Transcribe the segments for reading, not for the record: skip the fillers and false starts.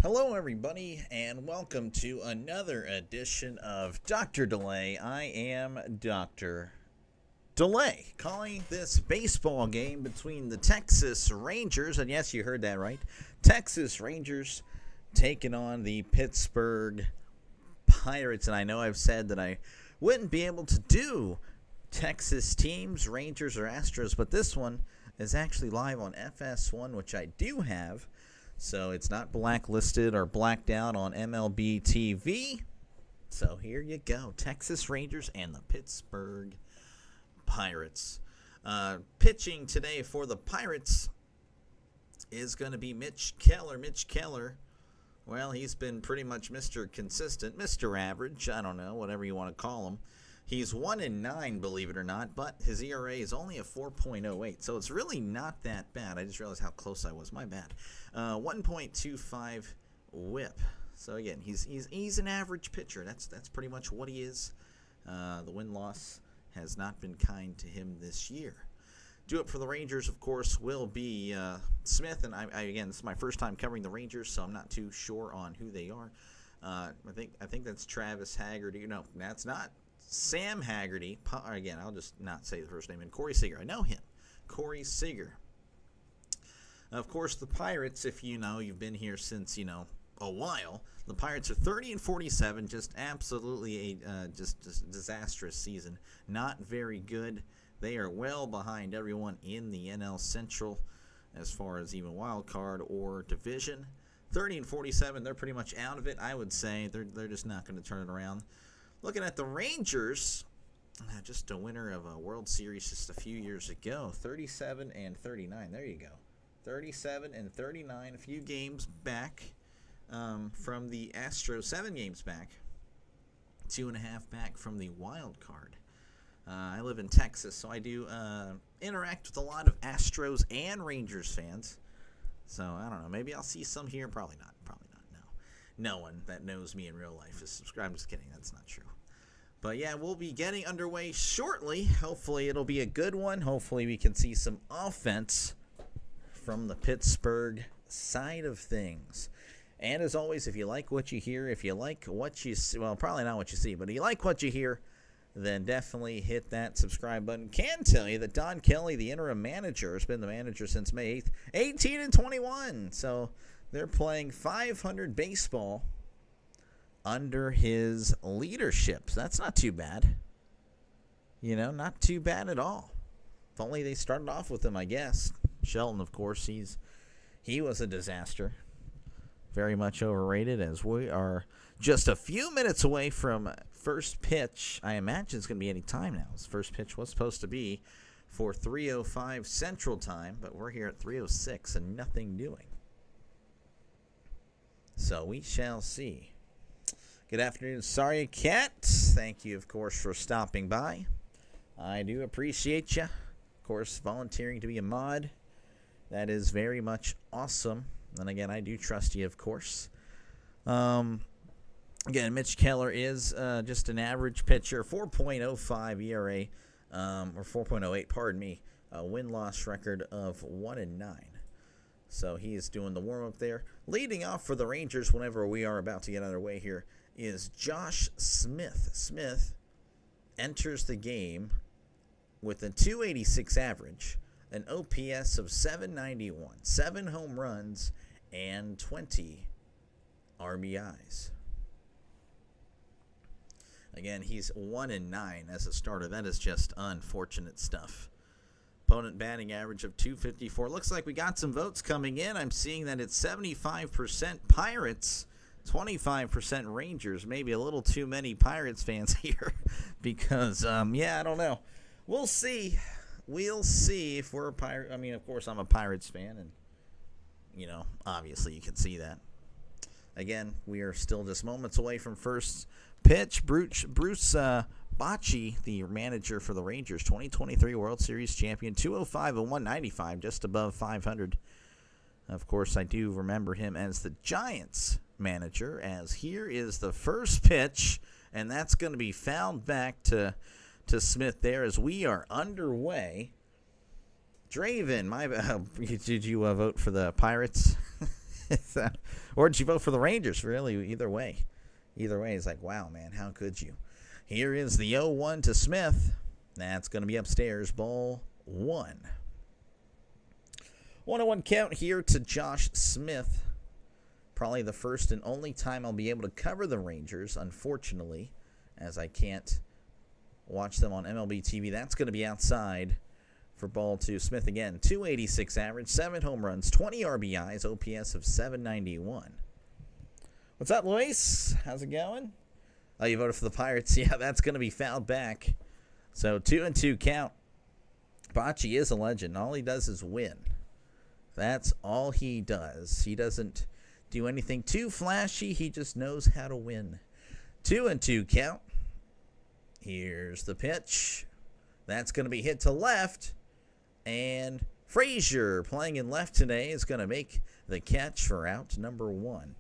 Hello, everybody, and welcome to another edition of Dr. Delay. I am Dr. Delay, calling this baseball game between the Texas Rangers, and yes, you heard that right, Texas Rangers taking on the Pittsburgh Pirates. And I know I've said that I wouldn't be able to do Texas teams, Rangers or Astros, but this one is actually live on FS1, which I do have. So it's not blacklisted or blacked out on MLB TV. So here you go. Texas Rangers and the Pittsburgh Pirates. Pitching today for the Pirates is going to be Mitch Keller. Mitch Keller, well, he's been pretty much Mr. Consistent, Mr. Average, I don't know, whatever you want to call him. He's 1-9, believe it or not, but his ERA is only a 4.08, so it's really not that bad. I just realized how close I was. My bad. 1.25 WHIP. So again, he's an average pitcher. That's pretty much what he is. The win-loss has not been kind to him this year. Do it for the Rangers, of course, will be Smith, and I again, this is my first time covering the Rangers, so I'm not too sure on who they are. I think that's Travis Haggerty. No, that's not. Sam Haggerty, again, I'll just not say the first name, and Corey Seager. I know him, Corey Seager. Of course, the Pirates, if you know, you've been here since, a while. The Pirates are 30-47, just absolutely a just disastrous season. Not very good. They are well behind everyone in the NL Central as far as even wild card or division. 30-47, they're pretty much out of it, I would say. They're just not going to turn it around. Looking at the Rangers, just a winner of a World Series just a few years ago, 37-39. There you go, 37-39. A few games back from the Astros, 7 games back, 2.5 back from the wild card. I live in Texas, so I do interact with a lot of Astros and Rangers fans. So I don't know. Maybe I'll see some here. Probably not. No one that knows me in real life is subscribed. I'm just kidding. That's not true. But yeah, we'll be getting underway shortly. Hopefully it'll be a good one. Hopefully we can see some offense from the Pittsburgh side of things. And as always, if you like what you hear, if you like what you see, well, probably not what you see, but if you like what you hear, then definitely hit that subscribe button. Can tell you that Don Kelly, the interim manager, has been the manager since May 8th, 18-21. So they're playing 500 baseball under his leadership. So that's not too bad. Not too bad at all. If only they started off with him, I guess. Shelton, of course, he was a disaster. Very much overrated, as we are just a few minutes away from first pitch. I imagine it's going to be any time now. His first pitch was supposed to be for 3:05 Central Time, but we're here at 3:06 and nothing doing. So we shall see. Good afternoon, Sorry Cat. Thank you, of course, for stopping by. I do appreciate you. Of course, volunteering to be a mod. That is very much awesome. And again, I do trust you, of course. Again, Mitch Keller is just an average pitcher, 4.05 ERA, or 4.08, pardon me, a win-loss record of 1-9. So he is doing the warm-up there. Leading off for the Rangers whenever we are about to get underway here is Josh Smith. Smith enters the game with a 286 average, an OPS of 791, 7 home runs, and 20 RBIs. Again, he's 1-9 as a starter. That is just unfortunate stuff. Opponent batting average of 254. Looks like we got some votes coming in. I'm seeing that it's 75% Pirates, 25% Rangers. Maybe a little too many Pirates fans here because, I don't know. We'll see. We'll see if we're a Pirate. I mean, of course, I'm a Pirates fan, and, obviously you can see that. Again, we are still just moments away from first pitch. Bruce Bochy, the manager for the Rangers, 2023 World Series champion, 205 and 195, just above 500. Of course, I do remember him as the Giants manager, as here is the first pitch, and that's going to be fouled back to Smith there as we are underway. Draven, did you vote for the Pirates? So, or did you vote for the Rangers? Really, either way. Either way, it's like, wow, man, how could you? Here is the 0-1 to Smith. That's going to be upstairs, ball 1. 1-1 count here to Josh Smith. Probably the first and only time I'll be able to cover the Rangers, unfortunately, as I can't watch them on MLB TV. That's going to be outside for ball 2. Smith again, 286 average, 7 home runs, 20 RBIs, OPS of 791. What's up, Luis? How's it going? Oh, you voted for the Pirates? Yeah, that's going to be fouled back. So 2-2 count. Bocce is a legend. All he does is win. That's all he does. He doesn't do anything too flashy. He just knows how to win. 2-2 count. Here's the pitch. That's going to be hit to left. And Frazier, playing in left today, is going to make the catch for out number 1.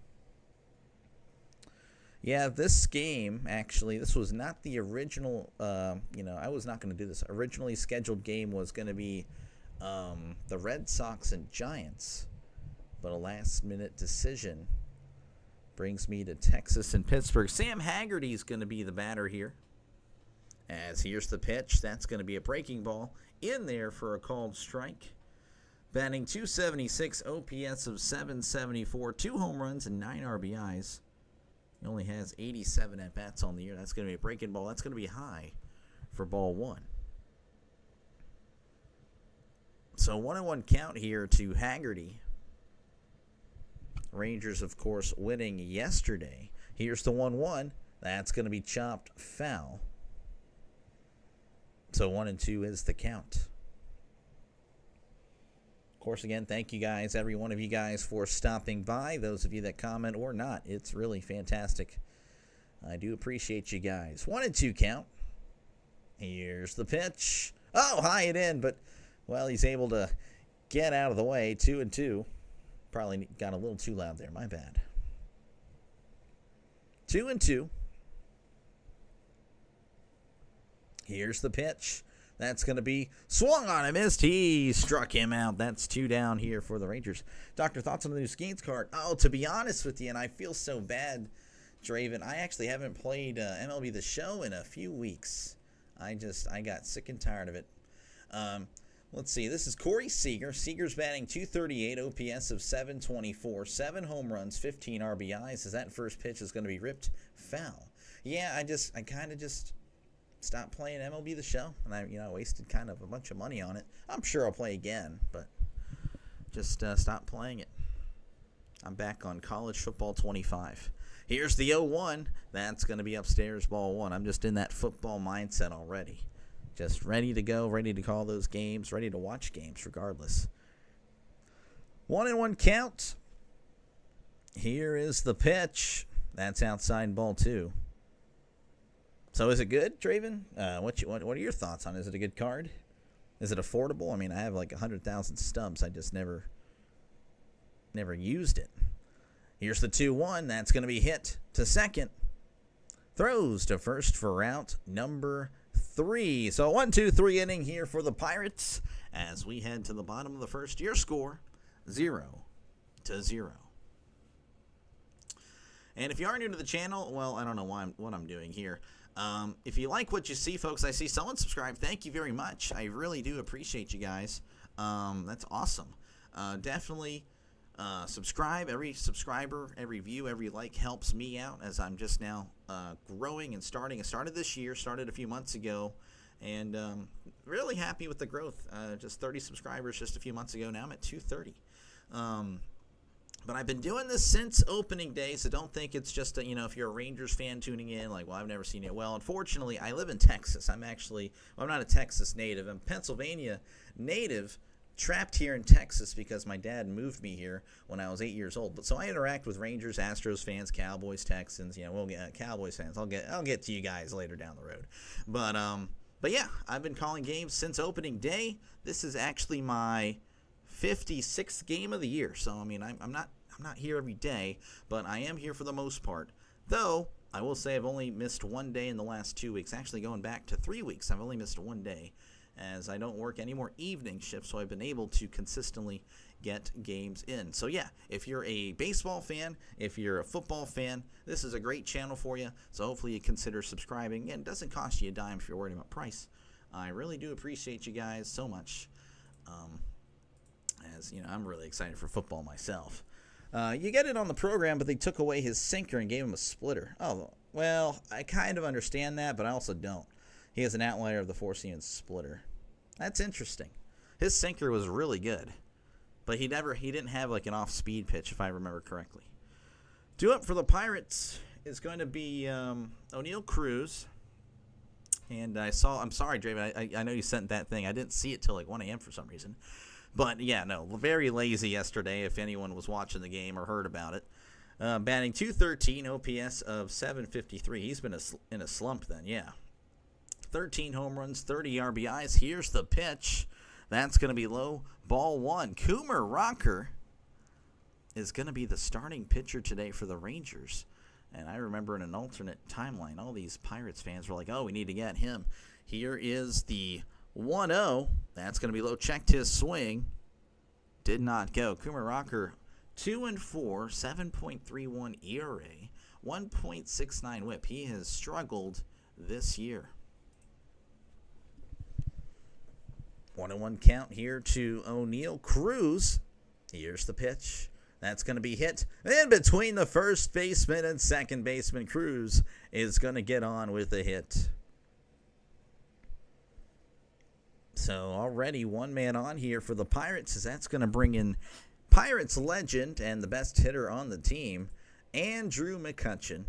Yeah, this game, actually, this was not the original, I was not going to do this. Originally scheduled game was going to be the Red Sox and Giants. But a last-minute decision brings me to Texas and Pittsburgh. Sam Haggerty's going to be the batter here. As here's the pitch. That's going to be a breaking ball in there for a called strike. Batting .276, OPS of 774, 2 home runs and 9 RBIs. He only has 87 at-bats on the year. That's going to be a breaking ball. That's going to be high for ball 1. So 1-1 count here to Haggerty. Rangers, of course, winning yesterday. Here's the 1-1. That's going to be chopped foul. So 1-2 is the count. Of course, again, thank you guys, every one of you guys, for stopping by. Those of you that comment or not, it's really fantastic. I do appreciate you guys. 1-2 count. Here's the pitch. Oh, high and in, but, well, he's able to get out of the way. 2-2. Probably got a little too loud there. My bad. 2-2. Here's the pitch. That's going to be swung on and missed. He struck him out. That's 2 down here for the Rangers. Doctor, thoughts on the new Skeens card? Oh, to be honest with you, and I feel so bad, Draven, I actually haven't played MLB The Show in a few weeks. I got sick and tired of it. Let's see. This is Corey Seager. Seager's batting .238, OPS of 724, 7 home runs, 15 RBIs. As that first pitch is going to be ripped foul. Yeah, I kind of just stopped playing MLB The Show, and I wasted kind of a bunch of money on it. I'm sure I'll play again, but just stopped playing it. I'm back on College Football 25. Here's the 0-1. That's going to be upstairs, ball 1. I'm just in that football mindset already. Just ready to go, ready to call those games, ready to watch games regardless. 1-1 count. Here is the pitch. That's outside, ball 2. So is it good, Draven? What are your thoughts on it? Is it a good card? Is it affordable? I mean, I have like 100,000 stubs. I just never used it. Here's the 2-1. That's going to be hit to second. Throws to first for out number 3. So 1-2-3 inning here for the Pirates as we head to the bottom of the first. Your score, 0-0. And if you are new to the channel, well, I don't know what I'm doing here. If you like what you see, folks, I see someone subscribed. Thank you very much. I really do appreciate you guys. That's awesome. Definitely subscribe. Every subscriber, every view, every like helps me out as I'm just now growing and starting. I started this year, started a few months ago, and really happy with the growth. Just 30 subscribers just a few months ago. Now I'm at 230. But I've been doing this since opening day, so don't think it's just, if you're a Rangers fan tuning in, like, well, I've never seen it. Well, unfortunately, I live in Texas. I'm not a Texas native. I'm a Pennsylvania native, trapped here in Texas because my dad moved me here when I was 8 years old. But so I interact with Rangers, Astros fans, Cowboys, Texans. We'll get Cowboys fans. I'll get to you guys later down the road. But yeah, I've been calling games since opening day. This is actually my 56th game of the year, so I mean I'm not here every day, but I am here for the most part. Though I will say I've only missed 1 day in the last 2 weeks. Actually, going back to 3 weeks, I've only missed 1 day, as I don't work any more evening shifts, so I've been able to consistently get games in. So yeah, if you're a baseball fan, if you're a football fan, this is a great channel for you. So hopefully you consider subscribing. And it doesn't cost you a dime if you're worried about price. I really do appreciate you guys so much. As you know, I'm really excited for football myself. You get it on the program, but they took away his sinker and gave him a splitter. Oh, well, I kind of understand that, but I also don't. He has an outlier of the four-seam splitter. That's interesting. His sinker was really good, but he didn't have like an off-speed pitch, if I remember correctly. Due up for the Pirates is going to be O'Neal Cruz. And I'm sorry, Draven, I know you sent that thing. I didn't see it till like 1 a.m. for some reason. But, yeah, no, very lazy yesterday if anyone was watching the game or heard about it. Batting .213, OPS of .753. He's been in a slump then, yeah. 13 home runs, 30 RBIs. Here's the pitch. That's going to be low. Ball one. Coomer Rocker is going to be the starting pitcher today for the Rangers. And I remember in an alternate timeline, all these Pirates fans were like, oh, we need to get him. Here is the 1-0. That's going to be low. Checked his swing. Did not go. Coomer Rocker, 2-4, 7.31 ERA, 1.69 whip. He has struggled this year. 1-1 count here to O'Neal Cruz. Here's the pitch. That's going to be hit. And between the first baseman and second baseman, Cruz is going to get on with a hit. So already one man on here for the Pirates, as that's going to bring in Pirates legend and the best hitter on the team, Andrew McCutchen,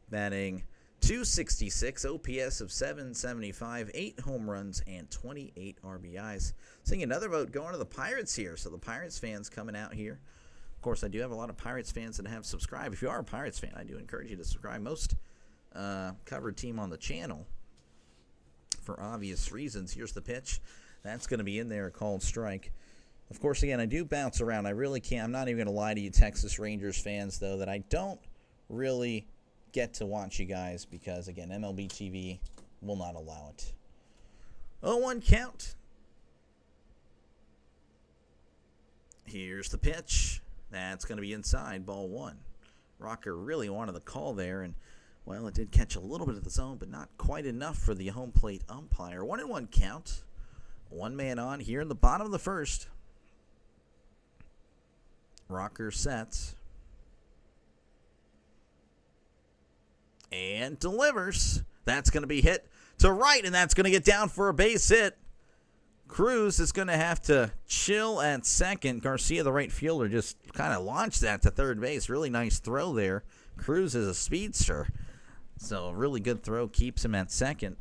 batting .266, OPS of .775, 8 home runs, and 28 RBIs. Seeing another vote going to the Pirates here, so the Pirates fans coming out here. Of course, I do have a lot of Pirates fans that have subscribed. If you are a Pirates fan, I do encourage you to subscribe. Most covered team on the channel, for obvious reasons. Here's the pitch. That's going to be in there, a called strike. Of course, again, I do bounce around. I really can't. I'm not even going to lie to you Texas Rangers fans, though, that I don't really get to watch you guys because, again, MLB TV will not allow it. 0-1 count. Here's the pitch. That's going to be inside, ball one. Rocker really wanted the call there, and, well, it did catch a little bit of the zone, but not quite enough for the home plate umpire. 1-1 count. One man on here in the bottom of the first. Rocker sets. And delivers. That's going to be hit to right, and that's going to get down for a base hit. Cruz is going to have to chill at second. Garcia, the right fielder, just kind of launched that to third base. Really nice throw there. Cruz is a speedster. So a really good throw keeps him at second.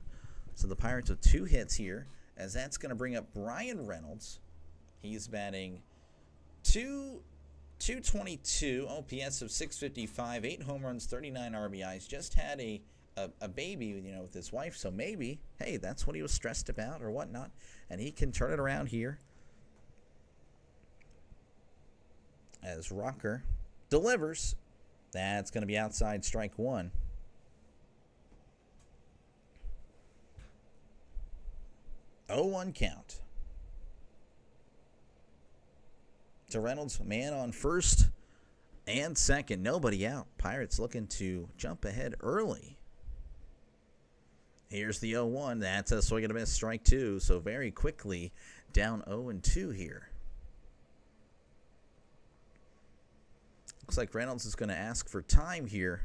So the Pirates with 2 hits here, as that's going to bring up Brian Reynolds. He's batting .222, OPS of .655, 8 home runs, 39 RBIs. Just had a baby, you know, with his wife, so maybe, hey, that's what he was stressed about or whatnot, and he can turn it around here. As Rocker delivers, that's going to be outside, strike one. Oh, 1 count. To Reynolds, man on first and second. Nobody out. Pirates looking to jump ahead early. Here's the 0-1. That's a swing and a miss, strike two. So very quickly down 0-2 here. Looks like Reynolds is going to ask for time here.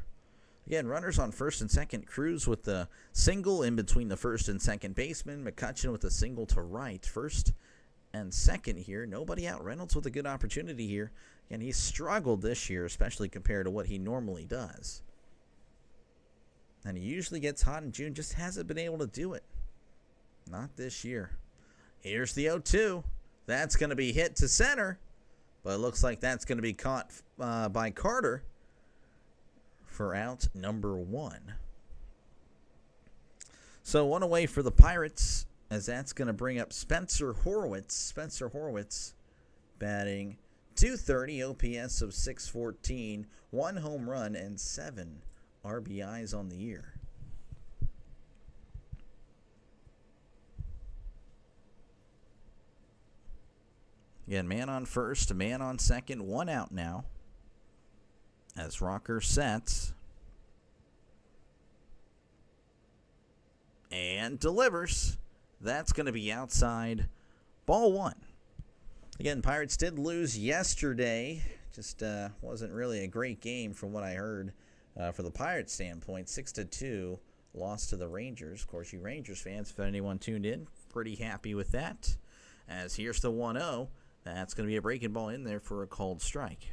Again, runners on first and second. Cruz with the single in between the first and second baseman. McCutchen with a single to right. First and second here. Nobody out. Reynolds with a good opportunity here. And he struggled this year, especially compared to what he normally does. And he usually gets hot in June. Just hasn't been able to do it. Not this year. Here's the 0-2. That's going to be hit to center. But it looks like that's going to be caught by Carter for out number 1. So one away for the Pirates, as that's going to bring up Spencer Horwitz. Spencer Horwitz batting .230, OPS of .614, 1 home run, and 7 RBIs on the year. Again, man on first, a man on second, 1 out now. As Rocker sets. And delivers. That's going to be outside. Ball 1. Again, Pirates did lose yesterday. Just wasn't really a great game from what I heard for the Pirates standpoint. 6-2 loss to the Rangers. Of course, you Rangers fans, if anyone tuned in, pretty happy with that. As here's the 1-0. That's going to be a breaking ball in there for a called strike.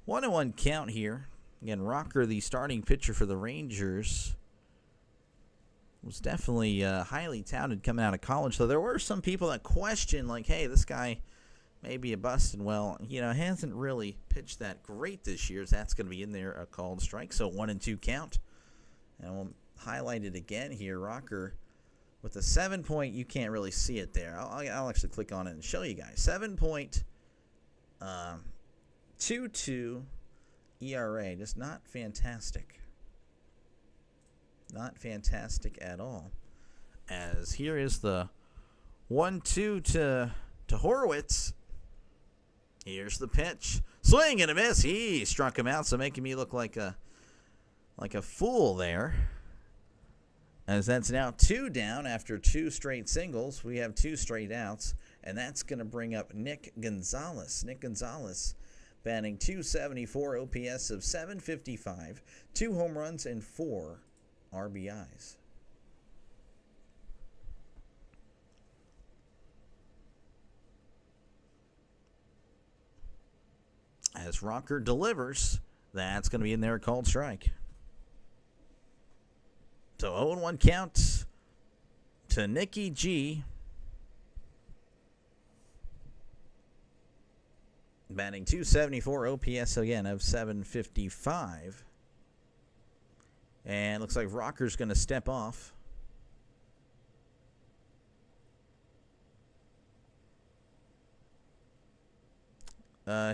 1-1 count here. Again, Rocker, the starting pitcher for the Rangers, was definitely highly touted coming out of college. So there were some people that questioned, like, hey, this guy may be a bust. And, well, hasn't really pitched that great this year. So that's going to be in there, a called strike. So 1-2 count. And we'll highlight it again here. Rocker with a 7-point, you can't really see it there. I'll actually click on it and show you guys. 7.22 ERA. Just not fantastic. Not fantastic at all. As here is the 1-2 to Horwitz. Here's the pitch. Swing and a miss. He struck him out, so making me look like a fool there. As that's now 2 down after 2 straight singles. We have 2 straight outs, and that's going to bring up Nick Gonzalez. Nick Gonzalez batting .274, OPS of .755, 2 home runs and 4 RBIs. As Rocker delivers, that's going to be in there, a called strike. So 0-1 count to Nicky G. Batting .274, OPS again of .755. And looks like Rocker's going to step off.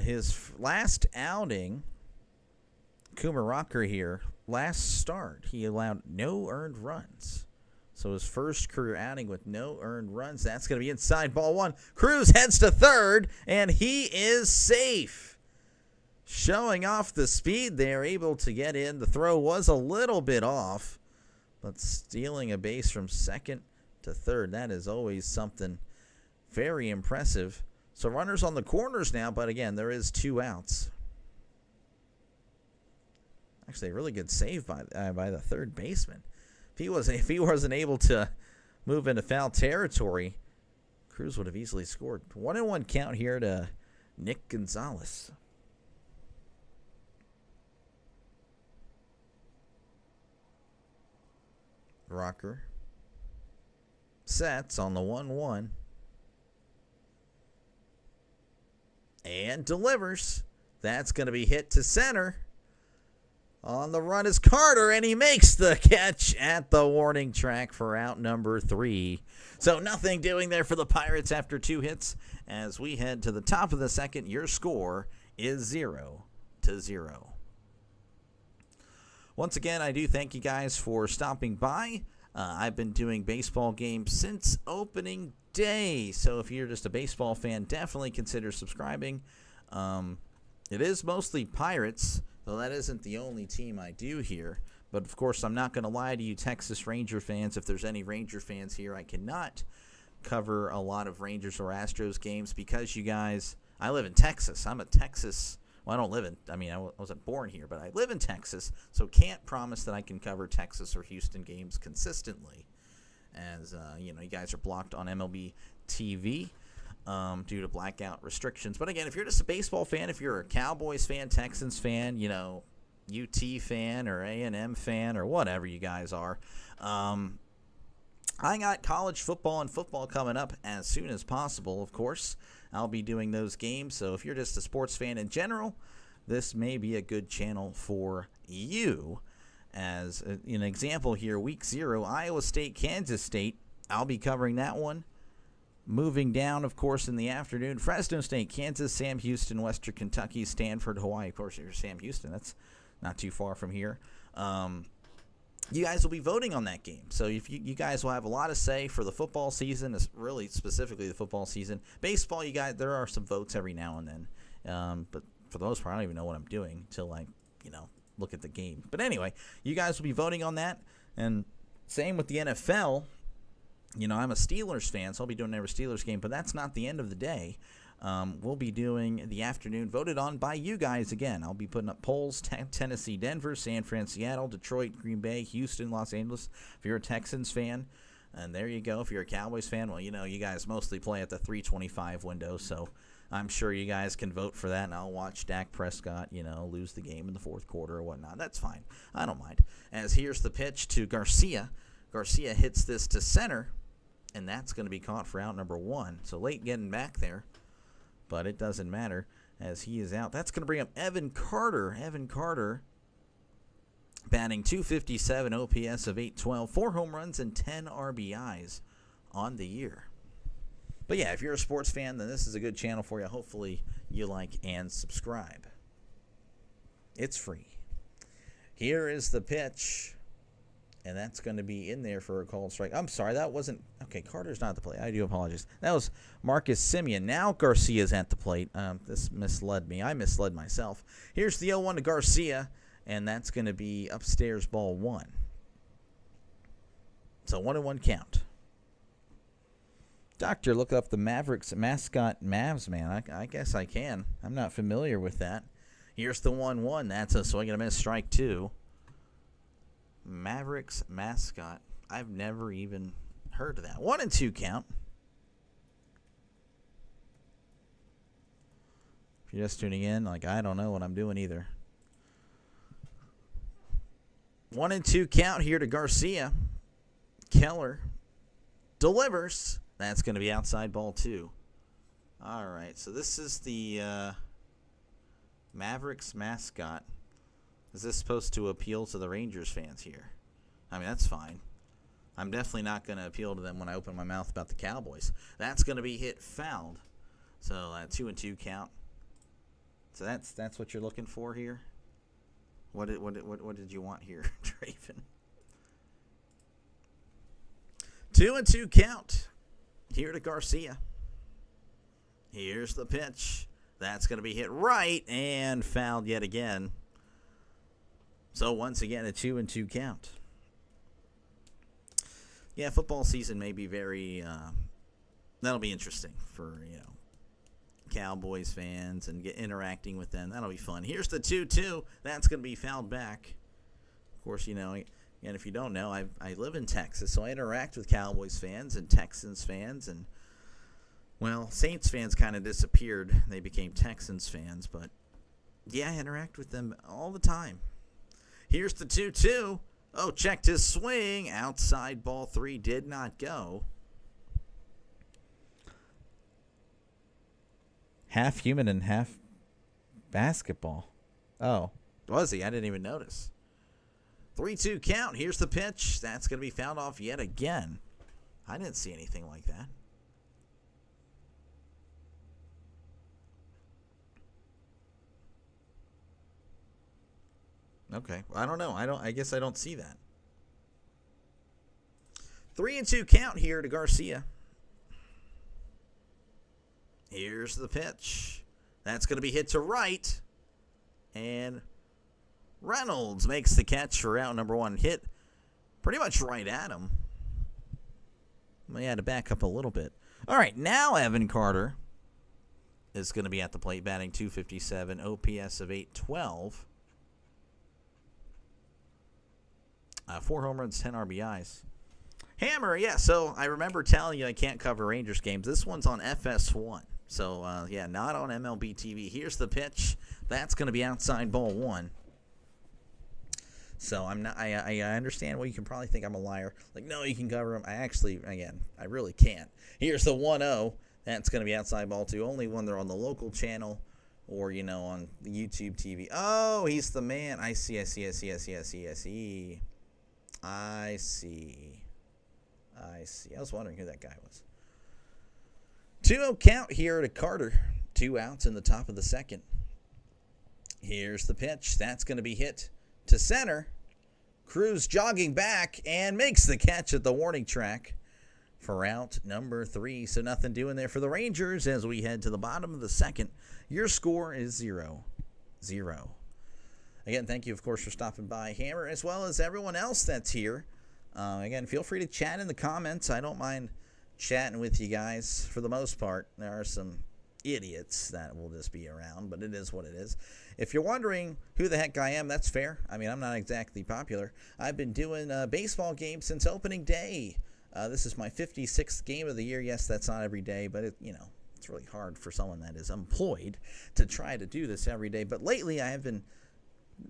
His last outing, Coomer Rocker here, last start, he allowed no earned runs. So his first career outing with no earned runs. That's going to be inside, ball 1. Cruz heads to third, and he is safe. Showing off the speed there, able to get in. The throw was a little bit off, but stealing a base from second to third, that is always something very impressive. So runners on the corners now, but again, there is 2 outs. Actually, a really good save by the third baseman. If he wasn't able to move into foul territory, Cruz would have easily scored. 1-1 count here to Nick Gonzalez. Rocker sets on the 1-1 and delivers. That's going to be hit to center. On the run is Carter, and he makes the catch at the warning track for out number 3. So nothing doing there for the Pirates after 2 hits. As we head to the top of the second, your score is 0-0. Once again, I do thank you guys for stopping by. I've been doing baseball games since opening day. So if you're just a baseball fan, definitely consider subscribing. It is mostly Pirates, though that isn't the only team I do here. But, of course, I'm not going to lie to you Texas Ranger fans. If there's any Ranger fans here, I cannot cover a lot of Rangers or Astros games because you guys, I live in Texas. I'm a Texas, well, I don't live in, I wasn't born here, but I live in Texas, so can't promise that I can cover Texas or Houston games consistently. As, you guys are blocked on MLB TV. Due to blackout restrictions. But again, if you're just a baseball fan, if you're a Cowboys fan, Texans fan, UT fan or A&M fan or whatever you guys are, I got college football and football coming up as soon as possible, of course. I'll be doing those games. So if you're just a sports fan in general, this may be a good channel for you. As an example here, week 0, Iowa State, Kansas State. I'll be covering that one. Moving down, of course, in the afternoon, Fresno State, Kansas, Sam Houston, Western Kentucky, Stanford, Hawaii. Of course, there's Sam Houston. That's not too far from here. you guys will be voting on that game. So if you guys will have a lot of say for the football season, really specifically the football season. Baseball, you guys, there are some votes every now and then. But for the most part, I don't even know what I'm doing until I, look at the game. But anyway, you guys will be voting on that. And same with the NFL. I'm a Steelers fan, so I'll be doing every Steelers game. But that's not the end of the day. We'll be doing the afternoon voted on by you guys again. I'll be putting up polls: Tennessee, Denver, San Fran, Seattle, Detroit, Green Bay, Houston, Los Angeles. If you're a Texans fan, and there you go. If you're a Cowboys fan, well, you guys mostly play at the 325 window, so I'm sure you guys can vote for that, and I'll watch Dak Prescott, lose the game in the fourth quarter or whatnot. That's fine. I don't mind. As here's the pitch to Garcia. Garcia hits this to center, and that's going to be caught for out number 1. So late getting back there. But it doesn't matter as he is out. That's going to bring up Evan Carter. Evan Carter batting .257, OPS of 812, 4 home runs and 10 RBIs on the year. But yeah, if you're a sports fan, then this is a good channel for you. Hopefully you like and subscribe. It's free. Here is the pitch. And that's going to be in there for a called strike. I'm sorry, that wasn't... Okay, Carter's not at the plate. I do apologize. That was Marcus Semien. Now Garcia's at the plate. This misled me. I misled myself. Here's the 0-1 to Garcia, and that's going to be upstairs ball 1. So 1-1 count. Doctor, look up the Mavericks mascot Mavs, man. I guess I can. I'm not familiar with that. Here's the 1-1. That's a swing and a miss, strike 2. Mavericks mascot. I've never even heard of that. 1-2 count. If you're just tuning in, I don't know what I'm doing either. 1-2 count here to Garcia. Keller delivers. That's going to be outside ball 2. All right, so this is the Mavericks mascot. Is this supposed to appeal to the Rangers fans here? I mean, that's fine. I'm definitely not going to appeal to them when I open my mouth about the Cowboys. That's going to be hit fouled. So 2-2 count. So that's what you're looking for here. What did you want here, Draven? 2-2 count here to Garcia. Here's the pitch. That's going to be hit right and fouled yet again. So once again, a 2-2 count. Yeah, football season may be very. That'll be interesting for Cowboys fans and interacting with them. That'll be fun. Here's the 2-2. That's going to be fouled back. Of course, and if you don't know, I live in Texas, so I interact with Cowboys fans and Texans fans, and Saints fans kind of disappeared. They became Texans fans, but yeah, I interact with them all the time. Here's the 2-2. Oh, checked his swing. Outside ball 3 did not go. Half human and half basketball. Oh, was he? I didn't even notice. 3-2 count. Here's the pitch. That's going to be fouled off yet again. I didn't see anything like that. Okay, well, I don't know. I guess I don't see that. 3-2 count here to Garcia. Here's the pitch. That's going to be hit to right. And Reynolds makes the catch for out number 1. Hit pretty much right at him. We had to back up a little bit. All right, now Evan Carter is going to be at the plate, batting .257, OPS of 812. 4 home runs, 10 RBIs. Hammer, yeah, so I remember telling you I can't cover Rangers games. This one's on FS1. So, yeah, not on MLB TV. Here's the pitch. That's going to be outside ball 1. So I'm not. I understand. Well, you can probably think I'm a liar. No, you can cover them. I really can't. Here's the 1-0. That's going to be outside ball 2. Only when they're on the local channel or, on the YouTube TV. Oh, he's the man. I see. I was wondering who that guy was. 2-0 count here to Carter. 2 outs in the top of the second. Here's the pitch. That's going to be hit to center. Cruz jogging back and makes the catch at the warning track for out number 3. So nothing doing there for the Rangers as we head to the bottom of the second. Your score is 0-0. Again, thank you, of course, for stopping by, Hammer, as well as everyone else that's here. Again, feel free to chat in the comments. I don't mind chatting with you guys for the most part. There are some idiots that will just be around, but it is what it is. If you're wondering who the heck I am, that's fair. I mean, I'm not exactly popular. I've been doing baseball games since opening day. This is my 56th game of the year. Yes, that's not every day, but it's really hard for someone that is employed to try to do this every day. But lately, I have been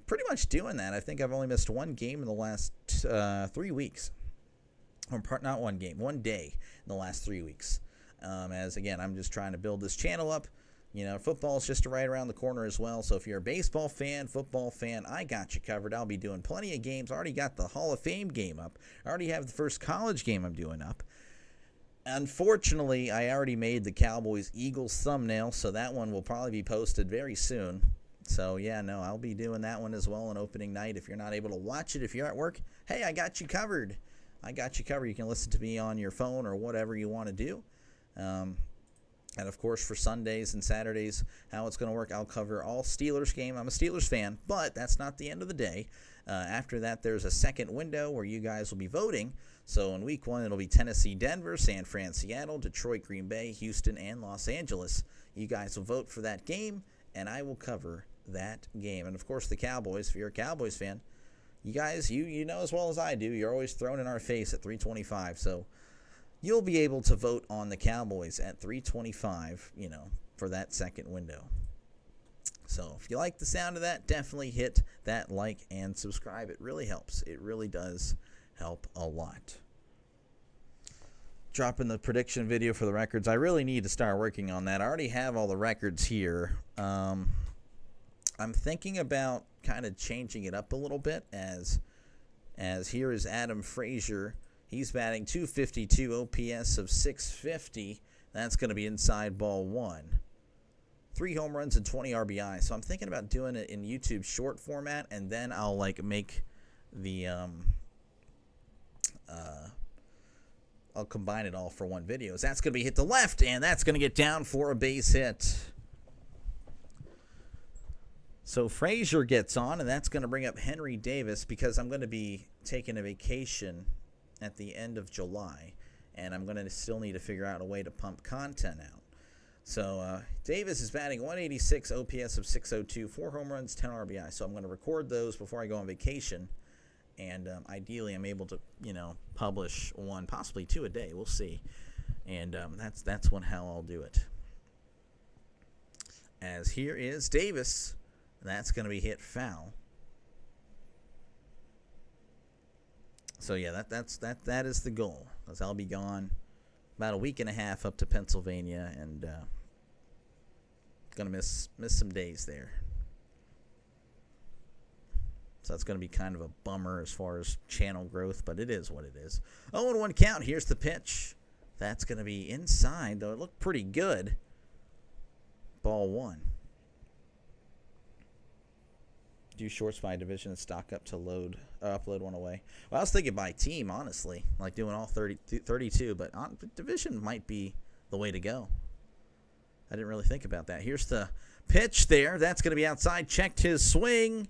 pretty much doing that. I think I've only missed one game in the last 3 weeks. Or not one game, one day in the last 3 weeks. As again, I'm just trying to build this channel up. Football's just right around the corner as well. So if you're a baseball fan, football fan, I got you covered. I'll be doing plenty of games. I already got the Hall of Fame game up. I already have the first college game I'm doing up. Unfortunately, I already made the Cowboys-Eagles thumbnail, so that one will probably be posted very soon. So, yeah, no, I'll be doing that one as well on opening night. If you're not able to watch it, if you're at work, hey, I got you covered. I got you covered. You can listen to me on your phone or whatever you want to do. And, of course, for Sundays and Saturdays, how it's going to work, I'll cover all Steelers game. I'm a Steelers fan, but that's not the end of the day. After that, there's a second window where you guys will be voting. So in week 1, it'll be Tennessee, Denver, San Fran, Seattle, Detroit, Green Bay, Houston, and Los Angeles. You guys will vote for that game, and I will cover that game. And, of course, the Cowboys, if you're a Cowboys fan, you guys, you know as well as I do, you're always thrown in our face at 325. So you'll be able to vote on the Cowboys at 325, for that second window. So if you like the sound of that, definitely hit that like and subscribe. It really helps. It really does help a lot. Dropping the prediction video for the records. I really need to start working on that. I already have all the records here. I'm thinking about kind of changing it up a little bit as here is Adam Frazier. He's batting .252, OPS of .650. That's going to be inside ball 1. 3 home runs and 20 RBI. So I'm thinking about doing it in YouTube short format, and then I'll make the I'll combine it all for one video. So that's going to be hit to left, and that's going to get down for a base hit. So Frazier gets on, and that's going to bring up Henry Davis because I'm going to be taking a vacation at the end of July, and I'm going to still need to figure out a way to pump content out. So Davis is batting .186, OPS of .602, 4 home runs, 10 RBI. So I'm going to record those before I go on vacation, and ideally I'm able to, publish 1, possibly 2 a day. We'll see, and that's how I'll do it. As here is Davis, that's going to be hit foul. So yeah, that is the goal. Because I'll be gone about a week and a half up to Pennsylvania, and gonna miss some days there. So that's gonna be kind of a bummer as far as channel growth, but it is what it is. 0-1 count. Here's the pitch. That's gonna be inside, though it looked pretty good. Ball 1. Do shorts by division and stock up to upload one away. Well, I was thinking by team, honestly, like doing all 32, but division might be the way to go. I didn't really think about that. Here's the pitch there. That's going to be outside. Checked his swing,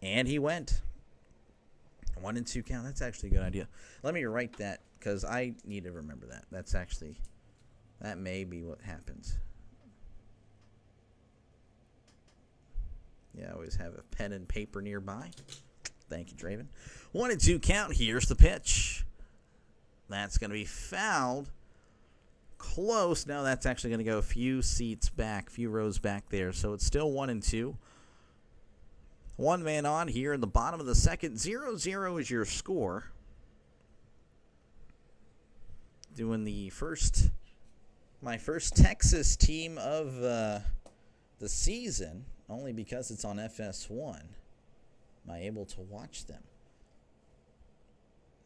and he went. 1-2 count. That's actually a good idea. Let me write that because I need to remember that. That may be what happens. Yeah, I always have a pen and paper nearby. Thank you, Draven. 1-2 count. Here's the pitch. That's going to be fouled. Close. No, that's actually going to go a few seats back, few rows back there. So it's still 1-2. 1 man on here in the bottom of the second. 0-0 is your score. Doing my first Texas team of the season. Only because it's on FS1 am I able to watch them.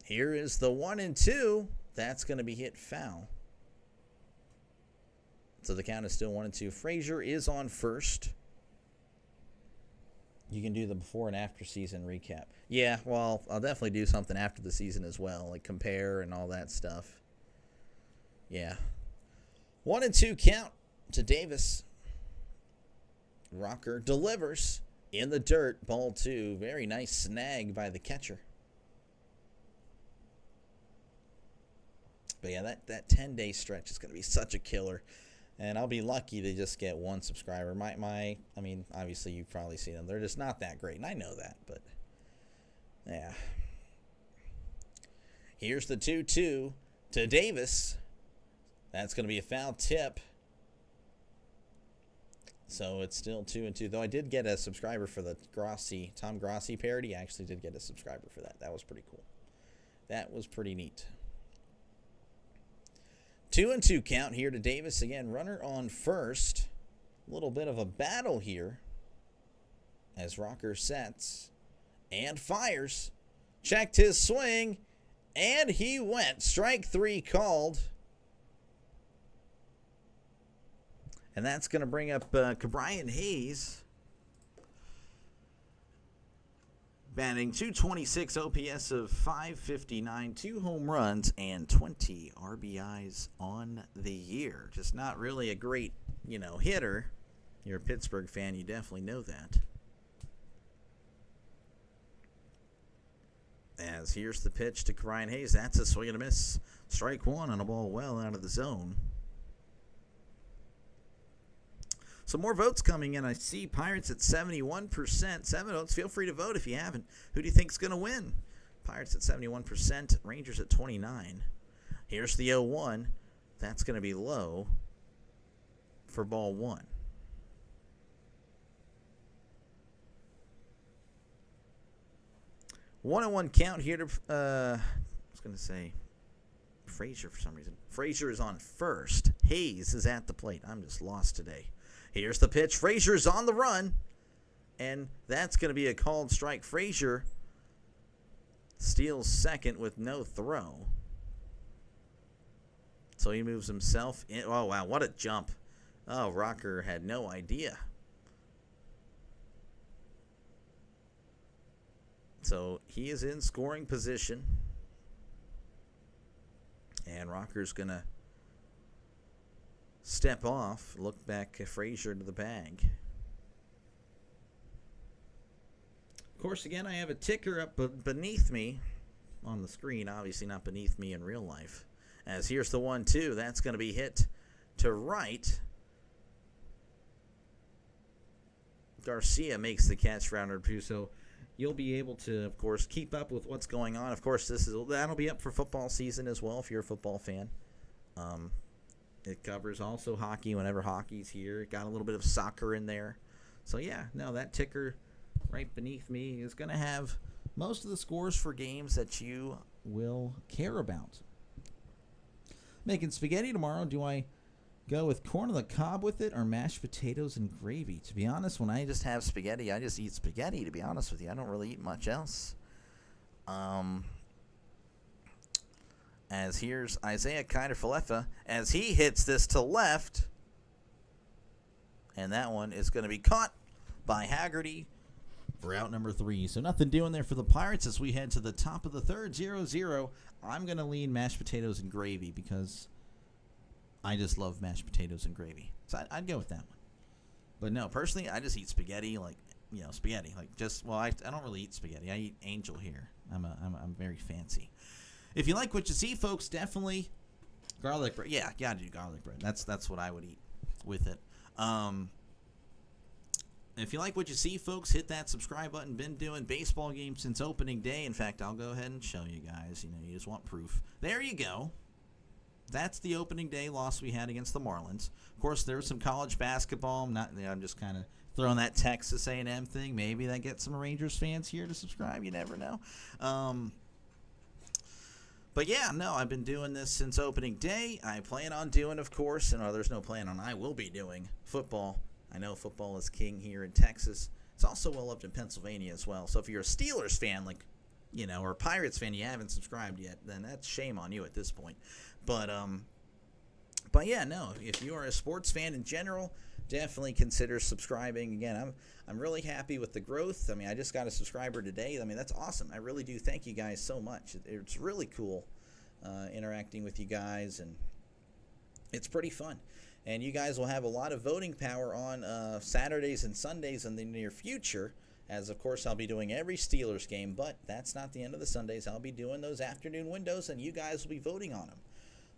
Here is the 1-2. That's going to be hit foul. So the count is still 1-2. Frazier is on first. You can do the before and after season recap. Yeah, well, I'll definitely do something after the season as well, like compare and all that stuff. Yeah. 1-2 count to Davis. Rocker delivers in the dirt. Ball 2. Very nice snag by the catcher. But yeah, that 10-day stretch is going to be such a killer. And I'll be lucky to just get one subscriber. I mean, obviously you've probably seen them. They're just not that great, and I know that, but yeah. Here's the 2-2 to Davis. That's going to be a foul tip. So it's still 2-2. Though I did get a subscriber for the Tom Grossi parody. I actually did get a subscriber for that. That was pretty cool. That was pretty neat. 2-2 count here to Davis. Again, runner on first. A little bit of a battle here as Rocker sets and fires. Checked his swing, and he went. Strike 3 called. And that's going to bring up Brian Hayes. Batting .226 OPS of .559, 2 home runs, and 20 RBIs on the year. Just not really a great, hitter. You're a Pittsburgh fan, you definitely know that. As here's the pitch to Brian Hayes. That's a swing and a miss. Strike 1 on a ball well out of the zone. Some more votes coming in. I see Pirates at 71%. 7 votes. Feel free to vote if you haven't. Who do you think's going to win? Pirates at 71%. Rangers at 29%. Here's the 0-1. That's going to be low for ball 1. One and 1 count here to, I was going to say Frazier for some reason. Frazier is on first. Hayes is at the plate. I'm just lost today. Here's the pitch. Frazier's on the run, and that's going to be a called strike. Frazier steals second with no throw. So he moves himself in. Oh, wow, what a jump. Oh, Rocker had no idea. So he is in scoring position. And Rocker's going to step off, look back at Frazier to the bag. Of course, again, I have a ticker up beneath me on the screen, obviously not beneath me in real life. As here's the 1-2. That's going to be hit to right. Garcia makes the catch for round 2, so you'll be able to, of course, keep up with what's going on. Of course, that'll be up for football season as well if you're a football fan. It covers also hockey whenever hockey's here. It got a little bit of soccer in there. So, yeah, no, that ticker right beneath me is going to have most of the scores for games that you will care about. Making spaghetti tomorrow. Do I go with corn on the cob with it or mashed potatoes and gravy? To be honest, when I just have spaghetti, I just eat spaghetti, to be honest with you. I don't really eat much else. As here's Isaiah Kiner-Falefa as he hits this to left. And that one is going to be caught by Haggerty for out number 3. So nothing doing there for the Pirates as we head to the top of the third, 0-0. I'm going to lean mashed potatoes and gravy because I just love mashed potatoes and gravy. So I'd go with that one. But no, personally, I just eat spaghetti spaghetti. I don't really eat spaghetti. I eat Angel here. I'm very fancy. If you like what you see, folks, definitely garlic bread. Yeah, gotta do garlic bread. That's what I would eat with it. If you like what you see, folks, hit that subscribe button. Been doing baseball games since opening day. In fact, I'll go ahead and show you guys. You just want proof. There you go. That's the opening day loss we had against the Marlins. Of course, there was some college basketball. I'm just kind of throwing that Texas A&M thing. Maybe that gets some Rangers fans here to subscribe. You never know. But yeah, no, I've been doing this since opening day. I plan on doing, of course, and there's no plan on, I will be doing football. I know football is king here in Texas. It's also well loved in Pennsylvania as well. So if you're a Steelers fan, or a Pirates fan, you haven't subscribed yet, then that's shame on you at this point. But yeah, no, if you are a sports fan in general, definitely consider subscribing. Again, I'm really happy with the growth. I mean, I just got a subscriber today. I mean, that's awesome. I really do thank you guys so much. It's really cool interacting with you guys, and it's pretty fun. And you guys will have a lot of voting power on Saturdays and Sundays in the near future, as of course I'll be doing every Steelers game, but that's not the end of the Sundays. I'll be doing those afternoon windows, and you guys will be voting on them.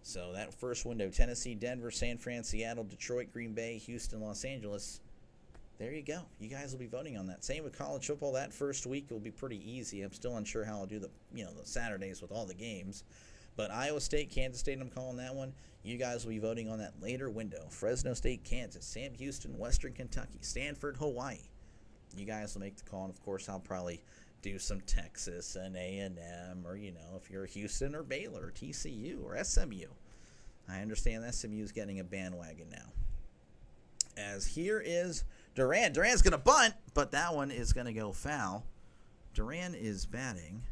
So that first window, Tennessee, Denver, San Fran, Seattle, Detroit, Green Bay, Houston, Los Angeles. There you go. You guys will be voting on that. Same with college football. That first week will be pretty easy. I'm still unsure how I'll do the Saturdays with all the games. But Iowa State, Kansas State, I'm calling that one. You guys will be voting on that later window. Fresno State, Kansas, Sam Houston, Western Kentucky, Stanford, Hawaii. You guys will make the call, and of course I'll probably do some Texas and A&M, or if you're Houston or Baylor or TCU or SMU. I understand SMU is getting a bandwagon now. As here is Duran. Duran's going to bunt, but that one is going to go foul. Duran is batting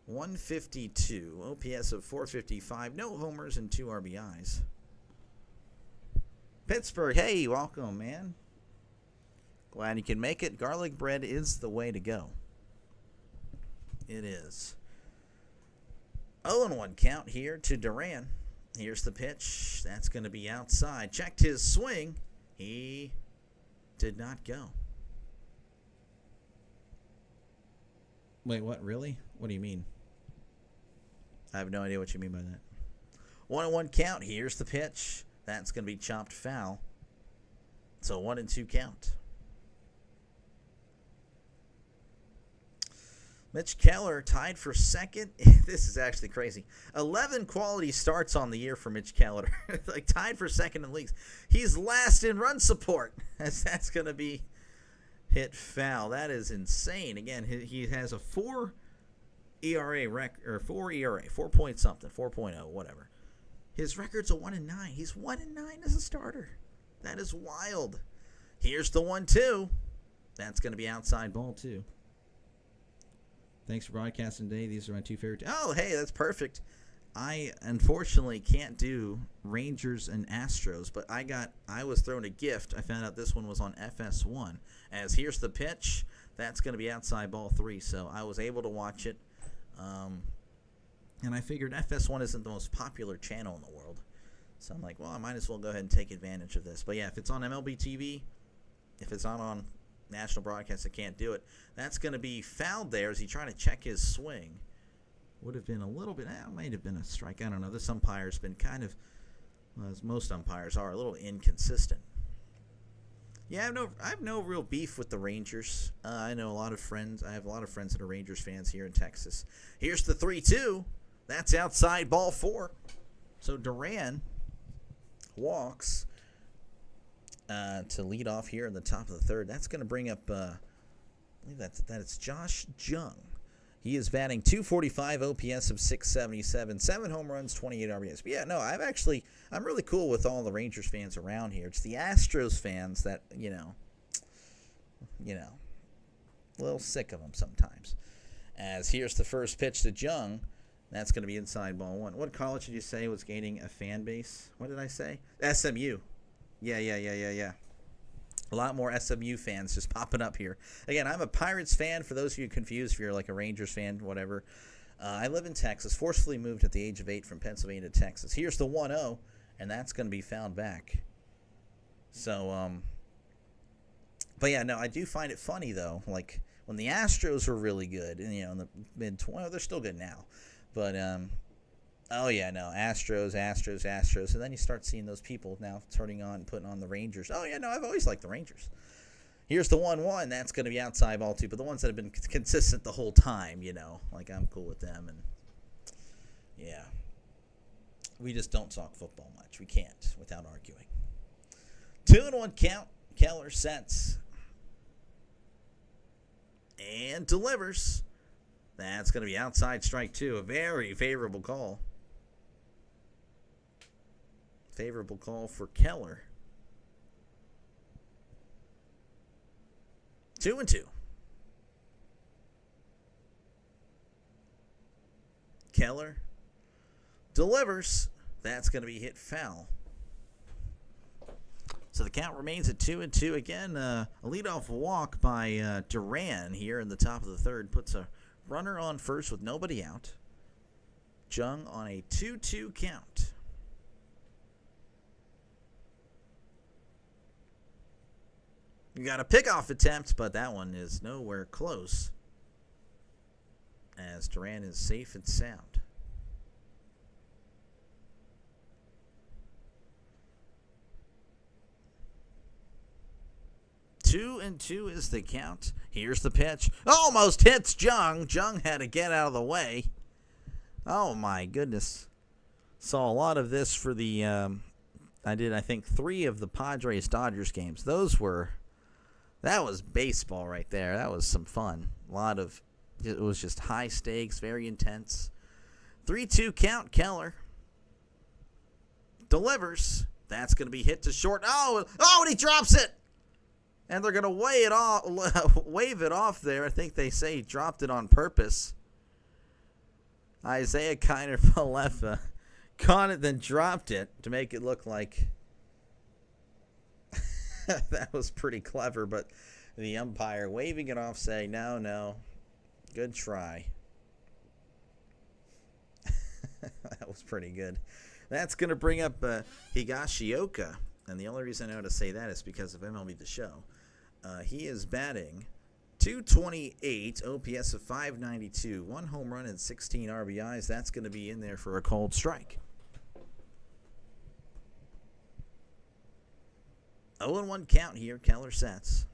152, OPS of 455, no homers and 2 RBIs. Pittsburgh, hey, welcome, man. Glad you can make it. Garlic bread is the way to go. It is. 0-1 count here to Duran. Here's the pitch. That's going to be outside. Checked his swing. He did not go. Wait, what? Really? What do you mean? I have no idea what you mean by that. 1-1 count. Here's the pitch. That's going to be chopped foul. So 1-2 count. Mitch Keller tied for second. This is actually crazy. 11 quality starts on the year for Mitch Keller. Like tied for second in leagues. He's last in run support. That's going to be hit foul. That is insane. Again, he has a 4 ERA 4 point something, 4.0, whatever. His record's a 1-9. He's 1-9 as a starter. That is wild. Here's the 1-2. That's going to be outside ball too. Thanks for broadcasting today. These are my 2 favorite. Oh, hey, that's perfect. I unfortunately can't do Rangers and Astros, but I was thrown a gift. I found out this one was on FS1. As here's the pitch. That's going to be outside ball 3, so I was able to watch it. And I figured FS1 isn't the most popular channel in the world. So I'm like, well, I might as well go ahead and take advantage of this. But yeah, if it's on MLB TV, if it's not on national broadcast, I can't do it. That's going to be fouled there as he trying to check his swing. Would have been a little bit, might have been a strike. I don't know. This umpire's been kind of, as most umpires are, a little inconsistent. Yeah, I have no real beef with the Rangers. I know a lot of friends. I have a lot of friends that are Rangers fans here in Texas. Here's the 3-2. That's outside ball 4. So Duran walks to lead off here in the top of the third. That's going to bring up, I believe that it's Josh Jung. He is batting .245, OPS of 677, 7 home runs, 28 RBIs. But yeah, no, I'm really cool with all the Rangers fans around here. It's the Astros fans that, a little sick of them sometimes. As here's the first pitch to Jung. That's going to be inside ball 1. What college did you say was gaining a fan base? What did I say? SMU. Yeah. A lot more SMU fans just popping up here. Again, I'm a Pirates fan. For those of you confused, if you're like a Rangers fan, whatever. I live in Texas. Forcefully moved at the age of 8 from Pennsylvania to Texas. Here's the 1-0, and that's going to be fouled back. So, but yeah, no, I do find it funny, though. Like, when the Astros were really good, and, in the mid-20s, they're still good now. But, oh, yeah, no, Astros. And then you start seeing those people now turning on, putting on the Rangers. Oh, yeah, no, I've always liked the Rangers. Here's the 1-1. That's going to be outside ball 2. But the ones that have been consistent the whole time, like I'm cool with them. And, yeah, we just don't talk football much. We can't without arguing. 2-1 count. Keller sets and delivers. That's going to be outside strike 2. A very favorable call. Favorable call for Keller. 2-2. Keller delivers. That's going to be hit foul. So the count remains at 2-2. Again, a leadoff walk by Duran here in the top of the third puts a runner on first with nobody out. Jung on a 2-2 count. You got a pickoff attempt, but that one is nowhere close, as Duran is safe and sound. 2-2 is the count. Here's the pitch. Almost hits Jung. Jung had to get out of the way. Oh, my goodness. Saw a lot of this for the, I think, 3 of the Padres-Dodgers games. That was baseball right there. That was some fun. It was just high stakes, very intense. 3-2 count, Keller. Delivers. That's going to be hit to short. Oh, and he drops it. And they're going to wave it off there. I think they say he dropped it on purpose. Isaiah Kiner-Falefa caught it, then dropped it to make it look like that was pretty clever. But the umpire waving it off, saying, no, good try. That was pretty good. That's going to bring up Higashioka. And the only reason I know to say that is because of MLB The Show. He is batting .228, OPS of .592, 1 home run and 16 RBIs. That's going to be in there for a cold strike. 0-1 count here. Keller sets.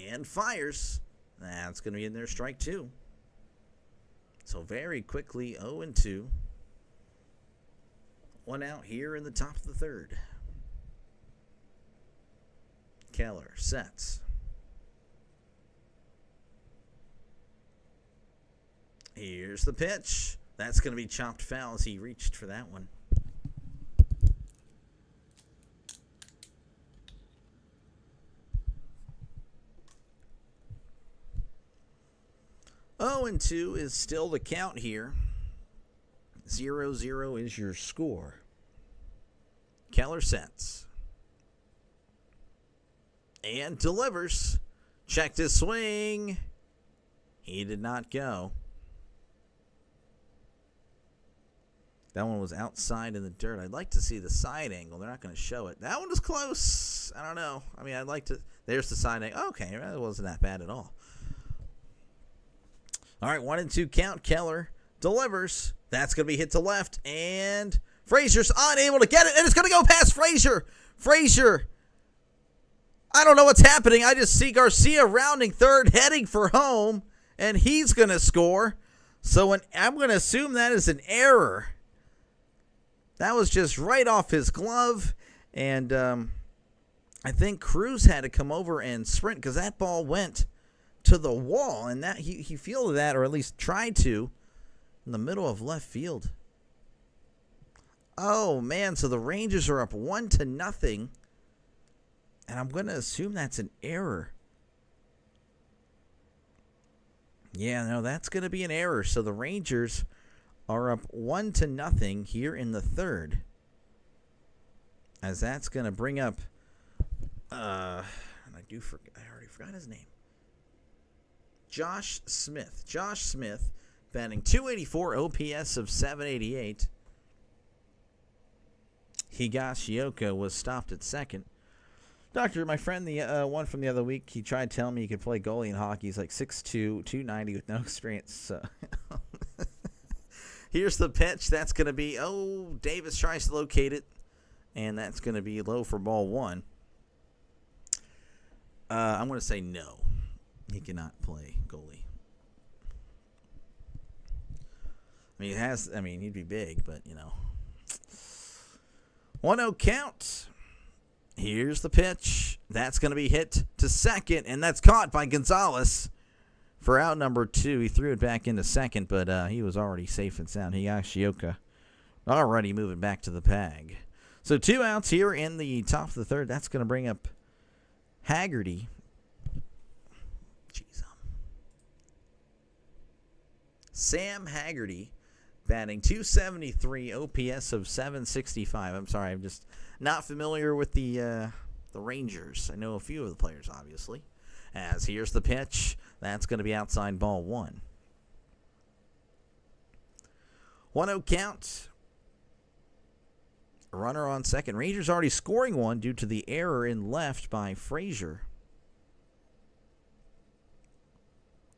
And fires. That's going to be in there, strike 2. So very quickly, 0-2. 1 out here in the top of the third. Keller sets. Here's the pitch. That's going to be chopped foul as he reached for that one. Oh, and 2 is still the count here. 0-0 is your score. Keller sets. And delivers. Checked his swing. He did not go. That one was outside in the dirt. I'd like to see the side angle. They're not going to show it. That one was close. I don't know. I mean, I'd like to. There's the side angle. Okay, that wasn't that bad at all. All right, 1-2 count. Keller delivers. That's going to be hit to left. And Frazier's unable to get it. And it's going to go past Frazier. Frazier. I don't know what's happening. I just see Garcia rounding third, heading for home. And he's going to score. So I'm going to assume that is an error. That was just right off his glove. And I think Cruz had to come over and sprint because that ball went to the wall. And that he fielded that, or at least tried to, in the middle of left field. Oh, man. So the Rangers are up 1-0. And I'm going to assume that's an error. Yeah, no, that's going to be an error. So the Rangers are up 1-0 here in the third. As that's going to bring up, I already forgot his name. Josh Smith. Josh Smith batting .284, OPS of .788. Higashioka was stopped at second. Doctor, my friend, the one from the other week, he tried telling me he could play goalie in hockey. He's like 6'2", 290 with no experience. So. Here's the pitch. That's going to be, Davis tries to locate it. And that's going to be low for ball 1. I'm going to say no. He cannot play goalie. He'd be big, but, 1-0 count. Here's the pitch. That's going to be hit to second, and that's caught by Gonzalez for out number 2. He threw it back into second, but he was already safe and sound. Higashioka already moving back to the bag. So 2 outs here in the top of the third. That's going to bring up Haggerty. Sam Haggerty batting .273, OPS of .765. I'm sorry, not familiar with the Rangers. I know a few of the players, obviously. As here's the pitch. That's going to be outside ball one. 1-0 count. Runner on second. Rangers already scoring one due to the error in left by Frazier.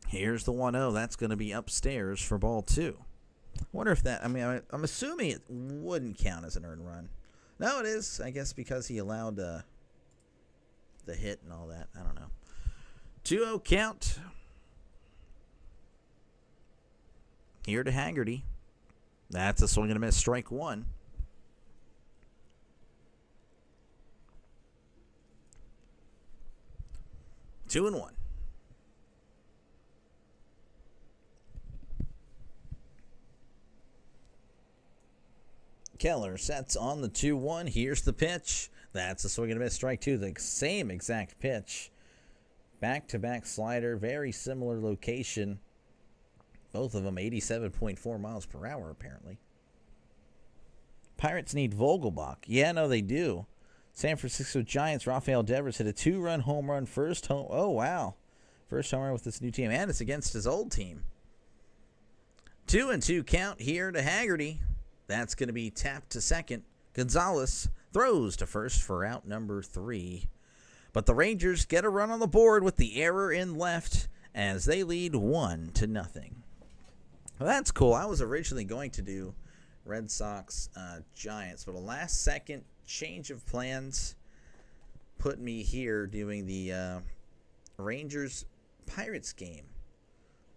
Here's the 1-0. That's going to be upstairs for ball two. Wonder if that, I'm assuming it wouldn't count as an earned run. No, it is, I guess, because he allowed the hit and all that. I don't know. 2-0 count. Here to Haggerty. That's a swing and a miss. Strike one. Two and one. Keller sets on the 2-1. Here's the pitch. That's a swing and a miss. Strike two. The same exact pitch. Back-to-back slider. Very similar location. Both of them 87.4 miles per hour, apparently. Pirates need Vogelbach. Yeah, no, they do. San Francisco Giants, Rafael Devers hit a 2-run home run. First home. Oh, wow. First home run with this new team. And it's against his old team. 2-2 count here to Haggerty. That's going to be tapped to second. Gonzalez throws to first for out number 3. But the Rangers get a run on the board with the error in left as they lead 1-0. Well, that's cool. I was originally going to do Red Sox Giants, but a last-second change of plans put me here doing the Rangers Pirates game.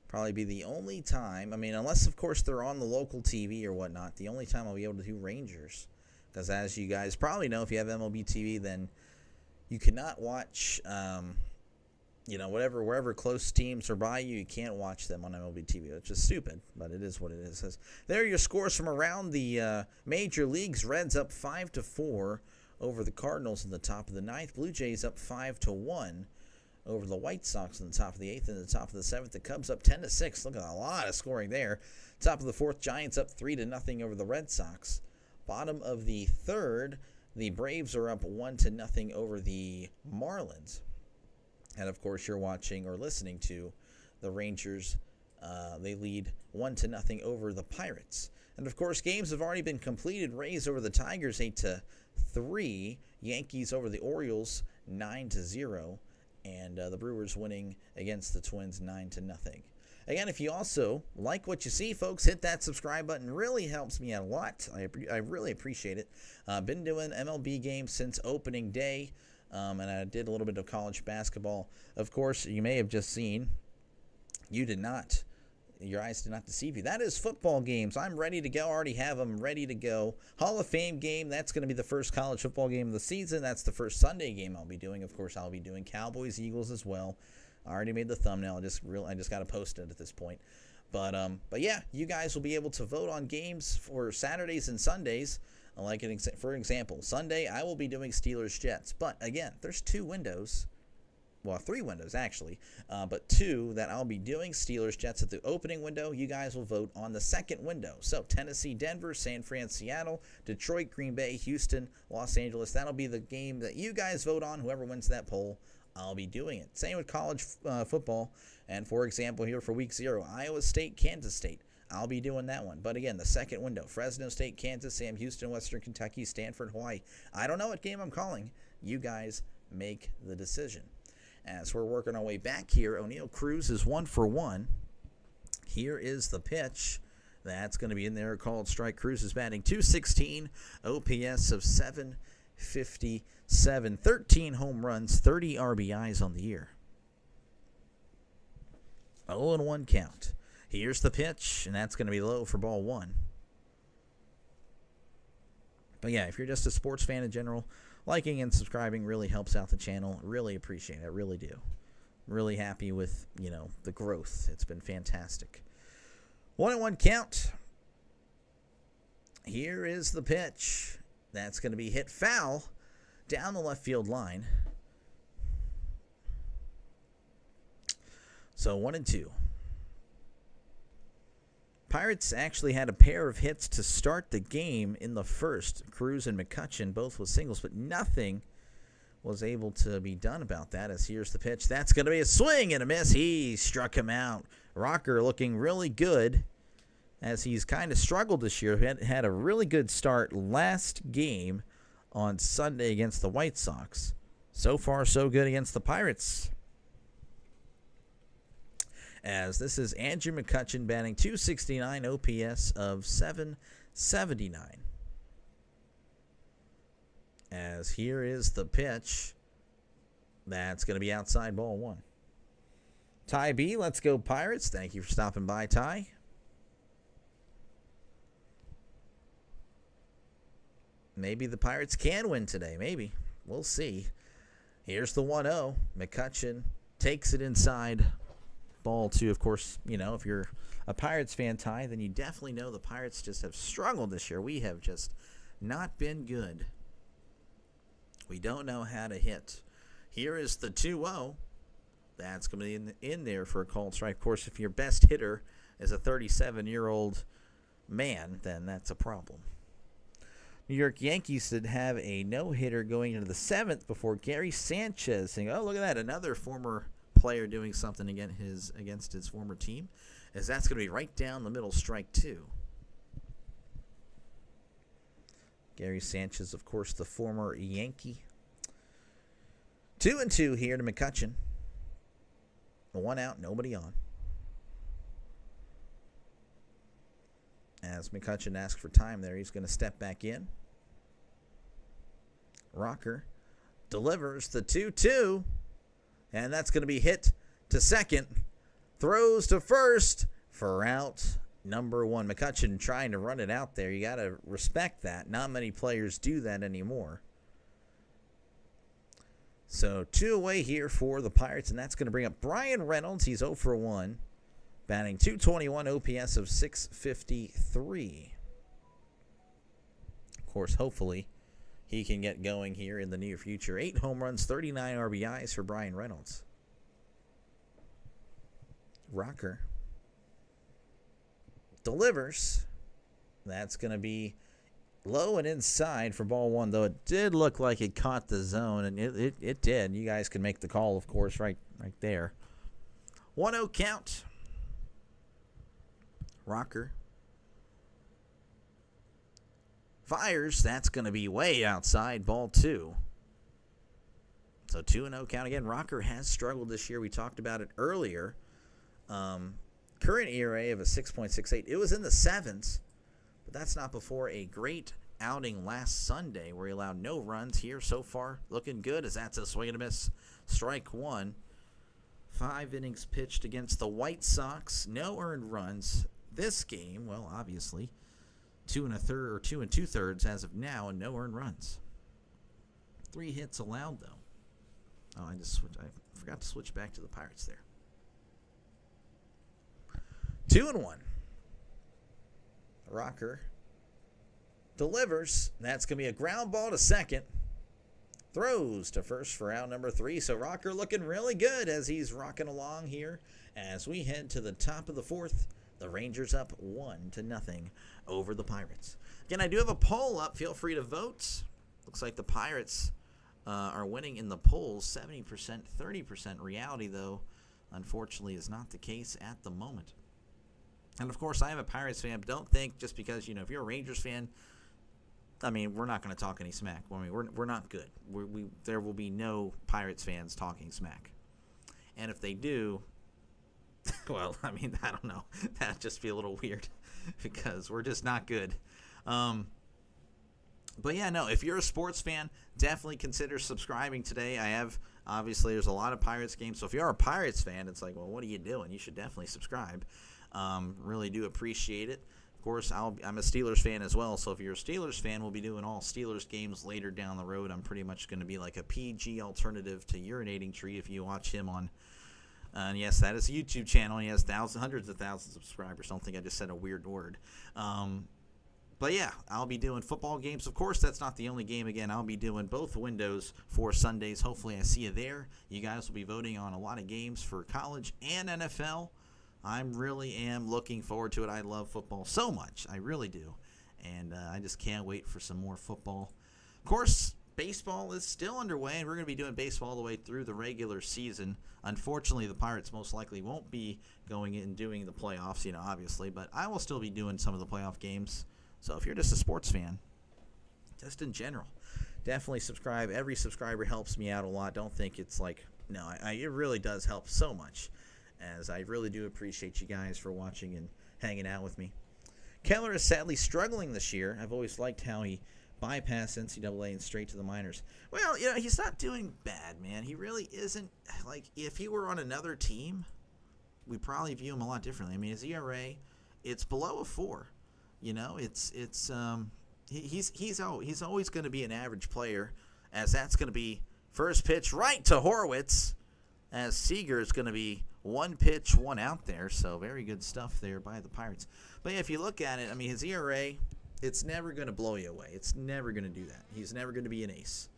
Probably be the only time, unless, of course, they're on the local TV or whatnot, the only time I'll be able to do Rangers. Because as you guys probably know, if you have MLB TV, then you cannot watch, wherever close teams are by you, you can't watch them on MLB TV. It's just stupid, but it is what it is. There are your scores from around the major leagues. Reds up 5-4 over the Cardinals in the top of the 9th. Blue Jays up 5-1 over the White Sox in the top of the 8th and the top of the 7th. The Cubs up 10-6. Look at a lot of scoring there. Top of the 4th, Giants up 3-0 over the Red Sox. Bottom of the 3rd, the Braves are up 1-0 over the Marlins. And, of course, you're watching or listening to the Rangers. They lead 1-0 over the Pirates. And, of course, games have already been completed. Rays over the Tigers 8-3. Yankees over the Orioles 9-0. And the Brewers winning against the Twins 9-0. Again, if you also like what you see, folks, hit that subscribe button. Really helps me out a lot. I really appreciate it. Been doing MLB games since opening day. And I did a little bit of college basketball. Of course, you may have just seen, your eyes did not deceive you. That is football games. I'm ready to go. I already have them ready to go. Hall of Fame game, that's going to be the first college football game of the season. That's the first Sunday game I'll be doing. Of course, I'll be doing Cowboys, Eagles as well. I already made the thumbnail. I just got to post it at this point. But yeah, you guys will be able to vote on games for Saturdays and Sundays. For example, Sunday I will be doing Steelers-Jets. But again, there's 2 windows. Well, 3 windows actually, but 2 that I'll be doing Steelers-Jets at the opening window. You guys will vote on the second window. So Tennessee, Denver, San Fran, Seattle, Detroit, Green Bay, Houston, Los Angeles. That'll be the game that you guys vote on. Whoever wins that poll, I'll be doing it. Same with college football. And for example, here for week 0, Iowa State, Kansas State. I'll be doing that one. But again, the second window, Fresno State, Kansas, Sam Houston, Western Kentucky, Stanford, Hawaii. I don't know what game I'm calling. You guys make the decision. As we're working our way back here, O'Neal Cruz is 1 for 1. Here is the pitch. That's going to be in there, called strike. Cruz is batting .216, OPS of 757, 13 home runs, 30 RBIs on the year. 0-1 count. Here's the pitch, and that's going to be low for ball 1. But yeah, if you're just a sports fan in general, liking and subscribing really helps out the channel. Really appreciate it. I really do. Really happy with, the growth. It's been fantastic. 1-1 count. Here is the pitch. That's going to be hit foul down the left field line. So 1-2. Pirates actually had a pair of hits to start the game in the first. Cruz and McCutchen both with singles, but nothing was able to be done about that. As here's the pitch. That's going to be a swing and a miss. He struck him out. Rocker looking really good as he's kind of struggled this year. He had a really good start last game on Sunday against the White Sox. So far, so good against the Pirates. As this is Andrew McCutchen batting .269, OPS of .779. As here is the pitch. That's going to be outside, ball one. Ty B, let's go Pirates. Thank you for stopping by, Ty. Maybe the Pirates can win today. Maybe. We'll see. Here's the 1-0. McCutchen takes it inside. Ball two. Of course, you know, if you're a Pirates fan, Ty, then you definitely know the Pirates just have struggled this year. We have just not been good. We don't know how to hit. Here is the 2-0. That's going to be in there for a called strike. Of course, if your best hitter is a 37-year-old man, then that's a problem. New York Yankees did have a no-hitter going into the seventh before Gary Sanchez saying, oh, look at that, another former player doing something against his former team, as that's going to be right down the middle, strike two. Gary Sanchez, of course, the former Yankee. 2-2 here to McCutchen. One out, nobody on. As McCutchen asks for time there, he's going to step back in. Rocker delivers the 2-2. And that's going to be hit to second. Throws to first for out number one. McCutchen trying to run it out there. You got to respect that. Not many players do that anymore. So 2 away here for the Pirates, and that's going to bring up Brian Reynolds. He's 0 for 1, batting .221, OPS of .653. Of course, hopefully, he can get going here in the near future. 8 home runs, 39 RBIs for Brian Reynolds. Rocker delivers. That's going to be low and inside for ball one, though it did look like it caught the zone, and it did. You guys can make the call, of course, right there. 1-0 count. Rocker fires. That's going to be way outside, ball two. So 2-0 count again. Rocker has struggled this year. We talked about it earlier. Current ERA of a 6.68. It was in the sevens. But that's not before a great outing last Sunday where he allowed no runs. Here so far looking good as that's a swing and a miss. Strike one. 5 innings pitched against the White Sox. No earned runs. This game, well, obviously, 2 2/3 as of now, and no earned runs. 3 hits allowed, though. Oh, I forgot to switch back to the Pirates there. 2-1. Rocker delivers. That's going to be a ground ball to second. Throws to first for out number 3. So Rocker looking really good as he's rocking along here as we head to the top of the fourth. The Rangers up 1-0 over the Pirates. Again, I do have a poll up. Feel free to vote. Looks like the Pirates are winning in the polls. 70%, 30%. Reality, though, unfortunately, is not the case at the moment. And, of course, I am a Pirates fan. But don't think just because, if you're a Rangers fan, I mean, we're not going to talk any smack. I mean, we're not good. There will be no Pirates fans talking smack. And if they do, well, I mean, I don't know. That'd just be a little weird because we're just not good. But, yeah, no, if you're a sports fan, definitely consider subscribing today. Obviously, there's a lot of Pirates games. So if you're a Pirates fan, it's like, well, what are you doing? You should definitely subscribe. Really do appreciate it. Of course, I'm a Steelers fan as well, so if you're a Steelers fan, we'll be doing all Steelers games later down the road. I'm pretty much going to be like a PG alternative to Urinating Tree if you watch him on, and yes, that is a YouTube channel. He has hundreds of thousands of subscribers. Don't think I just said a weird word. But yeah, I'll be doing football games. Of course, that's not the only game. Again, I'll be doing both windows for Sundays. Hopefully I see you there. You guys will be voting on a lot of games for college and NFL. I really am looking forward to it. I love football so much. I really do. And I just can't wait for some more football. Of course, baseball is still underway, and we're going to be doing baseball all the way through the regular season. Unfortunately, the Pirates most likely won't be going in and doing the playoffs, obviously. But I will still be doing some of the playoff games. So if you're just a sports fan, just in general, definitely subscribe. Every subscriber helps me out a lot. Don't think it's like, no, it really does help so much, as I really do appreciate you guys for watching and hanging out with me. Keller is sadly struggling this year. I've always liked how he bypassed NCAA and straight to the minors. Well, he's not doing bad, man. He really isn't. Like, if he were on another team, we'd probably view him a lot differently. I mean, his ERA, it's below a 4. He's always going to be an average player, as that's going to be first pitch right to Horwitz, as Seager is going to be one pitch, one out there. So very good stuff there by the Pirates. But yeah, if you look at it, I mean, his ERA, it's never going to blow you away. It's never going to do that. He's never going to be an ace.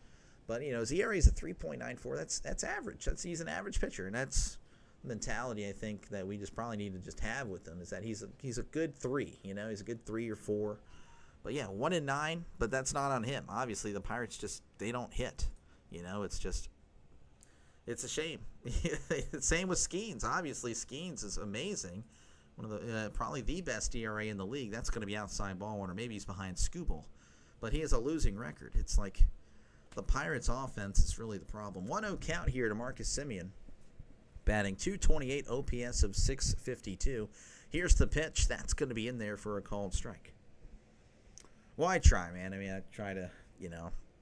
But, his ERA is a 3.94. That's average. He's an average pitcher, and that's the mentality I think that we just probably need to just have with him, is that he's a good 3. He's a good 3 or 4. But yeah, 1-9, but that's not on him. Obviously, the Pirates they don't hit. It's a shame. Same with Skeens. Obviously, Skeens is amazing. One of the probably the best ERA in the league. That's going to be outside Ballwater. Maybe he's behind Skubal. But he has a losing record. It's like the Pirates' offense is really the problem. 1-0 count here to Marcus Semien. Batting .228, OPS of .652. Here's the pitch. That's going to be in there for a called strike. Well, I try, man. I mean, I try to,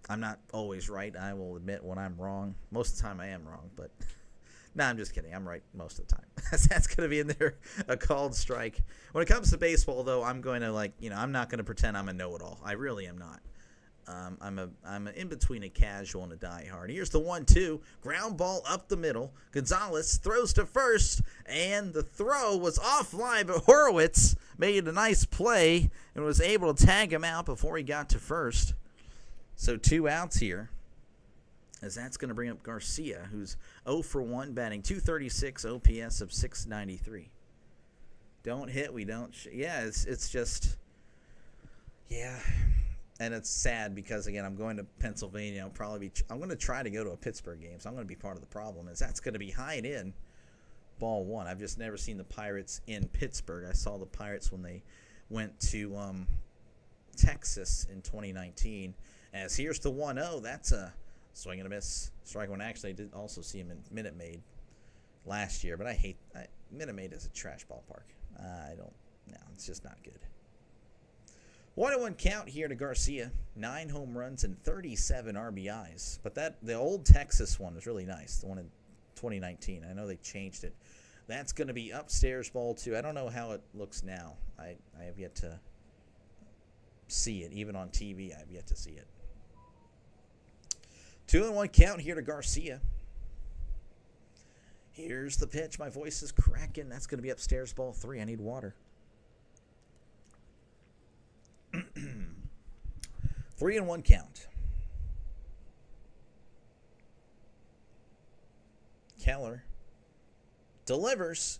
I'm not always right. I will admit when I'm wrong. Most of the time I am wrong, but no, I'm just kidding. I'm right most of the time. That's going to be in there, a called strike. When it comes to baseball, though, I'm going to, I'm not going to pretend I'm a know-it-all. I really am not. I'm in between a casual and a diehard. Here's the 1-2, ground ball up the middle. Gonzalez throws to first, and the throw was offline, but Horwitz made a nice play and was able to tag him out before he got to first. So 2 outs here, as that's going to bring up Garcia, who's 0 for 1, batting .236, OPS of .693. Don't hit, we don't. It's just, yeah. And it's sad because, again, I'm going to Pennsylvania. I'm going to try to go to a Pittsburgh game, so I'm going to be part of the problem. Is that's going to be high and in, ball 1. I've just never seen the Pirates in Pittsburgh. I saw the Pirates when they went to Texas in 2019. As here's the 1-0. That's a swing and a miss. Strike one. Actually, I did also see him in Minute Maid last year, but Minute Maid is a trash ballpark. It's just not good. 1-1 count here to Garcia. 9 home runs and 37 RBIs. But the old Texas one was really nice, the one in 2019. I know they changed it. That's going to be upstairs ball 2. I don't know how it looks now. I have yet to see it. Even on TV, I have yet to see it. 2-1 count here to Garcia. Here's the pitch. My voice is cracking. That's going to be upstairs ball 3. I need water. 3-1 count. Keller delivers.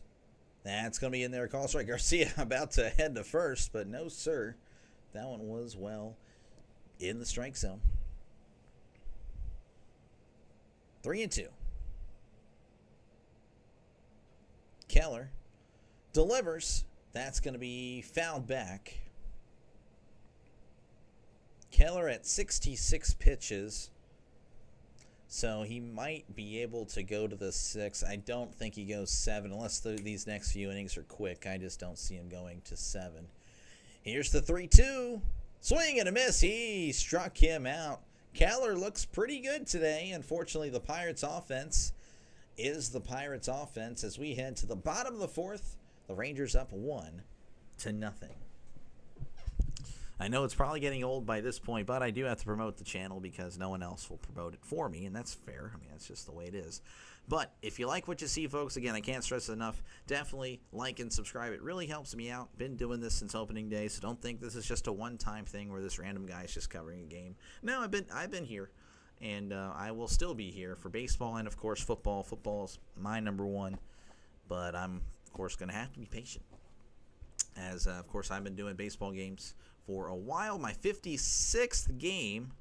That's going to be in there. Call strike. Garcia about to head to first, but no, sir. That one was well in the strike zone. 3-2. Keller delivers. That's going to be fouled back. Keller at 66 pitches, so he might be able to go to the 6. I don't think he goes 7 unless these next few innings are quick. I just don't see him going to 7. Here's the 3-2. Swing and a miss. He struck him out. Keller looks pretty good today. Unfortunately, the Pirates' offense is the Pirates' offense as we head to the bottom of the 4th. The Rangers up 1-0. I know it's probably getting old by this point, but I do have to promote the channel because no one else will promote it for me, and that's fair. I mean, that's just the way it is. But if you like what you see, folks, again, I can't stress it enough, definitely like and subscribe. It really helps me out. Been doing this since opening day, so don't think this is just a one-time thing where this random guy is just covering a game. No, I've been here, and I will still be here for baseball and, of course, football. Football is my number one, but I'm, of course, going to have to be patient. As, of course, I've been doing baseball games for a while. My 56th game.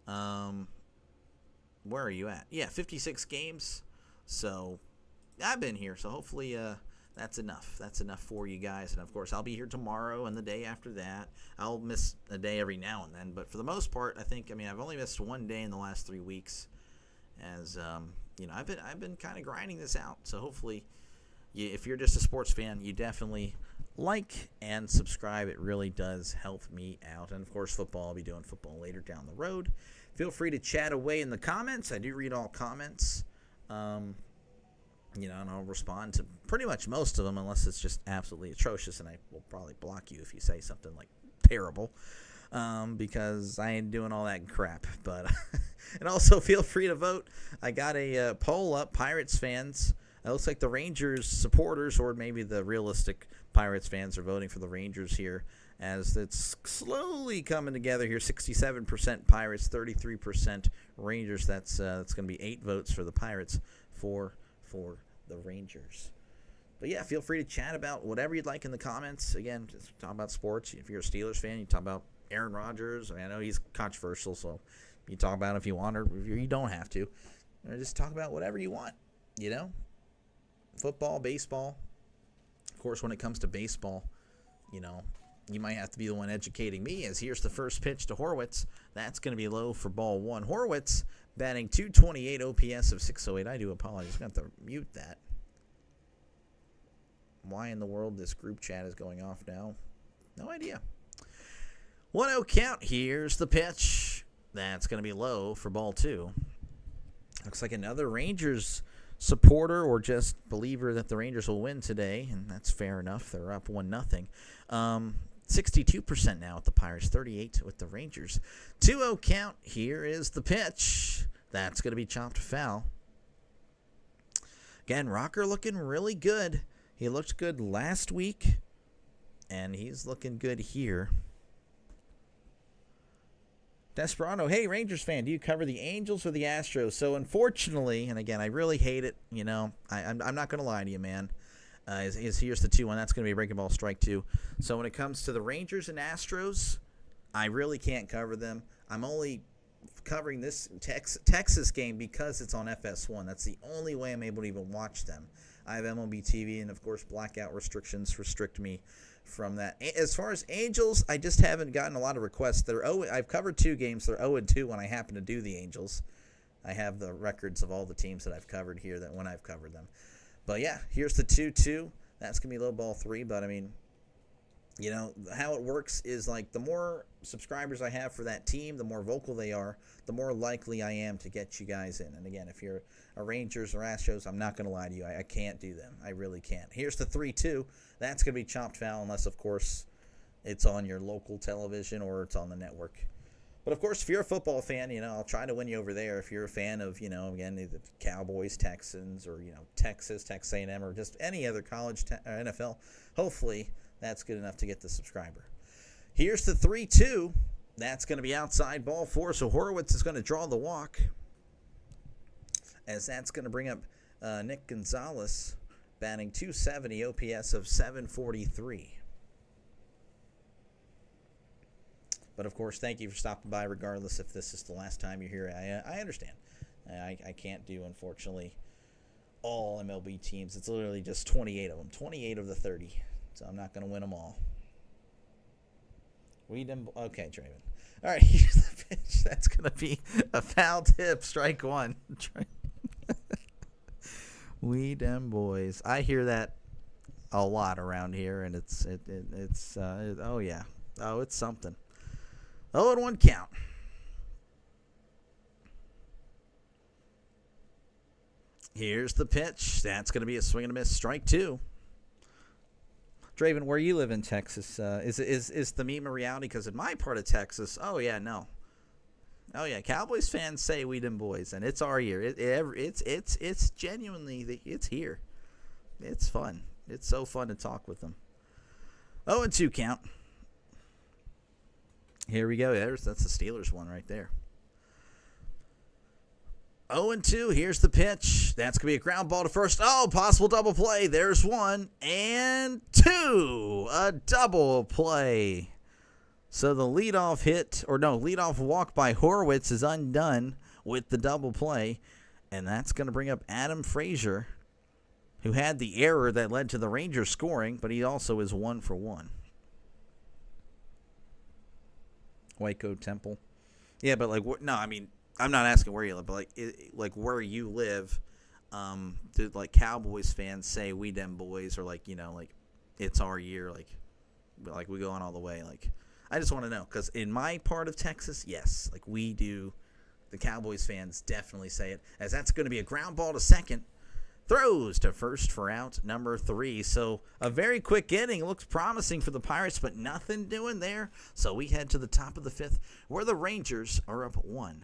Where are you at? Yeah, 56 games. So, I've been here. So, hopefully, that's enough. That's enough for you guys. And, of course, I'll be here tomorrow and the day after that. I'll miss a day every now and then. But for the most part, I've only missed one day in the last 3 weeks. As, I've been kind of grinding this out. So, hopefully, if you're just a sports fan, you definitely like and subscribe. It really does help me out. And, of course, football. I'll be doing football later down the road. Feel free to chat away in the comments. I do read all comments. And I'll respond to pretty much most of them unless it's just absolutely atrocious, and I will probably block you if you say something like terrible, because I ain't doing all that crap. But and also feel free to vote. I got a poll up, Pirates fans. It looks like the Rangers supporters, or maybe the realistic Pirates fans, are voting for the Rangers here, as it's slowly coming together here. 67% Pirates, 33% Rangers. That's going to be 8 votes for the Pirates, for the Rangers. But yeah, feel free to chat about whatever you'd like in the comments. Again, just talk about sports. If you're a Steelers fan, you talk about Aaron Rodgers. I know he's controversial, so you talk about it if you want, or you don't have to. Or just talk about whatever you want, Football, baseball. Of course, when it comes to baseball, you might have to be the one educating me, as here's the first pitch to Horwitz. That's going to be low for ball 1. Horwitz batting .228, OPS of 608. I do apologize. I'm going to have to mute that. Why in the world this group chat is going off now? No idea. 1-0 count. Here's the pitch. That's going to be low for ball 2. Looks like another Rangers supporter or just believer that the Rangers will win today, and that's fair enough. They're up 1-0. 62% now with the Pirates, 38% with the Rangers. 2-0 count. Here is the pitch. That's going to be chopped foul. Again, Rocker looking really good. He looked good last week, and he's looking good here. Desperado, hey, Rangers fan, do you cover the Angels or the Astros? So, unfortunately, and again, I really hate it, I'm not going to lie to you, man. Here's the 2-1. That's going to be a breaking ball, strike 2. So, when it comes to the Rangers and Astros, I really can't cover them. I'm only covering this Texas game because it's on FS1. That's the only way I'm able to even watch them. I have MLB TV, and, of course, blackout restrictions restrict me from that. As far as Angels, I just haven't gotten a lot of requests. I've covered 2 games. They're 0-2 when I happen to do the Angels. I have the records of all the teams that I've covered here that when I've covered them. But yeah, here's the 2-2. That's gonna be low ball 3. But I mean, how it works is like the more subscribers I have for that team, the more vocal they are, the more likely I am to get you guys in. And again, if you're a Rangers or Astros, I'm not going to lie to you. I can't do them. I really can't. Here's the 3-2. That's going to be chopped foul unless, of course, it's on your local television or it's on the network. But, of course, if you're a football fan, I'll try to win you over there. If you're a fan of, again, the Cowboys, Texans, or, Texas A&M, or just any other college NFL, hopefully that's good enough to get the subscriber. Here's the 3-2. That's going to be outside ball 4, so Horowitz is going to draw the walk, as that's going to bring up Nick Gonzalez, batting .270, OPS of 743. But, of course, thank you for stopping by, regardless if this is the last time you're here. I understand. I can't do, unfortunately, all MLB teams. It's literally just 28 of them, 28 of the 30. So I'm not going to win them all. Okay, Draven. All right, here's the pitch. That's going to be a foul tip, strike 1. We dem boys. I hear that a lot around here, and it's oh yeah, it's something. 0-1 count. Here's the pitch. That's going to be a swing and a miss, strike 2. Draven, where you live in Texas, is the meme a reality? Because in my part of Texas, oh yeah, Cowboys fans say we them boys, and it's our year. It's genuinely, it's here. It's fun. It's so fun to talk with them. 0-2 count. Here we go. That's the Steelers one right there. 0-2. Here's the pitch. That's going to be a ground ball to first. Oh, possible double play. There's 1 and 2. A double play. So the leadoff walk by Horwitz is undone with the double play. And that's going to bring up Adam Frazier, who had the error that led to the Rangers scoring, but he also is 1 for 1. Waco Temple. Yeah, but I'm not asking where you live, but like where you live, do like Cowboys fans say we them boys, or like it's our year, like we go on all the way. Like I just want to know, because in my part of Texas, yes, like we do. The Cowboys fans definitely say it, as that's going to be a ground ball to second. Throws to first for out number 3. So a very quick inning. Looks promising for the Pirates, but nothing doing there. So we head to the top of the 5th, where the Rangers are up 1-0.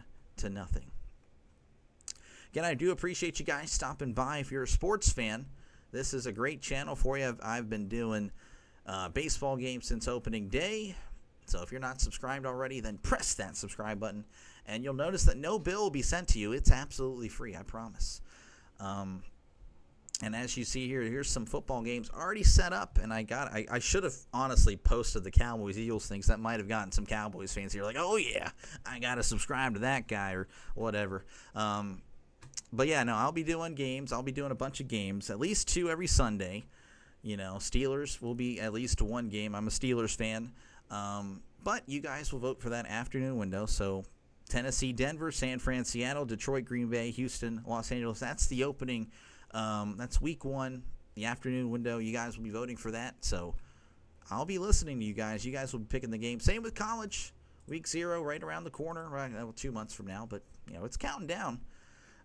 Again, I do appreciate you guys stopping by. If you're a sports fan, this is a great channel for you. I've been doing baseball games since opening day. So if you're not subscribed already, then press that subscribe button, and you'll notice that no bill will be sent to you. It's absolutely free, I promise. And as you see here, here's some football games already set up, and I should have honestly posted the Cowboys-Eagles things. That might have gotten some Cowboys fans here like, oh yeah, I got to subscribe to that guy or whatever. But yeah, no, I'll be doing games. I'll be doing a bunch of games, at least 2 every Sunday. Steelers will be at least 1 game. I'm a Steelers fan. But you guys will vote for that afternoon window. So Tennessee, Denver, San Fran, Seattle, Detroit, Green Bay, Houston, Los Angeles. That's the opening. That's week 1, the afternoon window. You guys will be voting for that. So I'll be listening to you guys. You guys will be picking the game. Same with college. Week 0 right around the corner. Right, 2 months from now, but it's counting down.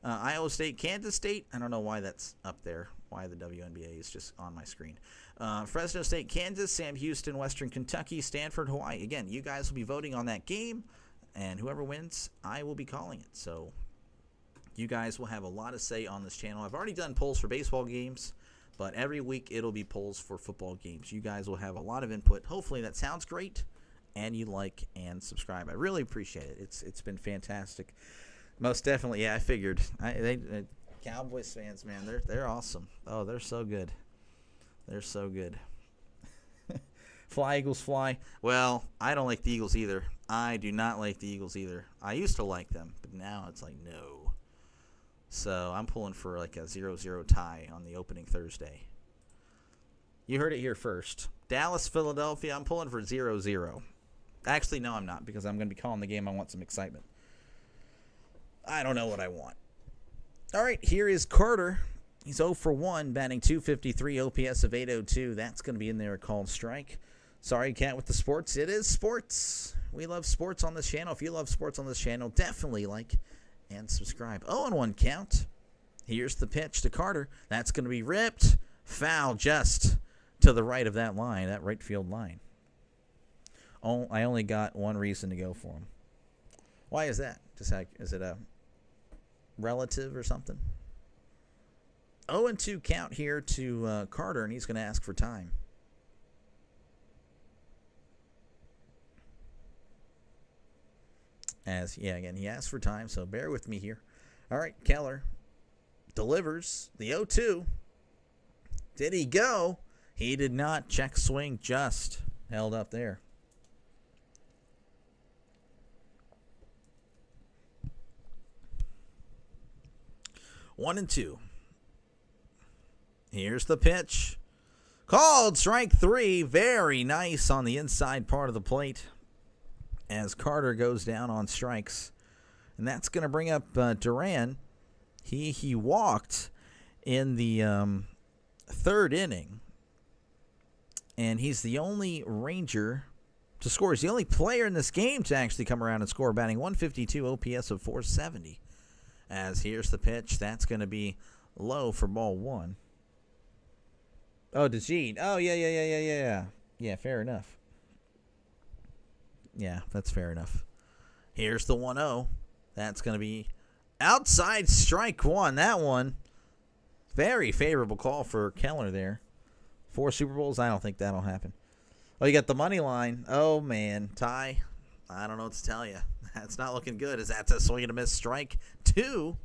Iowa State, Kansas State. I don't know why that's up there. Why the WNBA is just on my screen. Fresno State, Kansas, Sam Houston, Western Kentucky, Stanford, Hawaii. Again, you guys will be voting on that game, and whoever wins, I will be calling it. So you guys will have a lot to say on this channel. I've already done polls for baseball games, but every week it'll be polls for football games. You guys will have a lot of input. Hopefully that sounds great, and you like and subscribe. I really appreciate it. It's been fantastic. Most definitely, yeah, I figured. Cowboys fans, man, they're awesome. Oh, they're so good. They're so good. Fly, Eagles, fly. Well, I don't like the Eagles either. I do not like the Eagles either. I used to like them, but now it's like, no. So I'm pulling for like a 0-0 tie on the opening Thursday. You heard it here first. Dallas, Philadelphia, I'm pulling for 0-0. Actually, no, I'm not, because I'm going to be calling the game. I want some excitement. I don't know what I want. All right, here is Carter. He's 0 for 1, batting .253, OPS of 802. That's going to be in there, a called strike. Sorry, Cat, with the sports. It is sports. We love sports on this channel. If you love sports on this channel, definitely like and subscribe. 0-1 count. Here's the pitch to Carter. That's going to be ripped. Foul just to the right of that line, that right field line. I only got one reason to go for him. Why is that? Is it a relative or something? 0-2 count here to Carter, and he's going to ask for time. Again, he asked for time, so bear with me here. All right, Keller delivers the 0-2. Did he go? He did not. Check swing just held up there. One and two. Here's the pitch. Called strike 3. Very nice on the inside part of the plate as Carter goes down on strikes. And that's going to bring up Duran. He walked in the third inning. And he's the only Ranger to score. He's the only player in this game to actually come around and score, batting .152, OPS of 470. As here's the pitch. That's going to be low for ball 1. Oh, DeGene. Oh, yeah. Yeah, fair enough. Yeah, that's fair enough. Here's the 1-0. That's going to be outside strike 1. That one, very favorable call for Keller there. 4 Super Bowls, I don't think that'll happen. Oh, you got the money line. Oh, man. Ty, I don't know what to tell you. That's not looking good. Is that a swing and a miss strike 2?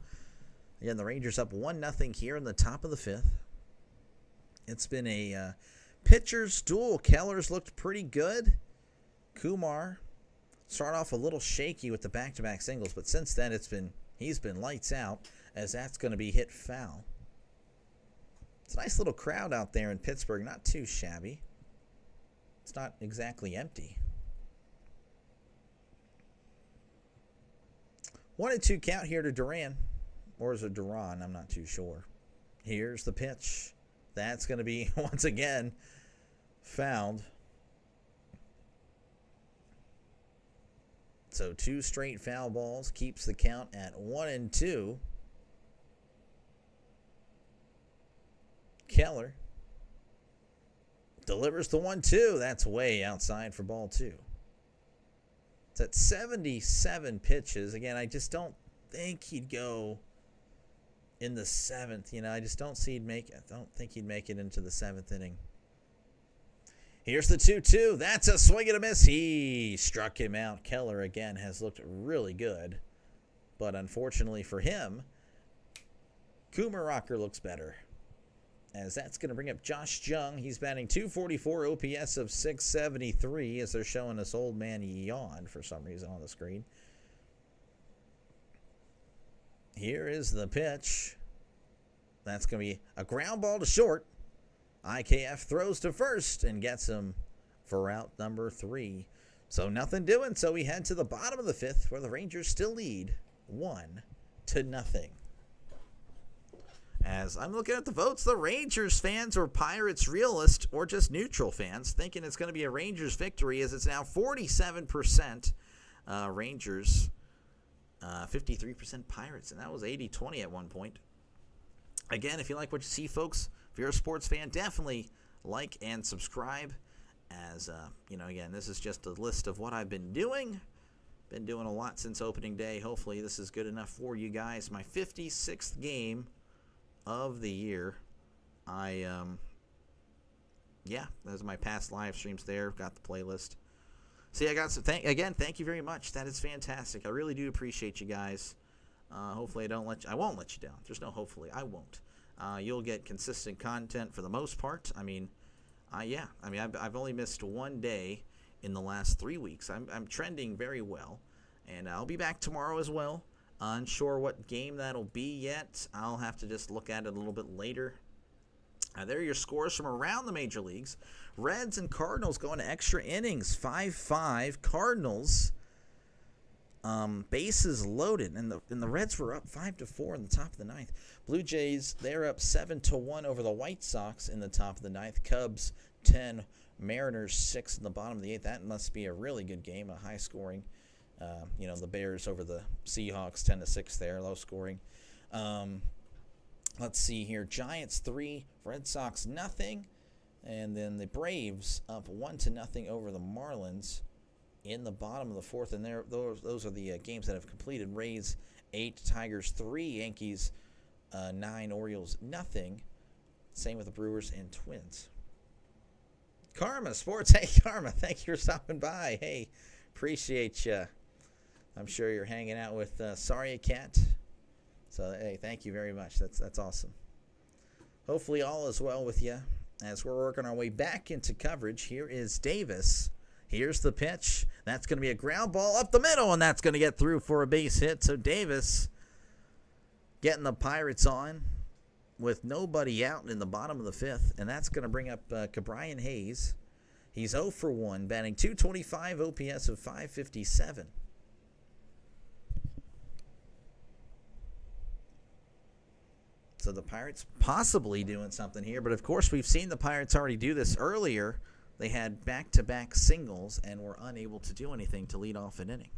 Again, the Rangers up 1-0 here in the top of the fifth. It's been a pitcher's duel. Keller's looked pretty good. Kumar started off a little shaky with the back-to-back singles, but since then he's been lights out, as that's going to be hit foul. It's a nice little crowd out there in Pittsburgh, not too shabby. It's not exactly empty. 1-2 count here to Duran. Or is it Duran? I'm not too sure. Here's the pitch. That's going to be, once again, fouled. So 2 straight foul balls keeps the count at 1-2. Keller delivers the 1-2. That's way outside for ball 2. It's at 77 pitches. Again, I just don't think he'd go in the 7th. I just don't see he'd make it. I don't think he'd make it into the 7th inning. Here's the 2-2. That's a swing and a miss. He struck him out. Keller, again, has looked really good. But unfortunately for him, Kumar looks better, as that's going to bring up Josh Jung. He's batting .244, OPS of .673, as they're showing this old man yawn for some reason on the screen. Here is the pitch. That's going to be a ground ball to short. IKF throws to first and gets him for out number 3. So nothing doing, so we head to the bottom of the 5th, where the Rangers still lead 1-0. As I'm looking at the votes, the Rangers fans or Pirates realists or just neutral fans thinking it's going to be a Rangers victory, as it's now 47% Rangers, 53% Pirates, and that was 80-20 at one point. Again, if you like what you see, folks, if you're a sports fan, definitely like and subscribe, as, again, this is just a list of what I've been doing. Been doing a lot since opening day. Hopefully this is good enough for you guys. My 56th game of the year. Those are my past live streams there. Got the playlist. See, I got some. Thank you very much. That is fantastic. I really do appreciate you guys. Hopefully I won't let you down. There's no hopefully. I won't. You'll get consistent content for the most part. I've only missed one day in the last 3 weeks. I'm trending very well, and I'll be back tomorrow as well. Unsure what game that'll be yet. I'll have to just look at it a little bit later. There are your scores from around the major leagues. Reds and Cardinals going to extra innings. 5-5. Cardinals, bases loaded. And the Reds were up 5-4 in the top of the 9th. Blue Jays, they're up 7-1 over the White Sox in the top of the 9th. Cubs, 10. Mariners, 6 in the bottom of the 8th. That must be a really good game, a high scoring. The Bears over the Seahawks, 10-6 there, low scoring. Let's see here. Giants 3, Red Sox nothing, and then the Braves up 1-0 over the Marlins in the bottom of the 4th. And those are the games that have completed. Rays 8, Tigers 3, Yankees 9, Orioles nothing. Same with the Brewers and Twins. Karma Sports. Hey, Karma, thank you for stopping by. Hey, appreciate you. I'm sure you're hanging out with Sorry Cat. So, hey, thank you very much. That's awesome. Hopefully all is well with you as we're working our way back into coverage. Here is Davis. Here's the pitch. That's going to be a ground ball up the middle, and that's going to get through for a base hit. So Davis getting the Pirates on with nobody out in the bottom of the 5th, and that's going to bring up Cabrian Hayes. He's 0 for 1, batting .225, OPS of .557. So the Pirates possibly doing something here, but of course we've seen the Pirates already do this earlier. They had back-to-back singles and were unable to do anything to lead off an inning.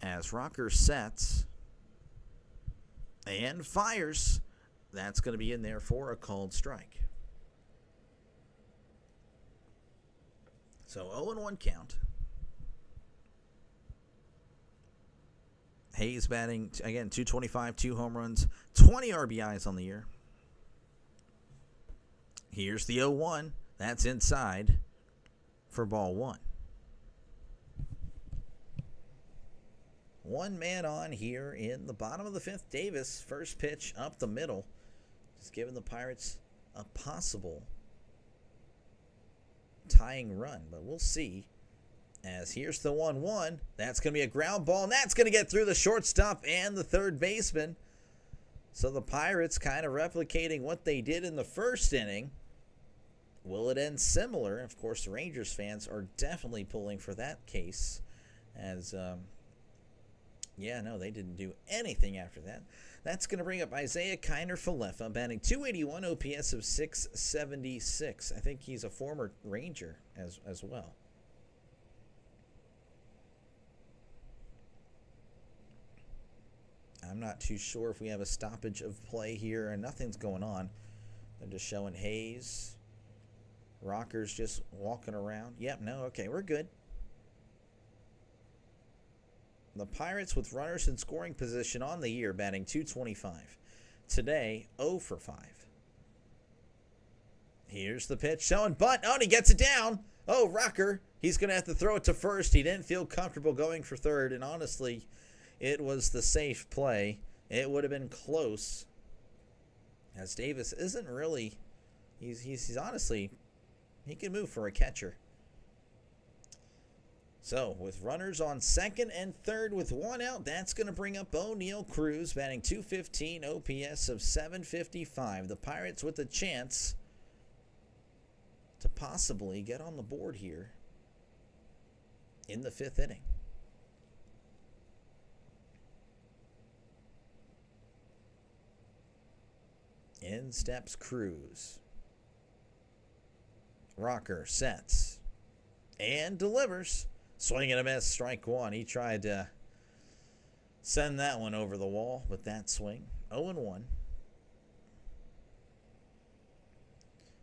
As Rocker sets and fires, that's going to be in there for a called strike. So 0-1 count. Hayes batting, again, .225, 2 home runs, 20 RBIs on the year. Here's the 0-1. That's inside for ball 1. One man on here in the bottom of the fifth. Davis, first pitch up the middle. Just giving the Pirates a possible tying run, but we'll see. As here's the 1-1. That's going to be a ground ball, and that's going to get through the shortstop and the third baseman. So the Pirates kind of replicating what they did in the first inning. Will it end similar? Of course, the Rangers fans are definitely pulling for that case. As, they didn't do anything after that. That's going to bring up Isaiah Kiner-Falefa, batting .281, OPS of .676. I think he's a former Ranger as well. I'm not too sure if we have a stoppage of play here, and nothing's going on. They're just showing Hayes. Rocker's just walking around. Yep, no, okay, we're good. The Pirates with runners in scoring position on the year, batting .225. Today, 0 for 5. Here's the pitch showing bunt. Oh, and he gets it down. Oh, Rocker. He's going to have to throw it to first. He didn't feel comfortable going for third, and honestly, it was the safe play. It would have been close, as Davis isn't really, he's honestly, he can move for a catcher. So, with runners on second and third with one out, that's going to bring up O'Neal Cruz, batting .215, OPS of .755. The Pirates with a chance to possibly get on the board here in the fifth inning. In steps Cruz. Rocker sets and delivers. Swing and a miss, strike one. He tried to send that one over the wall, but that swing, 0-1.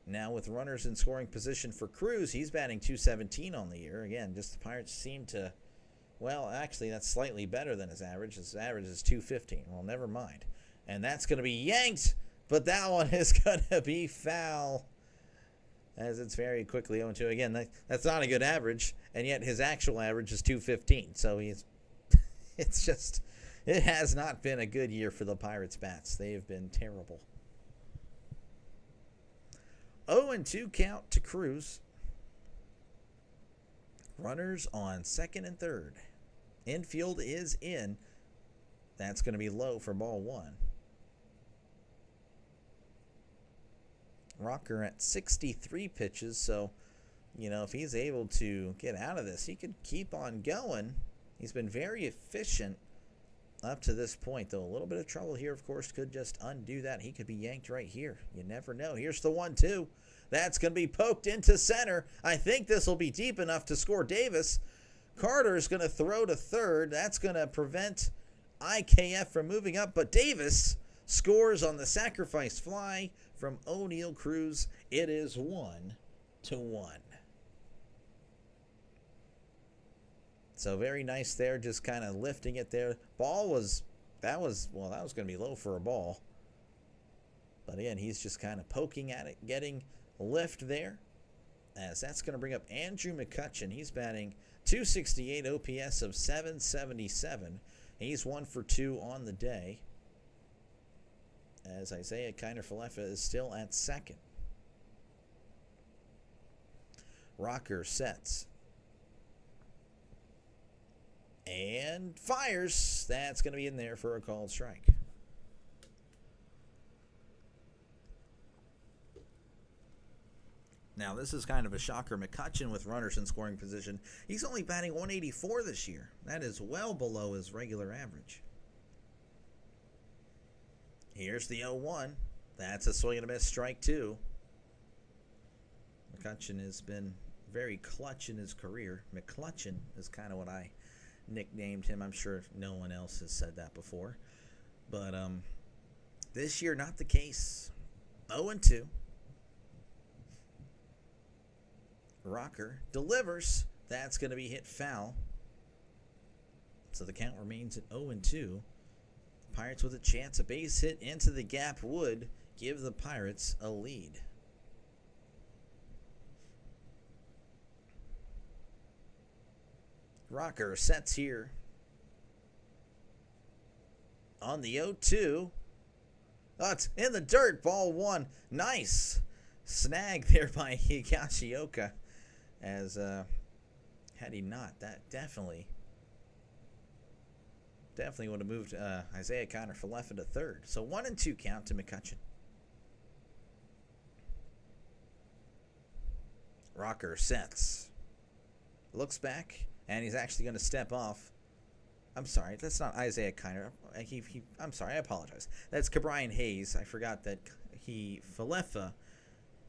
Now with runners in scoring position for Cruz, he's batting .217 on the year. Again, just the Pirates seem to, well, actually that's slightly better than his average. His average is .215. Well, never mind. And that's going to be yanked, but that one is going to be foul. As it's very quickly 0-2. Again, that's not a good average, and yet his actual average is .215. So it has not been a good year for the Pirates bats. They have been terrible. 0-2 count to Cruz. Runners on second and third. Infield is in. That's going to be low for ball one. Rocker at 63 pitches, so, if he's able to get out of this, he could keep on going. He's been very efficient up to this point, though. A little bit of trouble here, of course, could just undo that. He could be yanked right here. You never know. Here's the 1-2. That's going to be poked into center. I think this will be deep enough to score Davis. Carter's going to throw to third. That's going to prevent IKF from moving up, but Davis scores on the sacrifice fly from O'Neal Cruz. It is 1-1. So very nice there, just kind of lifting it there. That was going to be low for a ball. But again, he's just kind of poking at it, getting lift there. As that's going to bring up Andrew McCutchen. He's batting .268, OPS of .777. He's 1 for 2 on the day. As Isaiah Kiner-Falefa is still at second. Rocker sets. And fires. That's going to be in there for a called strike. Now, this is kind of a shocker. McCutchen with runners in scoring position. He's only batting .184 this year. That is well below his regular average. Here's the 0-1. That's a swing and a miss, strike two. McCutchen has been very clutch in his career. McClutchen is kind of what I nicknamed him. I'm sure no one else has said that before. But this year, not the case. 0-2. Rocker delivers. That's going to be hit foul. So the count remains at 0-2. Pirates with a chance. A base hit into the gap would give the Pirates a lead. Rocker sets here. on the 0-2. Oh, it's in the dirt. Ball one. Nice snag there by Higashioka. As had he not, that definitely would have moved Isaiah Connor for left to third. So 1-2 count to McCutcheon. Rocker sets. Looks back, and he's actually going to step off. I'm sorry, that's not Isaiah Connor. I'm sorry, I apologize. That's Cabrian Hayes. I forgot that Falefa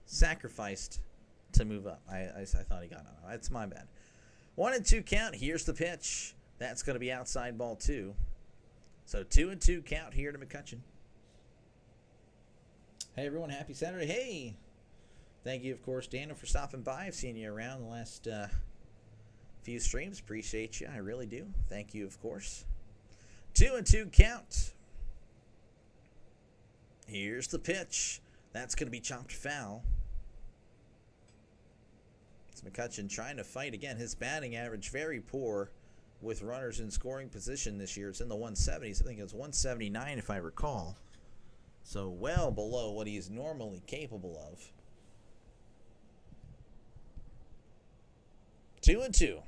sacrificed to move up. I thought he got on. That's my bad. 1-2 count. Here's the pitch. That's going to be outside ball 2. So 2-2 count here to McCutcheon. Hey, everyone. Happy Saturday. Hey. Thank you, of course, Daniel, for stopping by. I've seen you around the last few streams. Appreciate you. I really do. Thank you, of course. 2-2 count. Here's the pitch. That's going to be chopped foul. It's McCutcheon trying to fight again. His batting average very poor with runners in scoring position this year. It's in the 170s. I think it's 179 if I recall. So well below what he's normally capable of. 2-2.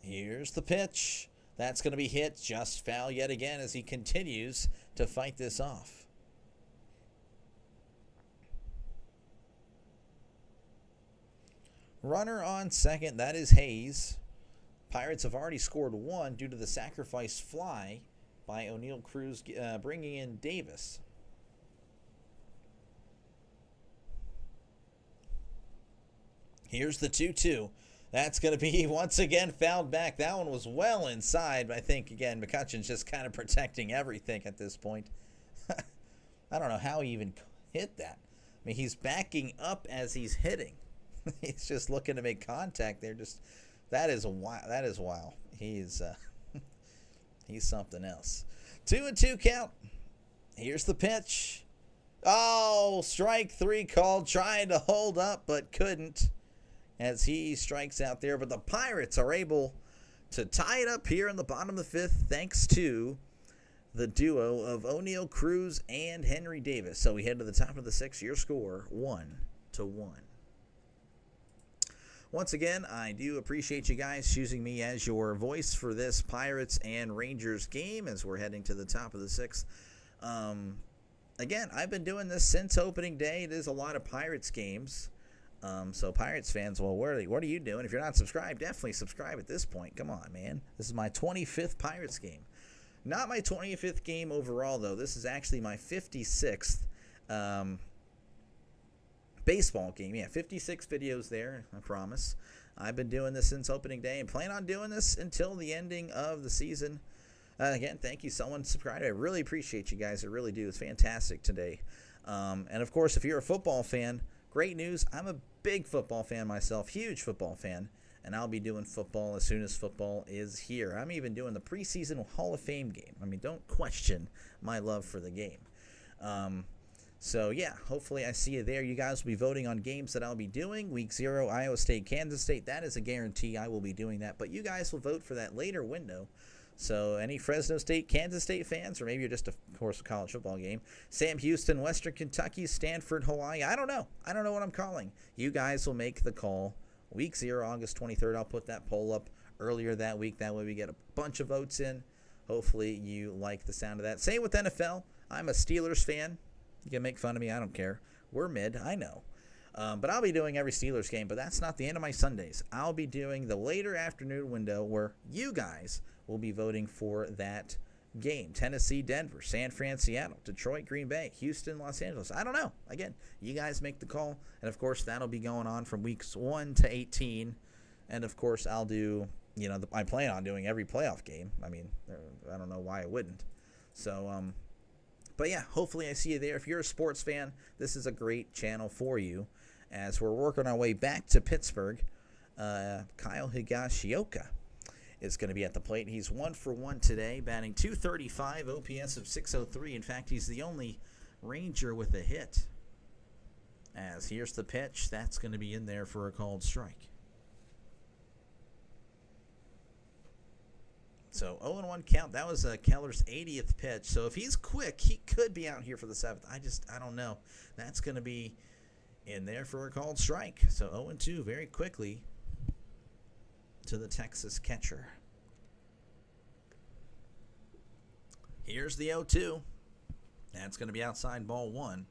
Here's the pitch. That's going to be hit. Just foul yet again as he continues to fight this off. Runner on second. That is Hayes. Pirates have already scored 1 due to the sacrifice fly by O'Neill Cruz bringing in Davis. Here's the 2-2. That's going to be, once again, fouled back. That one was well inside, but I think, again, McCutcheon's just kind of protecting everything at this point. I don't know how he even hit that. I mean, he's backing up as he's hitting. He's just looking to make contact there. That is wild. He's something else. 2-2 count. Here's the pitch. Oh, strike 3 called. Trying to hold up, but couldn't, as he strikes out there. But the Pirates are able to tie it up here in the bottom of the 5th thanks to the duo of O'Neill Cruz and Henry Davis. So we head to the top of the 6th. Your score 1-1. Once again, I do appreciate you guys choosing me as your voice for this Pirates and Rangers game as we're heading to the top of the 6th. Again, I've been doing this since opening day. It is a lot of Pirates games. So Pirates fans, well, what are you doing? If you're not subscribed, definitely subscribe at this point. Come on, man. This is my 25th Pirates game. Not my 25th game overall, though. This is actually my 56th baseball game. Yeah, 56 videos there, I promise. I've been doing this since opening day and plan on doing this until the ending of the season. Again, thank you. Someone subscribed. I really appreciate you guys. I really do. It's fantastic today. And, of course, if you're a football fan, great news. I'm a big football fan myself, huge football fan, and I'll be doing football as soon as football is here. I'm even doing the preseason Hall of Fame game. I mean, don't question my love for the game. So, yeah, hopefully I see you there. You guys will be voting on games that I'll be doing. Week 0, Iowa State, Kansas State. That is a guarantee. I will be doing that. But you guys will vote for that later window. So any Fresno State, Kansas State fans, or maybe you're just, of course, a college football game. Sam Houston, Western Kentucky, Stanford, Hawaii. I don't know. I don't know what I'm calling. You guys will make the call. Week 0, August 23rd. I'll put that poll up earlier that week. That way we get a bunch of votes in. Hopefully you like the sound of that. Same with NFL. I'm a Steelers fan. You can make fun of me. I don't care. We're mid. I know. But I'll be doing every Steelers game. But that's not the end of my Sundays. I'll be doing the later afternoon window where you guys will be voting for that game. Tennessee, Denver, San Fran, Seattle, Detroit, Green Bay, Houston, Los Angeles. I don't know. Again, you guys make the call. And, of course, that'll be going on from weeks 1 to 18. And, of course, I'll do, I plan on doing every playoff game. I mean, I don't know why I wouldn't. So, but, yeah, hopefully I see you there. If you're a sports fan, this is a great channel for you as we're working our way back to Pittsburgh. Kyle Higashioka is going to be at the plate. He's 1 for 1 today, batting .235, OPS of .603. In fact, he's the only Ranger with a hit. As here's the pitch. That's going to be in there for a called strike. So 0-1 count. That was Keller's 80th pitch. So if he's quick, he could be out here for the 7th. I don't know. That's going to be in there for a called strike. So 0-2 very quickly to the Texas catcher. Here's the 0-2. That's going to be outside ball 1.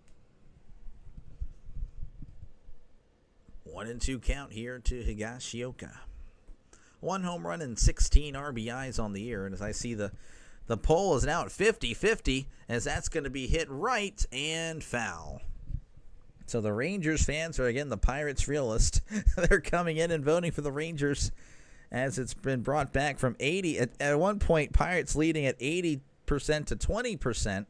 1-2 count here to Higashioka. 1 home run and 16 RBIs on the year. And as I see the poll is now at 50-50, as that's going to be hit right and foul. So the Rangers fans are, again, the Pirates realists. They're coming in and voting for the Rangers as it's been brought back from 80. At one point, Pirates leading at 80% to 20%.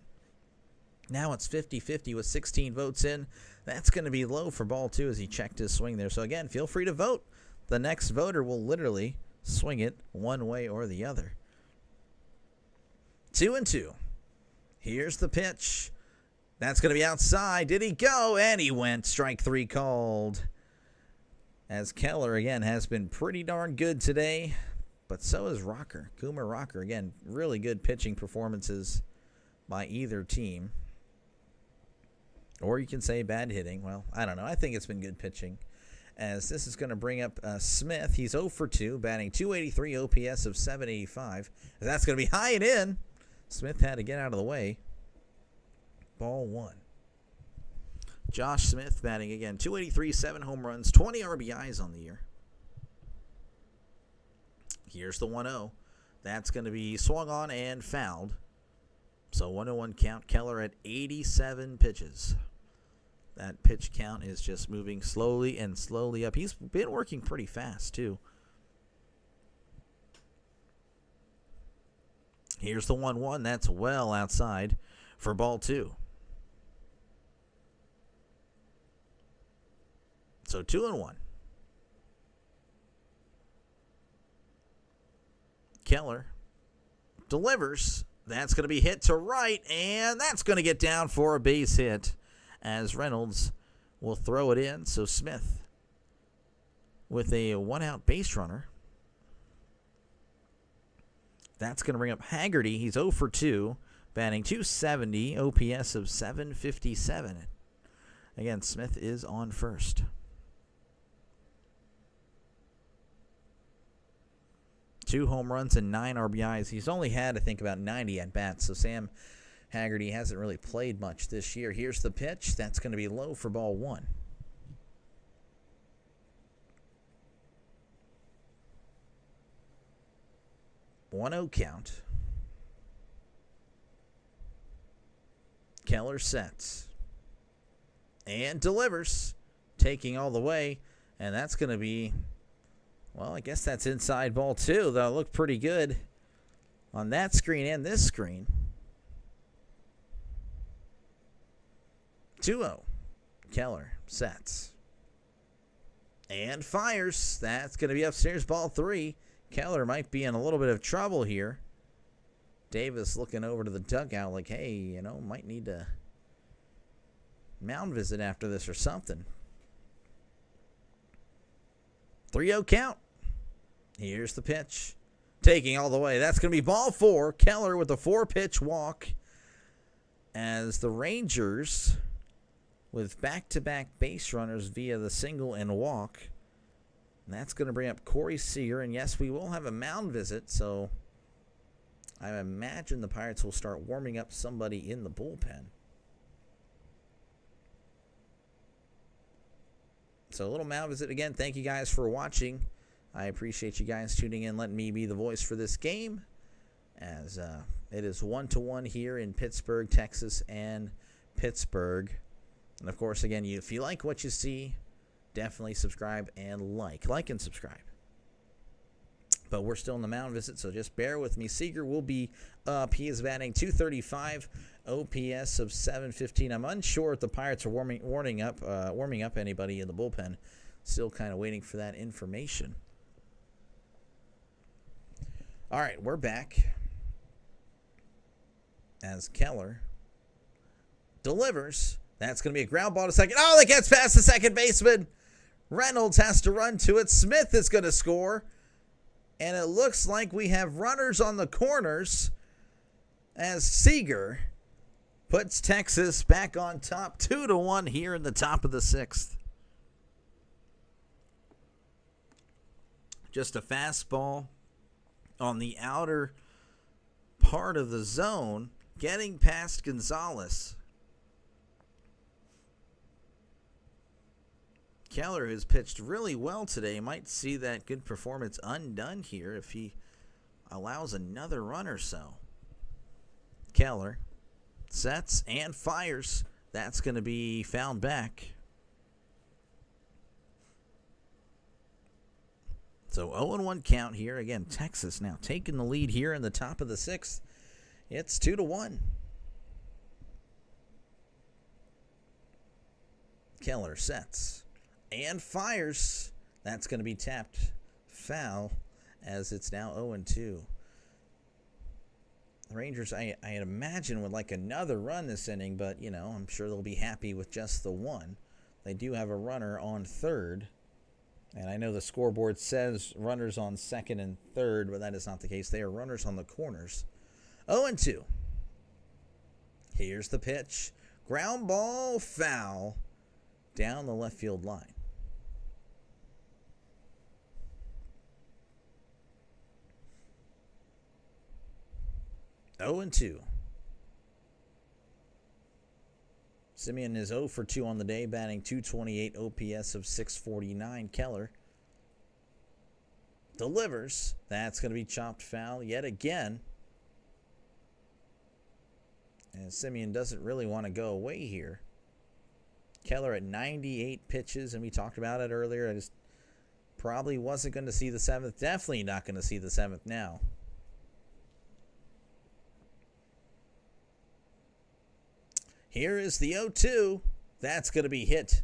Now it's 50-50 with 16 votes in. That's going to be low for ball 2 as he checked his swing there. So, again, feel free to vote. The next voter will literally swing it one way or the other. 2-2. Here's the pitch. That's going to be outside. Did he go? And he went. Strike 3 called. As Keller, again, has been pretty darn good today. But so is Rocker. Coomer Rocker, again, really good pitching performances by either team. Or you can say bad hitting. Well, I don't know. I think it's been good pitching. As this is going to bring up Smith. He's 0 for 2, batting .283, OPS of .785. That's going to be high and in. Smith had to get out of the way. Ball 1. Josh Smith batting again. .283, 7 home runs, 20 RBIs on the year. Here's the 1-0. That's going to be swung on and fouled. So 1-1 count. Keller at 87 pitches. That pitch count is just moving slowly and slowly up. He's been working pretty fast, too. Here's the 1-1. That's well outside for ball 2. So 2-1. Keller delivers. That's going to be hit to right, and that's going to get down for a base hit as Reynolds will throw it in. So Smith with a 1-out base runner. That's going to bring up Haggerty. He's 0 for 2, batting .270, OPS of .757. Again, Smith is on first. 2 home runs and 9 RBIs. He's only had, I think, about 90 at-bats, so Sam Haggerty hasn't really played much this year. Here's the pitch. That's going to be low for ball 1. One-0 count. Keller sets. And delivers. Taking all the way. And that's going to be, well, I guess that's inside ball 2, though. It looked pretty good on that screen and this screen. 2-0. Keller sets. And fires. That's going to be upstairs ball 3. Keller might be in a little bit of trouble here. Davis looking over to the dugout like, hey, might need to mound visit after this or something. 3-0 count. Here's the pitch. Taking all the way. That's going to be ball 4. Keller with a 4-pitch walk as the Rangers, with back-to-back base runners via the single and walk. And that's going to bring up Corey Seager. And, yes, we will have a mound visit, so I imagine the Pirates will start warming up somebody in the bullpen. So a little mound visit again. Thank you guys for watching. I appreciate you guys tuning in, letting me be the voice for this game, as it is 1-1 here in Pittsburgh, Texas, and Pittsburgh. And, of course, again, if you like what you see, definitely subscribe and like and subscribe. But we're still in the mound visit, so just bear with me. Seager will be up. He is batting .235, OPS of .715. I'm unsure if the Pirates are warming up anybody in the bullpen. Still kind of waiting for that information. All right, we're back as Keller delivers. That's going to be a ground ball to second. Oh, that gets past the second baseman. Reynolds has to run to it. Smith is going to score. And it looks like we have runners on the corners as Seager puts Texas back on top 2-1 here in the top of the 6th. Just a fastball on the outer part of the zone, getting past Gonzalez. Keller has pitched really well today. Might see that good performance undone here if he allows another run or so. Keller sets and fires. That's going to be fouled back. So 0-1 count here. Again, Texas now taking the lead here in the top of the 6th. It's 2-1. Keller sets and fires. That's going to be tapped foul as it's now 0-2. The Rangers, I imagine, would like another run this inning, but, you know, I'm sure they'll be happy with just the one. They do have a runner on third. And I know the scoreboard says runners on second and third, but that is not the case. They are runners on the corners. 0-2. Here's the pitch. Ground ball, foul down the left field line. 0-2. Semien is 0 for 2 on the day, batting .228, OPS of .649. Keller delivers. That's going to be chopped foul yet again. And Semien doesn't really want to go away here. Keller at 98 pitches, and we talked about it earlier. I just probably wasn't going to see the 7th. Definitely not going to see the 7th now. Here is the 0-2. That's going to be hit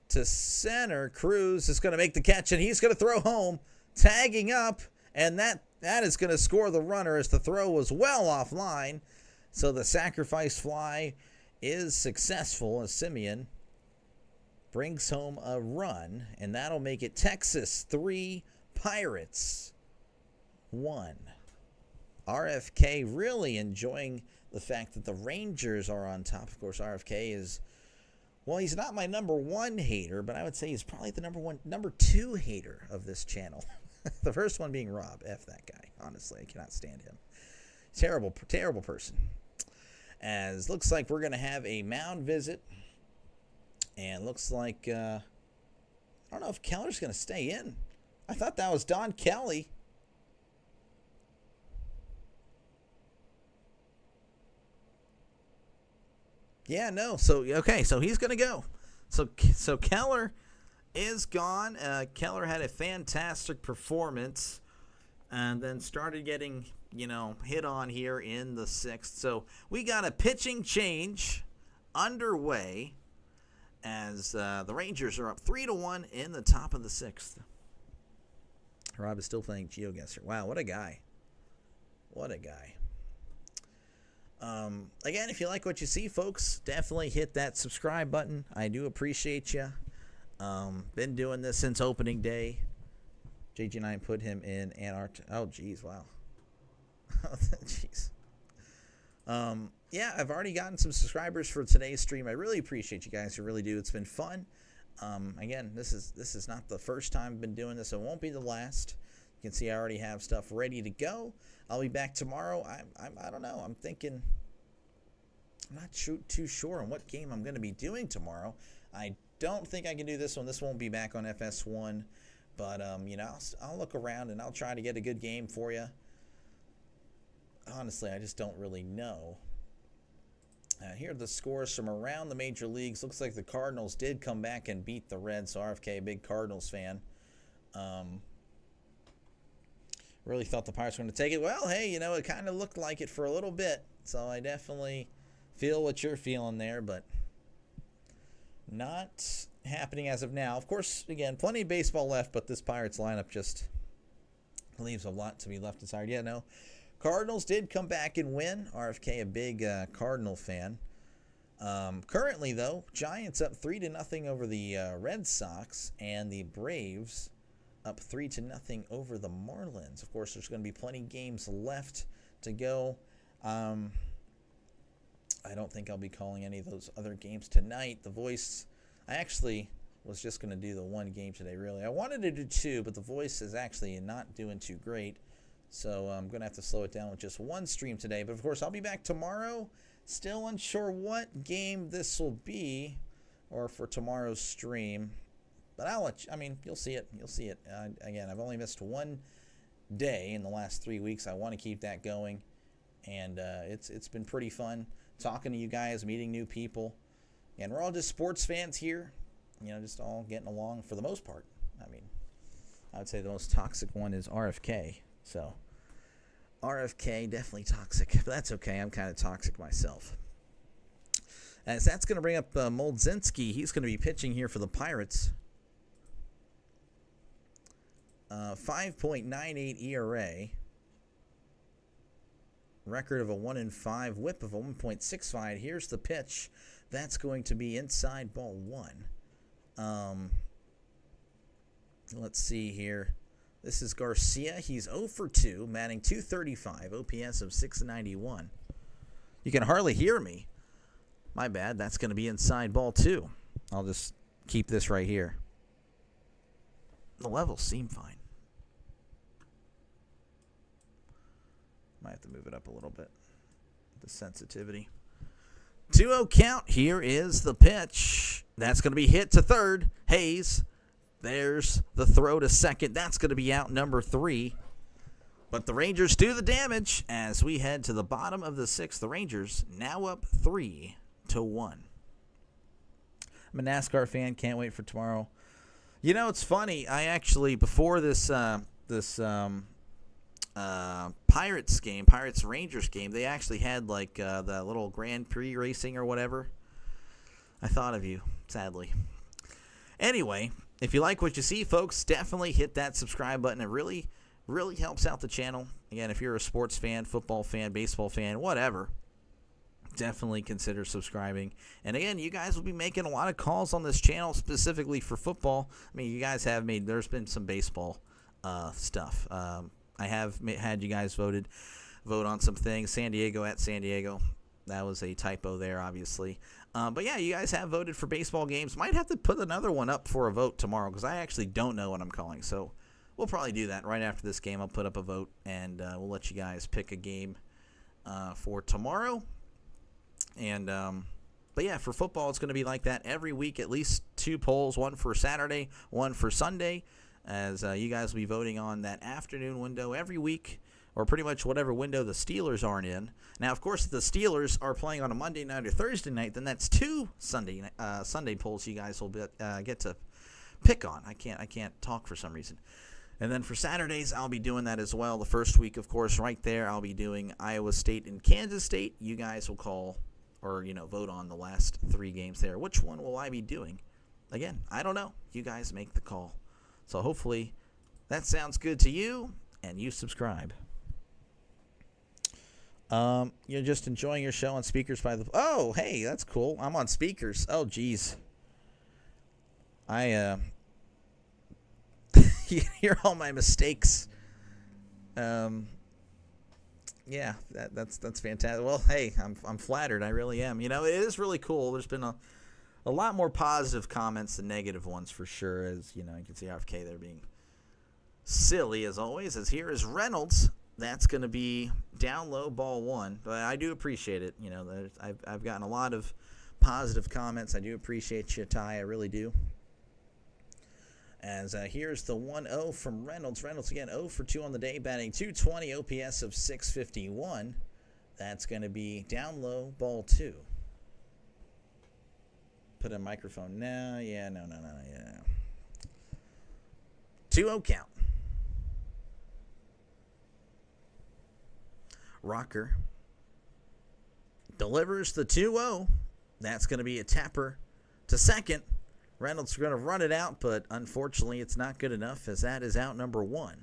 to center. Cruz is going to make the catch, and he's going to throw home, tagging up, and that is going to score the runner as the throw was well offline. So the sacrifice fly is successful as Semien brings home a run, and that'll make it Texas 3, Pirates 1. RFK really enjoying the fact that the Rangers are on top. Of course, RFK is, well, he's not my number 1 hater, but I would say he's probably the number 2 hater of this channel. The first one being Rob. F that guy. Honestly, I cannot stand him. Terrible, terrible person. As looks like we're going to have a mound visit. And looks like, I don't know if Keller's going to stay in. I thought that was Don Kelly. Yeah, no. So, okay, so he's going to go. So Keller is gone. Keller had a fantastic performance and then started getting, hit on here in the 6th. So we got a pitching change underway as the Rangers are up 3-1 in the top of the 6th. Rob is still playing GeoGuessr. Wow, what a guy. What a guy. Again, if you like what you see, folks, definitely hit that subscribe button. I do appreciate you. Been doing this since opening day. JG9 put him in Antarctica. Oh, geez, wow. Jeez. Yeah, I've already gotten some subscribers for today's stream. I really appreciate you guys. I really do. It's been fun. Again, this is not the first time I've been doing this. It won't be the last. You can see I already have stuff ready to go. I'll be back tomorrow. I don't know. I'm thinking. I'm not too sure on what game I'm going to be doing tomorrow. I don't think I can do this one. This won't be back on FS1. But, I'll look around and I'll try to get a good game for you. Honestly, I just don't really know. Here are the scores from around the major leagues. Looks like the Cardinals did come back and beat the Reds. So RFK, a big Cardinals fan. Really thought the Pirates were going to take it. Well, hey, it kind of looked like it for a little bit. So I definitely feel what you're feeling there, but not happening as of now. Of course, again, plenty of baseball left, but this Pirates lineup just leaves a lot to be left desired. Yeah, no. Cardinals did come back and win. RFK, a big Cardinal fan. Currently, though, Giants up 3-0 over the Red Sox, and the Braves up 3-0 over the Marlins. Of course, there's going to be plenty of games left to go. I don't think I'll be calling any of those other games tonight. The Voice, I actually was just going to do the one game today, really. I wanted to do two, but the Voice is actually not doing too great. So I'm going to have to slow it down with just one stream today. But, of course, I'll be back tomorrow. Still unsure what game this will be or for tomorrow's stream. But I'll let you, I mean, you'll see it. You'll see it. Again, I've only missed one day in the last 3 weeks. I want to keep that going. And it's been pretty fun talking to you guys, meeting new people. And we're all just sports fans here. You know, just all getting along for the most part. I mean, I would say the most toxic one is RFK. So, RFK, definitely toxic. But that's okay. I'm kind of toxic myself. As that's going to bring up Moldzinski. He's going to be pitching here for the Pirates. 5.98 ERA. Record of a 1-5. Whip of a 1.65. Here's the pitch. That's going to be inside ball one. Let's see here. This is Garcia. He's 0 for 2, batting .235, OPS of 691. You can hardly hear me. My bad. That's going to be inside ball two. I'll just keep this right here. The levels seem fine. Might have to move it up a little bit. The sensitivity. 2-0 count. Here is the pitch. That's going to be hit to third. Hayes. There's the throw to second. That's going to be out number 3. But the Rangers do the damage as we head to the bottom of the 6th. The Rangers now up 3-1. I'm a NASCAR fan. Can't wait for tomorrow. You know, it's funny. I actually, before this Pirates game, Pirates-Rangers game, they actually had like the little Grand Prix racing or whatever. I thought of you, sadly. Anyway, if you like what you see, folks, definitely hit that subscribe button. It really, really helps out the channel. Again, if you're a sports fan, football fan, baseball fan, whatever, definitely consider subscribing. And again, you guys will be making a lot of calls on this channel specifically for football. I mean, you guys have made, there's been some baseball stuff. I have had you guys vote on some things. San Diego at San Diego. That was a typo there, obviously. But yeah, you guys have voted for baseball games. Might have to put another one up for a vote tomorrow because I actually don't know what I'm calling. So we'll probably do that right after this game. I'll put up a vote, and we'll let you guys pick a game for tomorrow. And but yeah, for football, it's going to be like that every week. At least 2 polls, one for Saturday, one for Sunday, as you guys will be voting on that afternoon window every week, or pretty much whatever window the Steelers aren't in. Now, of course, if the Steelers are playing on a Monday night or Thursday night, then that's 2 Sunday polls you guys will get to pick on. I can't talk for some reason. And then for Saturdays, I'll be doing that as well. The first week, of course, right there, I'll be doing Iowa State and Kansas State. You guys will call or, vote on the last 3 games there. Which one will I be doing? Again, I don't know. You guys make the call. So hopefully that sounds good to you, and you subscribe. You're just enjoying your show on speakers by the... Oh, hey, that's cool. I'm on speakers. Oh, geez. You hear all my mistakes. Yeah, that's fantastic. Well, hey, I'm flattered. I really am. It is really cool. There's been a lot more positive comments than negative ones for sure. As you can see RFK there being silly as always. As here is Reynolds. That's going to be down low, ball 1. But I do appreciate it. I've gotten a lot of positive comments. I do appreciate you, Ty. I really do. As here's the 1-0 from Reynolds. Reynolds again 0 for 2 on the day, batting .220, OPS of 651. That's going to be down low, ball 2. Put a microphone. No, yeah, no. 2-0 count. Rocker delivers the 2-0. That's going to be a tapper to second. Reynolds is going to run it out, but unfortunately it's not good enough as that is out number 1.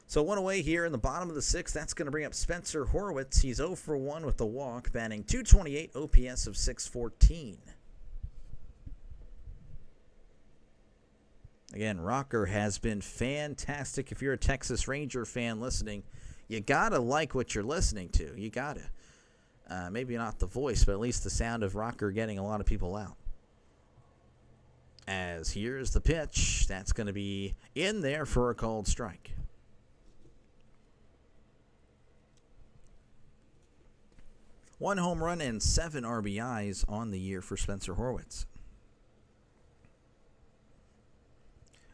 So one away here in the bottom of the 6th. That's going to bring up Spencer Horwitz. He's 0 for 1 with the walk, batting .228, OPS of 614. Again, Rocker has been fantastic. If you're a Texas Ranger fan listening, you got to like what you're listening to. You got to. Maybe not the voice, but at least the sound of Rocker getting a lot of people out. As here's the pitch. That's going to be in there for a called strike. One home run and 7 RBIs on the year for Spencer Horwitz.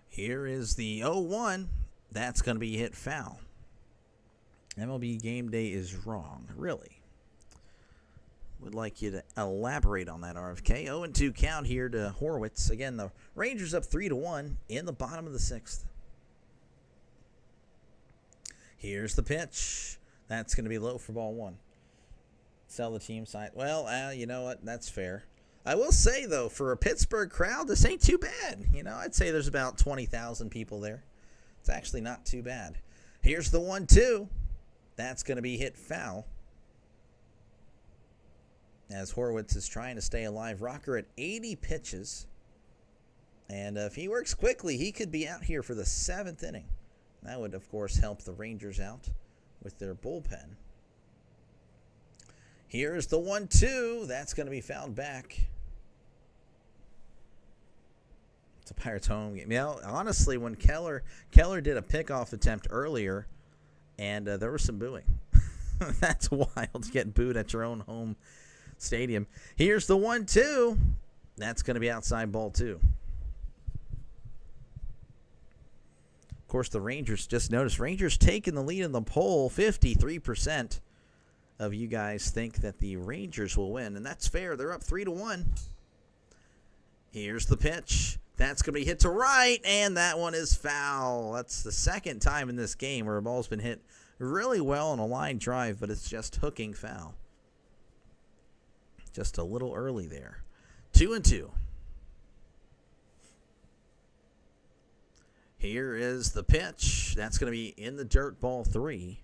Here is the 0-1. That's going to be hit foul. MLB game day is wrong, really. Would like you to elaborate on that, RFK. 0-2 count here to Horwitz. Again, the Rangers up 3-1 in the bottom of the 6th. Here's the pitch. That's going to be low for ball 1. Sell the team side. Well, you know what? That's fair. I will say, though, for a Pittsburgh crowd, this ain't too bad. You know, I'd say there's about 20,000 people there. It's actually not too bad. Here's the 1-2. That's going to be hit foul. As Horwitz is trying to stay alive. Rocker at 80 pitches. And if he works quickly, he could be out here for the 7th inning. That would, of course, help the Rangers out with their bullpen. Here's the 1-2. That's going to be fouled back. It's a Pirates home game. You know, honestly, when Keller did a pickoff attempt earlier, and there was some booing. That's wild to get booed at your own home stadium. Here's the 1-2. That's going to be outside ball 2. Of course, the Rangers, just noticed, Rangers taking the lead in the poll. 53% of you guys think that the Rangers will win, and that's fair. They're up 3-1. Here's the pitch. That's going to be hit to right, and that one is foul. That's the second time in this game where a ball's been hit really well on a line drive, but it's just hooking foul. Just a little early there. 2-2. Here is the pitch. That's going to be in the dirt, ball 3.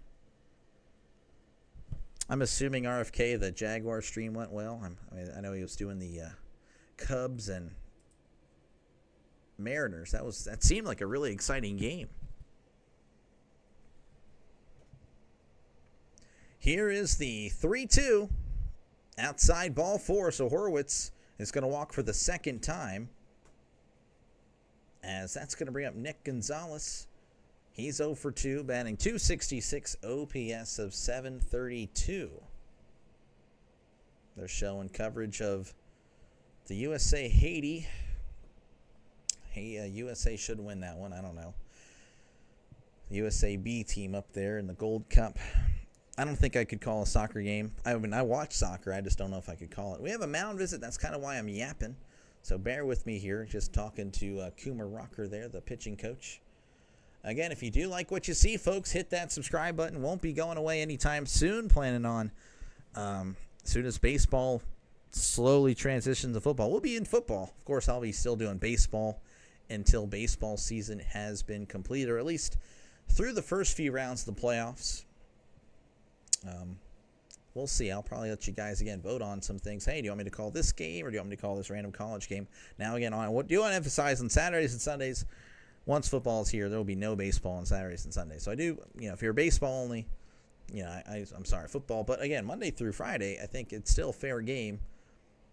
I'm assuming, RFK, the Jaguar stream went well. I know he was doing the Cubs and Mariners. That seemed like a really exciting game. Here is the 3-2. Outside ball 4, so Horwitz is going to walk for the second time. As that's going to bring up Nick Gonzalez. He's 0 for 2, batting .266, OPS of .732. They're showing coverage of the USA-Haiti. Hey, USA should win that one. I don't know. The USA B team up there in the Gold Cup. I don't think I could call a soccer game. I mean, I watch soccer. I just don't know if I could call it. We have a mound visit. That's kind of why I'm yapping. So bear with me here. Just talking to Coomer Rocker there, the pitching coach. Again, if you do like what you see, folks, hit that subscribe button. Won't be going away anytime soon. Planning on soon as baseball slowly transitions to football. We'll be in football. Of course, I'll be still doing baseball until baseball season has been completed, or at least through the first few rounds of the playoffs. We'll see. I'll probably let you guys, again, vote on some things. Hey, do you want me to call this game, or do you want me to call this random college game? Now, again, what do you want to emphasize on Saturdays and Sundays? Once football is here, there will be no baseball on Saturdays and Sundays. So I do, if you're baseball only, I'm sorry, football. But again, Monday through Friday, I think it's still a fair game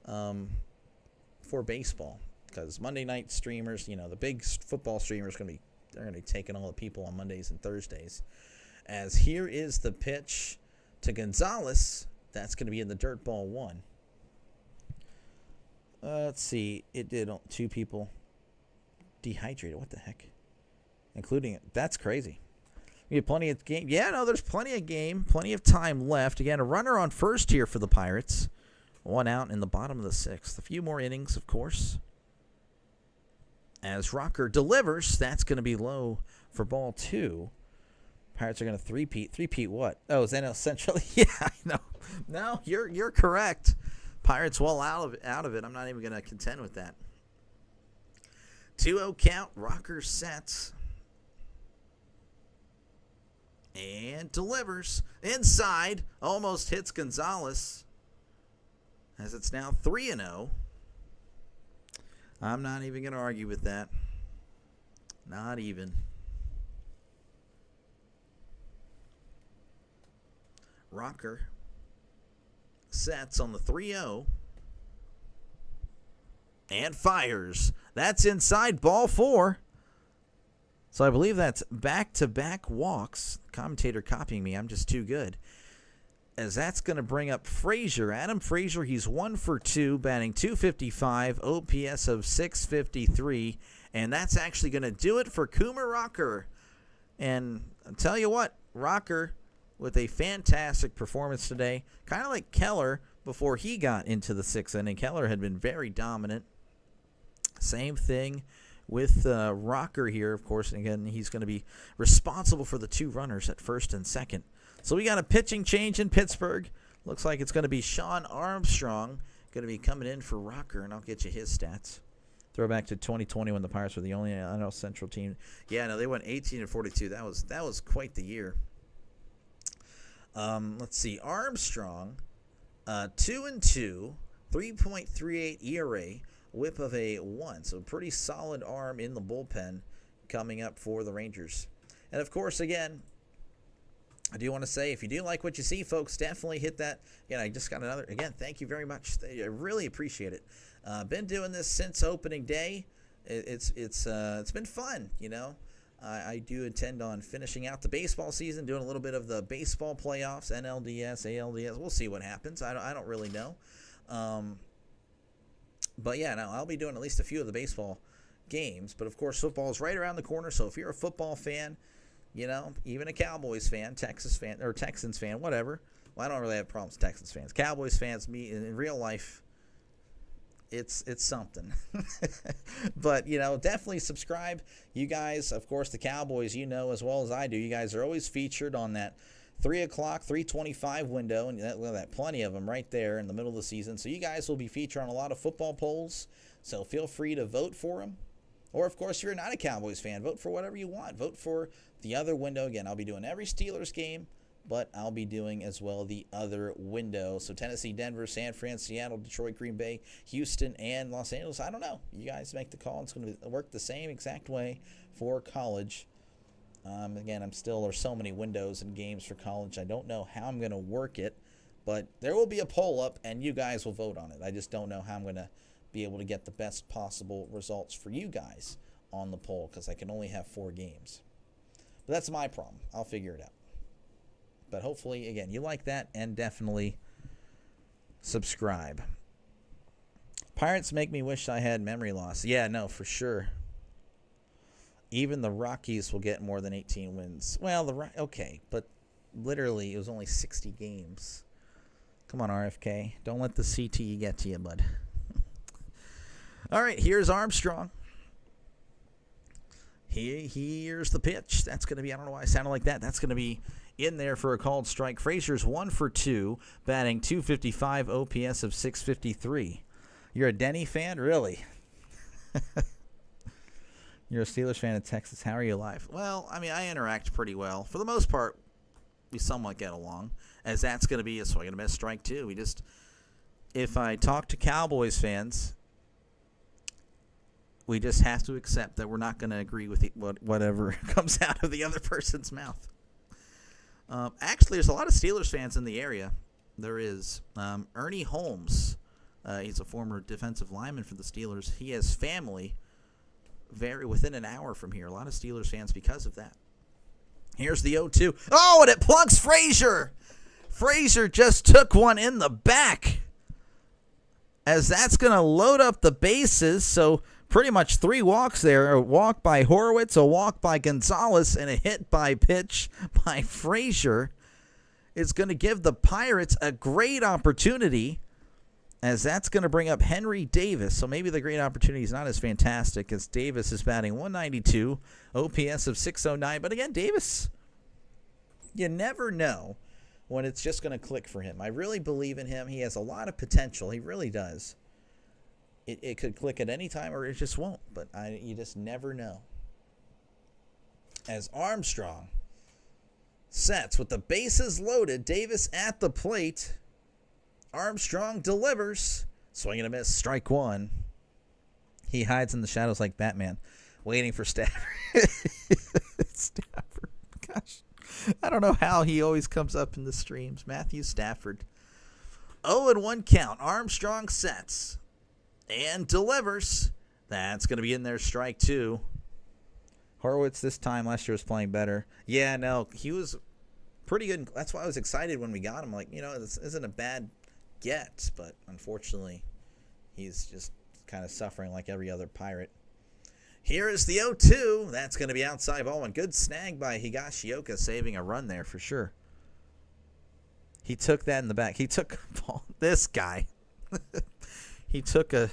for baseball, because Monday night streamers, the big football streamers they're gonna be taking all the people on Mondays and Thursdays. As here is the pitch to Gonzalez. That's going to be in the dirt, ball 1. Let's see. It did 2 people dehydrated. What the heck? Including it. That's crazy. We have plenty of game. Yeah, no, there's plenty of game. Plenty of time left. Again, a runner on first here for the Pirates. 1 out in the bottom of the 6th. A few more innings, of course. As Rocker delivers, that's going to be low for ball 2. Pirates are going to three-peat. Three-peat what? Oh, is NL Central? Yeah, I know. No, you're correct. Pirates well out of it. I'm not even going to contend with that. 2-0 count. Rocker sets. And delivers. Inside. Almost hits Gonzalez. As it's now 3-0. I'm not even going to argue with that. Not even. Rocker sets on the 3-0 and fires. That's inside, ball 4. So I believe that's back-to-back walks. Commentator copying me. I'm just too good. As that's going to bring up Frazier. Adam Frazier, he's 1 for 2, batting .255, OPS of .653. And that's actually going to do it for Coomer Rocker. And I'll tell you what, Rocker with a fantastic performance today. Kind of like Keller before he got into the 6th inning. Keller had been very dominant. Same thing with Rocker here, of course. Again, he's going to be responsible for the 2 runners at first and second. So we got a pitching change in Pittsburgh. Looks like it's going to be Sean Armstrong going to be coming in for Rocker, and I'll get you his stats. Throwback to 2020 when the Pirates were the only NL Central team. Yeah, no, they went 18-42. That was quite the year. Let's see. Armstrong, 2-2, 3.38 ERA, whip of a 1. So pretty solid arm in the bullpen coming up for the Rangers. And, of course, again, I do want to say, if you do like what you see, folks, definitely hit that. Again, I just got another. Again, thank you very much. I really appreciate it. Been doing this since opening day. It's been fun, you know. I do intend on finishing out the baseball season, doing a little bit of the baseball playoffs, NLDS, ALDS. We'll see what happens. I don't really know. But, yeah, no, I'll be doing at least a few of the baseball games. But, of course, football is right around the corner. So if you're a football fan, you know, even a Cowboys fan, Texas fan, or Texans fan, whatever. Well, I don't really have problems with Texans fans. Cowboys fans, me, in real life, it's something. But, you know, definitely subscribe. You guys, of course, the Cowboys, you know as well as I do, you guys are always featured on that 3 o'clock, 3:25 window, and that plenty of them right there in the middle of the season. So you guys will be featured on a lot of football polls, so feel free to vote for them. Or, of course, if you're not a Cowboys fan, vote for whatever you want. Vote for the other window. Again, I'll be doing every Steelers game, but I'll be doing as well the other window. So Tennessee, Denver, San Fran, Seattle, Detroit, Green Bay, Houston, and Los Angeles. I don't know. You guys make the call. It's going to work the same exact way for college. Again, there's so many windows and games for college. I don't know how I'm going to work it, but there will be a poll up, and you guys will vote on it. I just don't know how I'm going to be able to get the best possible results for you guys on the poll, because I can only have 4 games. But that's my problem. I'll figure it out. But hopefully, again, you like that, and definitely subscribe. Pirates make me wish I had memory loss. Yeah, no, for sure. Even the Rockies will get more than 18 wins. Well, okay, but literally it was only 60 games. Come on, RFK. Don't let the CTE get to you, bud. All right, here's Armstrong. Here's the pitch. That's going to be, I don't know why I sounded like that. That's going to be in there for a called strike. Frazier's 1 for 2, batting .255, OPS of .653. You're a Denny fan? Really? You're a Steelers fan in Texas. How are you alive? Well, I mean, I interact pretty well. For the most part, we somewhat get along, as that's going to be a swing and a miss strike, too. If I talk to Cowboys fans, we just have to accept that we're not going to agree with whatever comes out of the other person's mouth. Actually, there's a lot of Steelers fans in the area. There is. Ernie Holmes, he's a former defensive lineman for the Steelers. He has family within an hour from here. A lot of Steelers fans because of that. Here's the 0-2. Oh, and it plugs Frazier. Frazier just took one in the back, as that's going to load up the bases. So pretty much 3 walks there. A walk by Horowitz, a walk by Gonzalez, and a hit by pitch by Frazier. It's going to give the Pirates a great opportunity, as that's going to bring up Henry Davis. So maybe the great opportunity is not as fantastic, as Davis is batting .192, OPS of .609. But again, Davis, you never know when it's just going to click for him. I really believe in him. He has a lot of potential. He really does. It could click at any time, or it just won't. But you just never know. As Armstrong sets with the bases loaded, Davis at the plate. Armstrong delivers. Swing and a miss, strike 1. He hides in the shadows like Batman. Waiting for Stafford. Stafford. Gosh. I don't know how he always comes up in the streams. Matthew Stafford. 0-1 count. Armstrong sets. And delivers. That's going to be in there. Strike 2. Horwitz this time last year was playing better. Yeah, no, he was pretty good. That's why I was excited when we got him. Like, this isn't a bad get, but unfortunately, he's just kind of suffering like every other Pirate. Here is the 0-2. That's going to be outside ball one. Good snag by Higashioka, saving a run there for sure. He took that in the back. He took this guy. He took a,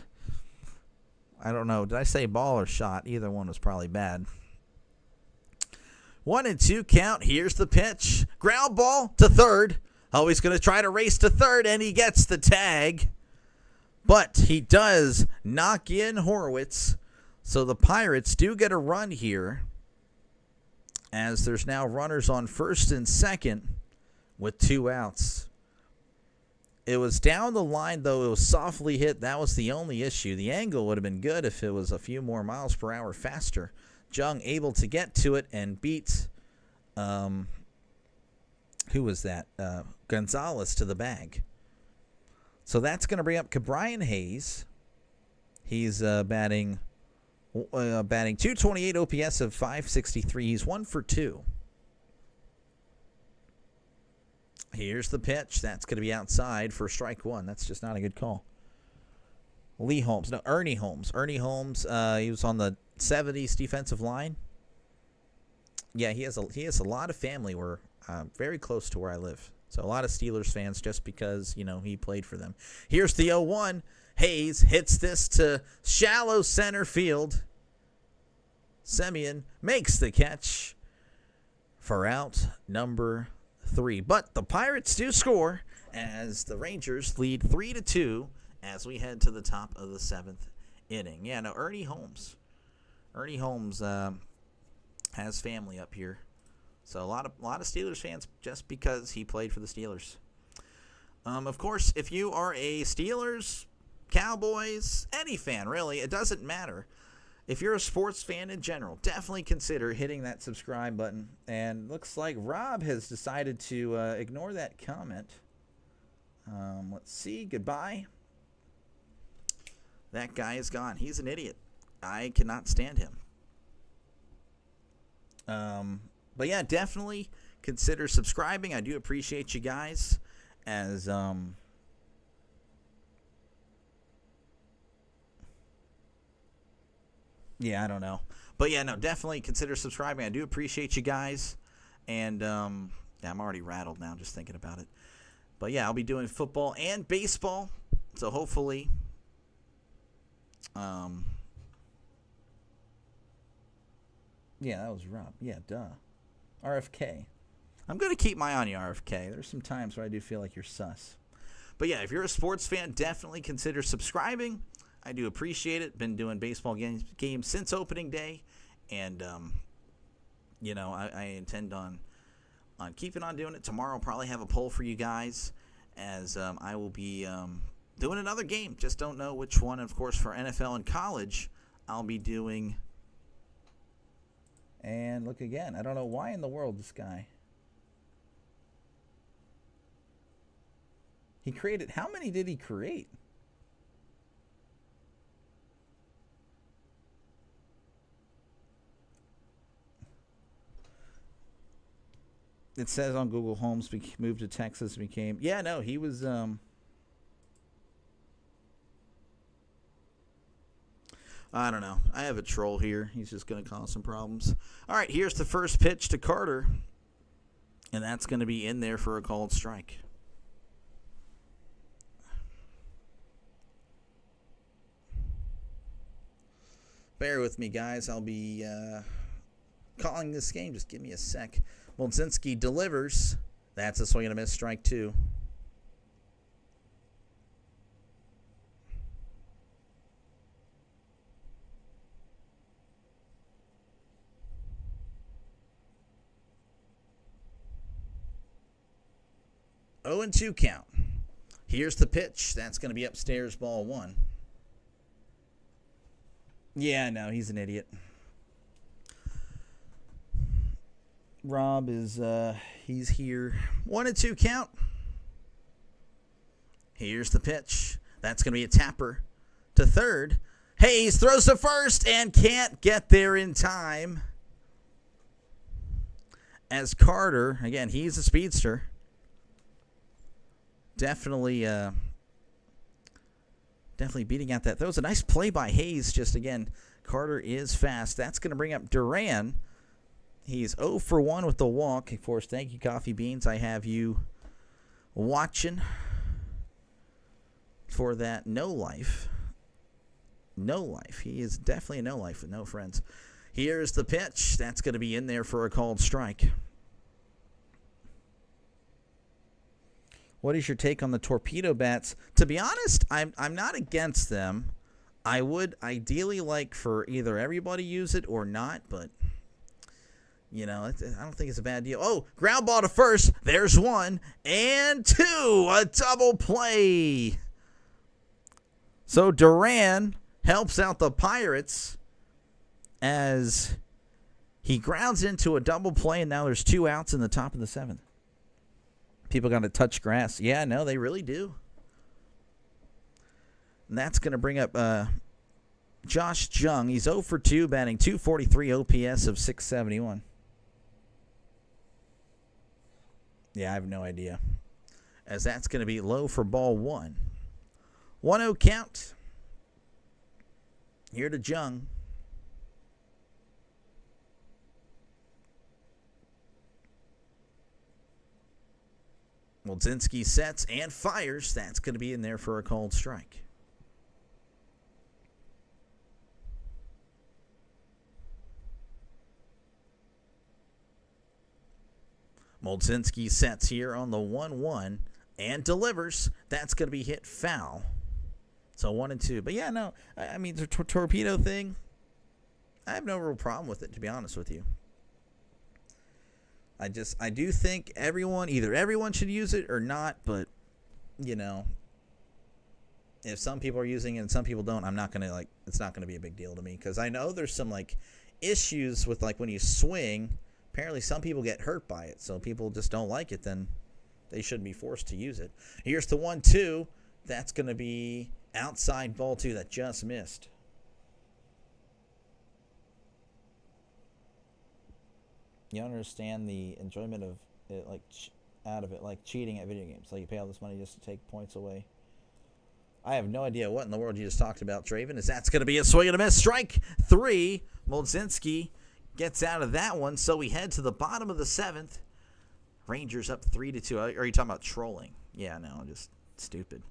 I don't know, did I say ball or shot? Either one was probably bad. 1-2 count. Here's the pitch. Ground ball to third. Oh, he's going to try to race to third, and he gets the tag. But he does knock in Horwitz. So the Pirates do get a run here, as there's now runners on first and second with 2 outs. It was down the line, though. It was softly hit. That was the only issue. The angle would have been good if it was a few more miles per hour faster. Jung able to get to it and beat, who was that? Gonzalez to the bag. So that's going to bring up Cabrian Hayes. He's batting 228 OPS of 563. He's 1 for 2. Here's the pitch. That's going to be outside for strike 1. That's just not a good call. Ernie Holmes. Ernie Holmes, he was on the 70s defensive line. Yeah, he has a lot of family where very close to where I live. So a lot of Steelers fans just because, he played for them. Here's the 0-1. Hayes hits this to shallow center field. Semien makes the catch for out number 3. But the Pirates do score as the Rangers lead 3-2 as we head to the top of the 7th inning. Yeah, no, Ernie Holmes has family up here. So a lot of Steelers fans just because he played for the Steelers. Of course, if you are a Steelers, Cowboys, any fan really, it doesn't matter. If you're a sports fan in general, definitely consider hitting that subscribe button. And looks like Rob has decided to ignore that comment. Let's see. Goodbye. That guy is gone. He's an idiot. I cannot stand him. But yeah, definitely consider subscribing. I do appreciate you guys. As yeah, I don't know. But yeah, no, definitely consider subscribing. I do appreciate you guys. And yeah, I'm already rattled now just thinking about it. But yeah, I'll be doing football and baseball. So hopefully yeah, that was Rob. Yeah, duh. RFK. I'm going to keep my eye on you, RFK. There's some times where I do feel like you're sus. But yeah, if you're a sports fan, definitely consider subscribing. I do appreciate it. Been doing baseball games since opening day. And, I intend on keeping on doing it. Tomorrow I'll probably have a poll for you guys as I will be doing another game. Just don't know which one. And of course, for NFL and college, I'll be doing... And look again. I don't know why in the world this guy. He created... How many did he create? It says on Google Holmes moved to Texas and became... Yeah, no, he was... I don't know. I have a troll here. He's just going to cause some problems. All right, here's the first pitch to Carter. And that's going to be in there for a called strike. Bear with me, guys. I'll be calling this game. Just give me a sec. Molzinski delivers. That's a swing and a miss, strike 2. Oh and 2 count. Here's the pitch. That's going to be upstairs, ball 1. Yeah, no, he's an idiot. Rob is, he's here. 1-2 count. Here's the pitch. That's going to be a tapper to third. Hayes throws to first and can't get there in time. As Carter, again, he's a speedster. Definitely beating out that. That was a nice play by Hayes. Just, again, Carter is fast. That's going to bring up Duran. He's 0 for 1 with the walk. Of course, thank you, Coffee Beans. I have you watching for that no life. No life. He is definitely a no life with no friends. Here's the pitch. That's going to be in there for a called strike. What is your take on the torpedo bats? To be honest, I'm not against them. I would ideally like for either everybody use it or not, but you know, I don't think it's a bad deal. Oh, ground ball to first. There's 1 and 2. A double play. So Duran helps out the Pirates as he grounds into a double play, and now there's 2 outs in the top of the 7th. People got to touch grass. Yeah, no, they really do. And that's going to bring up Josh Jung. He's 0 for 2, batting .243, OPS of .671. Yeah, I have no idea. As that's going to be low for ball 1. 1-0 count. Here to Jung. Molzinski sets and fires. That's going to be in there for a called strike. Molzinski sets here on the 1-1 and delivers. That's going to be hit foul. So 1-2. But yeah, no, I mean, the torpedo thing, I have no real problem with it, to be honest with you. I do think either everyone should use it or not, but, you know, if some people are using it and some people don't, I'm not going to, it's not going to be a big deal to me, because I know there's some, issues with, when you swing. Apparently some people get hurt by it, so people just don't like it, then they shouldn't be forced to use it. Here's the 1-2. That's going to be outside ball 2 that just missed. You don't understand the enjoyment of it, out of it, like cheating at video games. Like, you pay all this money just to take points away. I have no idea what in the world you just talked about, Draven. That's going to be a swing and a miss. Strike 3. Molzinski gets out of that one, so we head to the bottom of the 7th. Rangers up 3-2. Are you talking about trolling? Yeah, no, just stupid.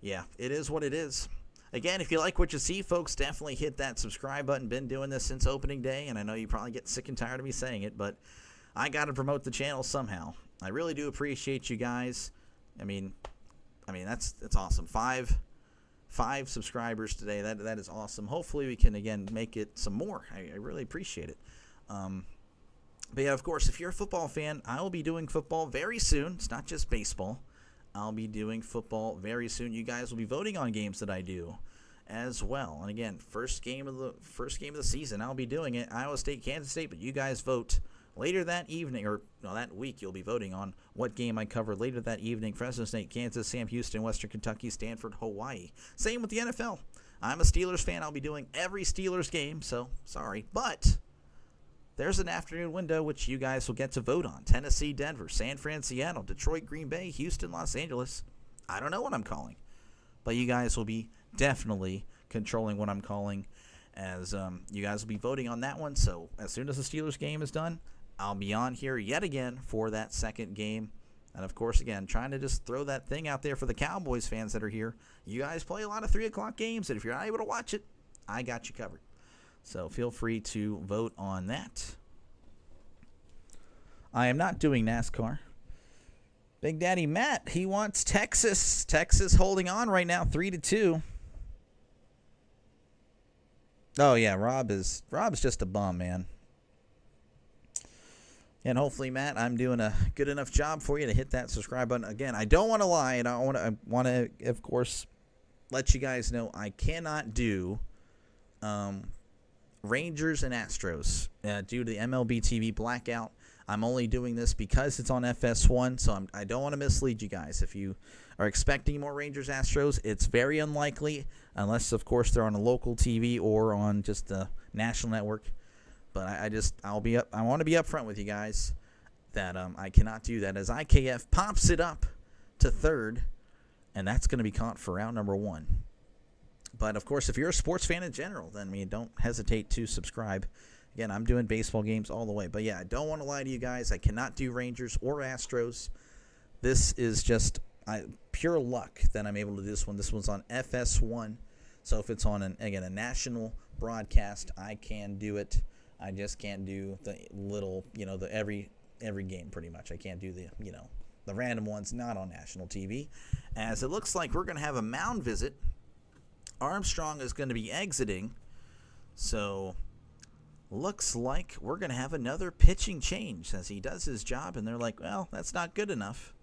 Yeah, it is what it is. Again, if you like what you see, folks, definitely hit that subscribe button. Been doing this since opening day, and I know you probably get sick and tired of me saying it, but I got to promote the channel somehow. I really do appreciate you guys. I mean that's awesome. Five subscribers today. That is awesome. Hopefully we can again make it some more. I really appreciate it. But yeah, of course, if you're a football fan, I will be doing football very soon. It's not just baseball. I'll be doing football very soon. You guys will be voting on games that I do as well. And again, first game of the season, I'll be doing it. Iowa State, Kansas State, but you guys vote later that evening, or no, that week. You'll be voting on what game I cover later that evening. Fresno State, Kansas, Sam Houston, Western Kentucky, Stanford, Hawaii. Same with the NFL. I'm a Steelers fan. I'll be doing every Steelers game, so sorry. But there's an afternoon window which you guys will get to vote on. Tennessee, Denver, San Fran, Seattle, Detroit, Green Bay, Houston, Los Angeles. I don't know what I'm calling. But you guys will be definitely controlling what I'm calling, as you guys will be voting on that one. So as soon as the Steelers game is done, I'll be on here yet again for that second game. And, of course, again, trying to just throw that thing out there for the Cowboys fans that are here. You guys play a lot of 3 o'clock games, and if you're not able to watch it, I got you covered. So feel free to vote on that. I am not doing NASCAR. Big Daddy Matt, he wants Texas. Texas holding on right now, 3-2. Oh yeah, Rob is just a bum, man. And hopefully, Matt, I'm doing a good enough job for you to hit that subscribe button. Again, I don't want to lie, and I want to, of course, let you guys know I cannot do Rangers and Astros. Due to the MLB TV blackout, I'm only doing this because it's on FS1, so I don't want to mislead you guys. If you are expecting more Rangers Astros, it's very unlikely, unless, of course, they're on a local TV or on just the national network. But I want to be upfront with you guys that I cannot do that, as IKF pops it up to third, and that's going to be caught for round number 1. But, of course, if you're a sports fan in general, then don't hesitate to subscribe. Again, I'm doing baseball games all the way. But, yeah, I don't want to lie to you guys. I cannot do Rangers or Astros. This is just pure luck that I'm able to do this one. This one's on FS1. So if it's on, a national broadcast, I can do it. I just can't do the little, the every game pretty much. I can't do the random ones not on national TV. As it looks like we're going to have a mound visit. Armstrong is going to be exiting. So looks like we're going to have another pitching change as he does his job, and they're like, well, that's not good enough.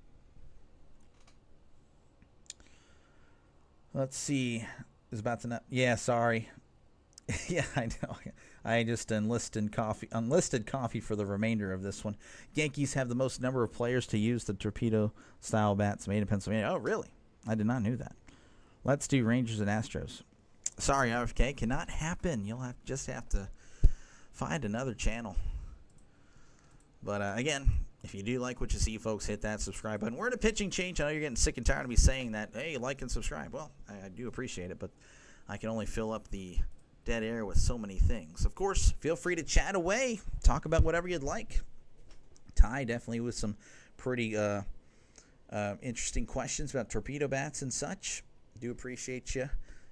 Let's see. Is about to not. Yeah, sorry. Yeah, I know. I just enlisted coffee for the remainder of this one. Yankees have the most number of players to use the torpedo-style bats made in Pennsylvania. Oh, really? I did not know that. Let's do Rangers and Astros. Sorry, RFK, cannot happen. You'll just have to find another channel. But again, if you do like what you see, folks, hit that subscribe button. We're in a pitching change. I know you're getting sick and tired of me saying that. Hey, like and subscribe. Well, I do appreciate it, but I can only fill up the dead air with so many things. Of course, feel free to chat away. Talk about whatever you'd like. Ty definitely with some pretty interesting questions about torpedo bats and such. Do appreciate you.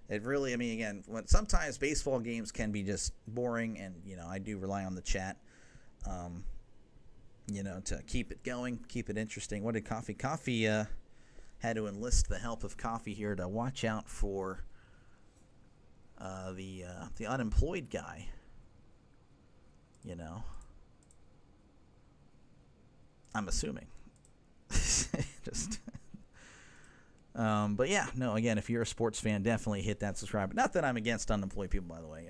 It really, again, sometimes baseball games can be just boring, and I do rely on the chat, to keep it going, keep it interesting. What did Coffee? Coffee had to enlist the help of Coffee here to watch out for the unemployed guy. I'm assuming. Just. But yeah, no. Again, if you're a sports fan, definitely hit that subscribe. Not that I'm against unemployed people, by the way.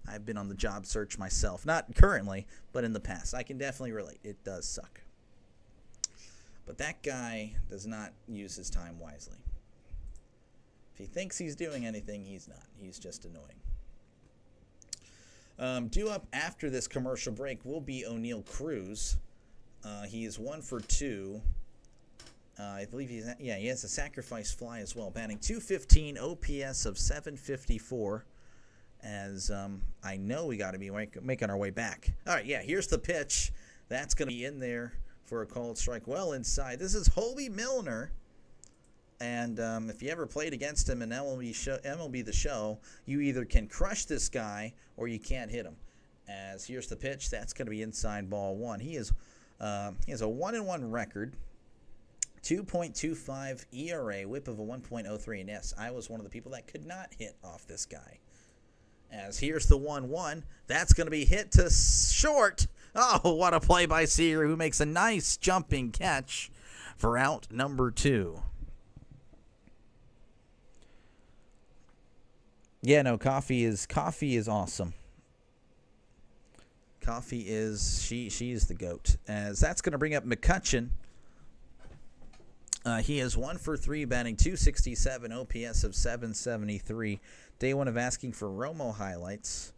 I've been on the job search myself, not currently, but in the past. I can definitely relate. It does suck. But that guy does not use his time wisely. If he thinks he's doing anything, he's not. He's just annoying. Due up after this commercial break will be O'Neal Cruz. He is 1 for 2. I believe he has a sacrifice fly as well. Batting .215, OPS of 754. As I know we got to be making our way back. All right, yeah, here's the pitch. That's going to be in there for a called strike. Well inside. This is Hobie Milner. And if you ever played against him in MLB The Show, you either can crush this guy or you can't hit him. As here's the pitch. That's going to be inside ball 1. He has a 1-1 record. 2.25 ERA, whip of a 1.03. And yes, I was one of the people that could not hit off this guy. As here's the 1-1. That's going to be hit to short. Oh, what a play by Seager, who makes a nice jumping catch for out number 2. Yeah, no, Coffee is awesome. Coffee is she is the GOAT. As that's going to bring up McCutcheon. He is 1 for 3, batting .267, OPS of 773. Day one of asking for Romo highlights.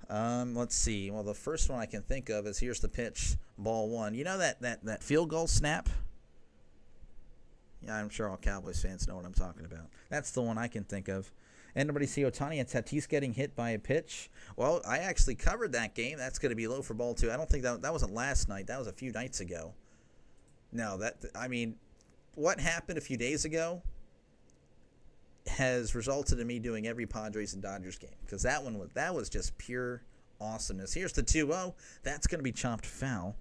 Let's see. Well, the first one I can think of is here's the pitch, ball 1. You know that field goal snap? Yeah, I'm sure all Cowboys fans know what I'm talking about. That's the one I can think of. Anybody see Ohtani and Tatis getting hit by a pitch? Well, I actually covered that game. That's going to be low for ball 2. I don't think that wasn't last night. That was a few nights ago. No, what happened a few days ago has resulted in me doing every Padres and Dodgers game, because that was just pure awesomeness. Here's the 2-0. That's going to be chopped foul.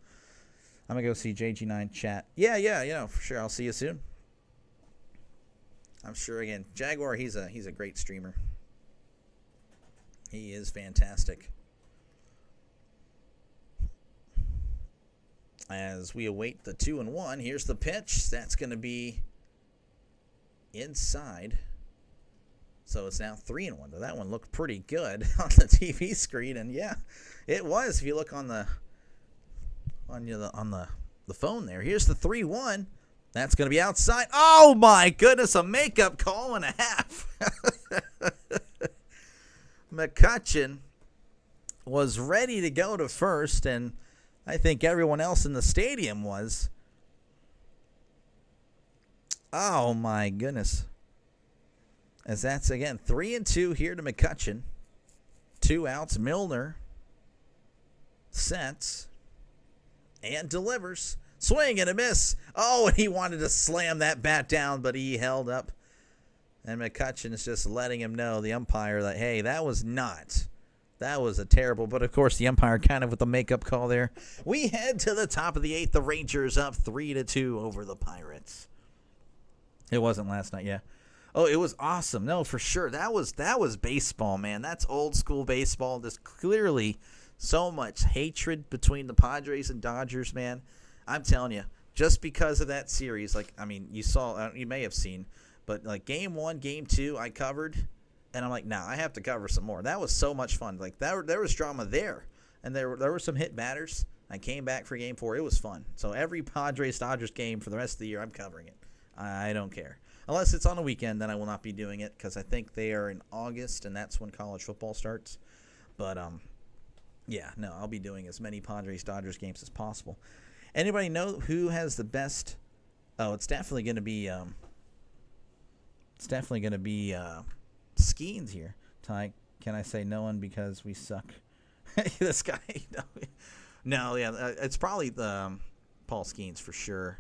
I'm going to go see JG9 chat. Yeah, for sure. I'll see you soon. I'm sure, again, Jaguar, he's a great streamer. He is fantastic. As we await the 2-1, here's the pitch. That's going to be inside. So it's now 3-1. That one looked pretty good on the TV screen, and yeah, it was. If you look on the phone there, here's the 3-1. That's going to be outside. Oh my goodness, a makeup call and a half. McCutchen was ready to go to first, and I think everyone else in the stadium was. Oh my goodness. As that's, again, 3-2 here to McCutchen. 2 outs. Milner sets and delivers. Swing and a miss. Oh, and he wanted to slam that bat down, but he held up. And McCutchen is just letting him know, the umpire, that, hey, that was a terrible. But, of course, the umpire kind of with the makeup call there. We head to the top of the 8th. The Rangers up 3-2 over the Pirates. It wasn't last night, yeah. Oh, it was awesome. No, for sure. That was baseball, man. That's old school baseball. There's clearly so much hatred between the Padres and Dodgers, man. I'm telling you, just because of that series, like, I mean, you may have seen, but like game 1, game 2, I covered, and I'm like, nah, I have to cover some more. That was so much fun. Like, there was drama there, and there were some hit batters. I came back for game 4. It was fun. So every Padres-Dodgers game for the rest of the year, I'm covering it. I don't care. Unless it's on a weekend, then I will not be doing it because I think they are in August, and that's when college football starts. But, yeah, no, I'll be doing as many Padres-Dodgers games as possible. Anybody know who has the best? Oh, it's definitely going to be Skeens here. Ty, can I say no one because we suck? This guy, no, yeah, it's probably Paul Skeens for sure.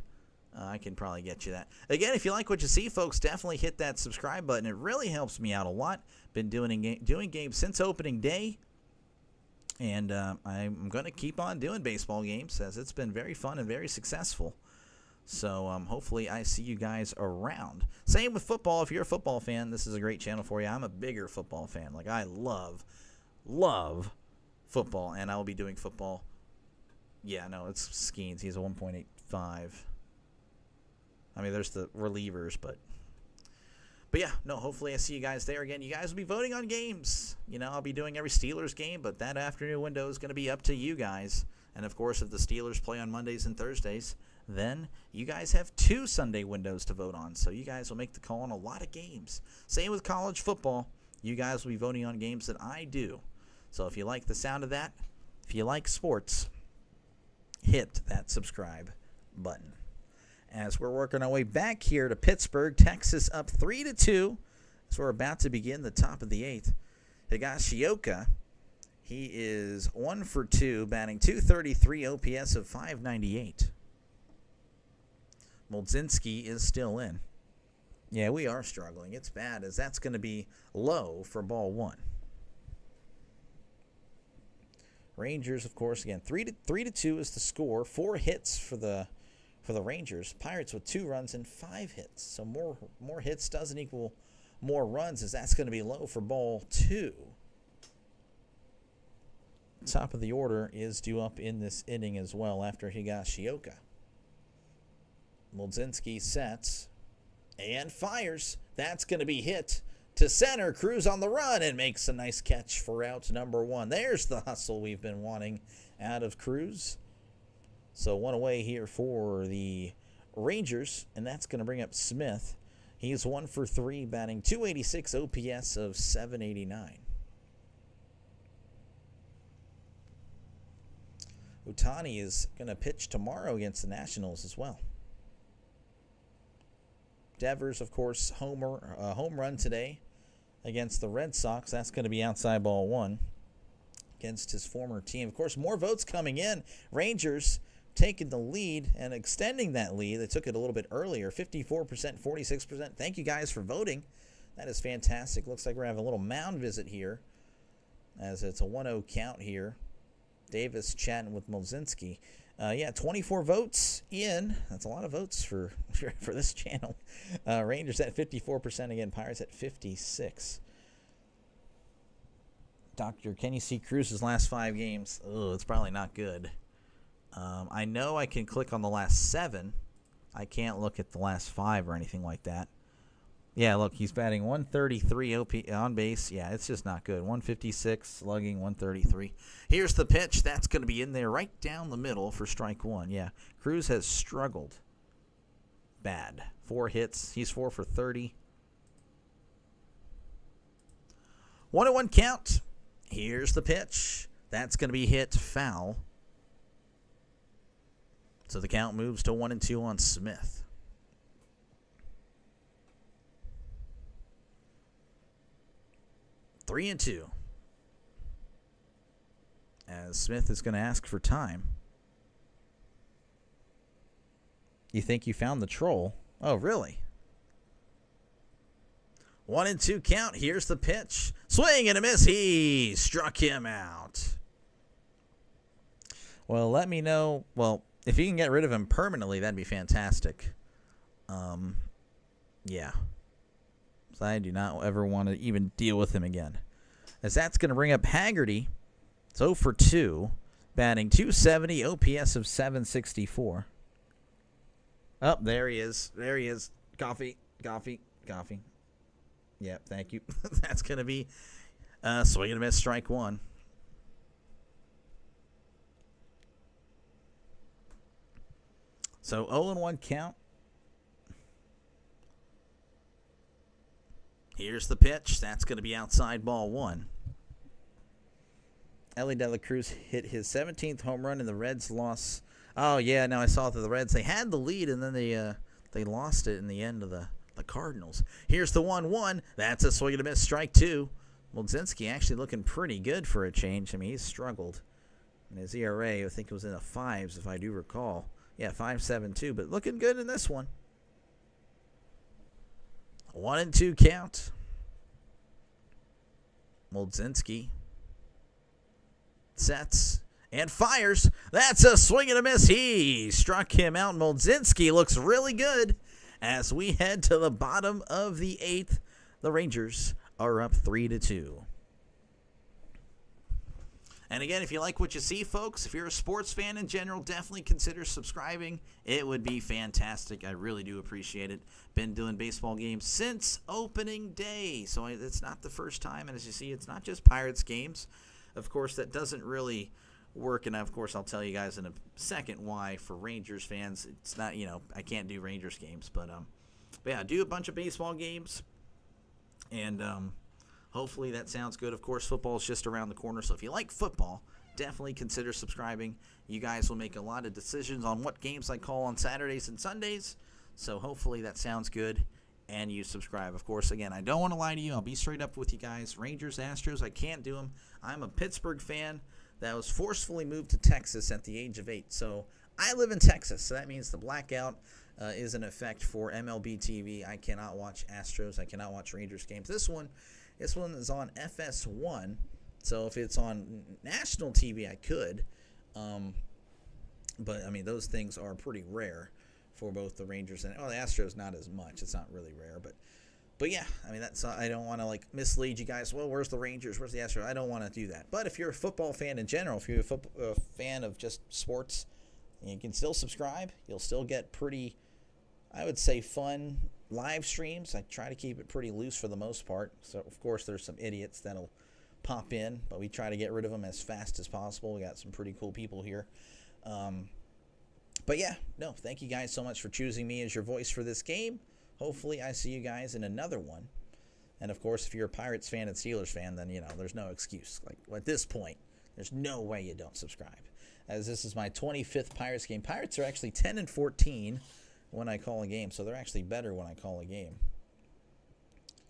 I can probably get you that. Again, if you like what you see, folks, definitely hit that subscribe button. It really helps me out a lot. Been doing games since opening day, and I'm going to keep on doing baseball games as it's been very fun and very successful. So hopefully I see you guys around. Same with football. If you're a football fan, this is a great channel for you. I'm a bigger football fan. Like, I love football, and I'll be doing football. Yeah, no, it's Skeens. He's a 1.85. I mean, there's the relievers, but yeah, no, hopefully I see you guys there again. You guys will be voting on games. You know, I'll be doing every Steelers game, but that afternoon window is going to be up to you guys. And, of course, if the Steelers play on Mondays and Thursdays, then you guys have 2 Sunday windows to vote on. So you guys will make the call on a lot of games. Same with college football. You guys will be voting on games that I do. So if you like the sound of that, if you like sports, hit that subscribe button. As we're working our way back here to Pittsburgh, Texas up 3-2. As we're about to begin the top of the 8th. Higashioka, he is 1 for 2, batting .233, OPS of .598. Moldzinski is still in. Yeah, we are struggling. It's bad, as that's going to be low for ball 1. Rangers, of course, again, 3-2 is the score. 4 hits for the Rangers. Pirates with 2 runs and 5 hits. So more hits doesn't equal more runs, as that's going to be low for ball 2. Top of the order is due up in this inning as well after Higashioka. Moldzinski sets and fires. That's going to be hit to center. Cruz on the run and makes a nice catch for out number 1. There's the hustle we've been wanting out of Cruz. So 1 away here for the Rangers, and that's going to bring up Smith. He's 1 for 3, batting .286, OPS of .789. Ohtani is going to pitch tomorrow against the Nationals as well. Devers, of course, home run today against the Red Sox. That's going to be outside ball 1 against his former team. Of course, more votes coming in. Rangers taking the lead and extending that lead. They took it a little bit earlier, 54%, 46%. Thank you guys for voting. That is fantastic. Looks like we're having a little mound visit here as it's a 1-0 count here. Davis chatting with Moldzinski. Yeah, 24 votes in. That's a lot of votes for this channel. Rangers at 54% again. Pirates at 56%. Doctor, can you see Cruz's last 5 games? Oh, it's probably not good. I know I can click on the last 7. I can't look at the last 5 or anything like that. Yeah, look, he's batting 133 OP on base. Yeah, it's just not good. 156, slugging, 133. Here's the pitch. That's going to be in there right down the middle for strike one. Yeah, Cruz has struggled bad. 4 hits. He's 4 for 30. 1-1 count. Here's the pitch. That's going to be hit foul. So the count moves to 1-2 on Smith. 3-2. As Smith is going to ask for time. You think you found the troll? Oh, really? 1-2 count. Here's the pitch. Swing and a miss. He struck him out. Well, let me know. Well, if you can get rid of him permanently, that'd be fantastic. Yeah. So I do not ever want to even deal with him again. As that's going to bring up Haggerty. It's 0 for 2. Batting .270, OPS of 764. Oh, there he is. There he is. Coffee. Yep, thank you. That's going to be swing and a miss, strike one. So 0-1 count. Here's the pitch. That's going to be outside, ball one. Ellie De La Cruz hit his 17th home run, and the Reds lost. Oh, yeah, no, I saw that the Reds, they had the lead, and then they lost it in the end of the Cardinals. Here's the 1-1. That's a swing and a miss, strike two. Molzinski actually looking pretty good for a change. I mean, he's struggled. And his ERA, I think it was in the 5s, if I do recall. Yeah, 5.72, but looking good in this one. 1-2 count. Molzinski sets and fires. That's a swing and a miss. He struck him out. Molzinski looks really good as we head to the bottom of the 8th. The Rangers are up 3-2. And again, if you like what you see, folks, if you're a sports fan in general, definitely consider subscribing. It would be fantastic. I really do appreciate it. Been doing baseball games since opening day, so it's not the first time. And as you see, it's not just Pirates games. Of course, that doesn't really work, and of course, I'll tell you guys in a second why for Rangers fans. It's not, I can't do Rangers games, but yeah, I do a bunch of baseball games, and hopefully that sounds good. Of course, football is just around the corner, so if you like football, definitely consider subscribing. You guys will make a lot of decisions on what games I call on Saturdays and Sundays, so hopefully that sounds good, and you subscribe. Of course, again, I don't want to lie to you. I'll be straight up with you guys. Rangers, Astros, I can't do them. I'm a Pittsburgh fan that was forcefully moved to Texas at the age of 8, so I live in Texas, so that means the blackout is in effect for MLB TV. I cannot watch Astros. I cannot watch Rangers games. This one is on FS1, so if it's on national TV, I could. But, I mean, those things are pretty rare for both the Rangers and the Astros, not as much. It's not really rare, but yeah, I mean, I don't want to mislead you guys. Well, where's the Rangers? Where's the Astros? I don't want to do that. But if you're a football fan in general, if you're a fan of just sports, you can still subscribe. You'll still get pretty, I would say, fun live streams. I try to keep it pretty loose for the most part. So, of course, there's some idiots that'll pop in, but we try to get rid of them as fast as possible. We got some pretty cool people here. But yeah, no, thank you guys so much for choosing me as your voice for this game. Hopefully I see you guys in another one. And of course, if you're a Pirates fan and Steelers fan, then, there's no excuse. At this point, there's no way you don't subscribe. As this is my 25th Pirates game. Pirates are actually 10-14 when I call a game, so they're actually better when I call a game.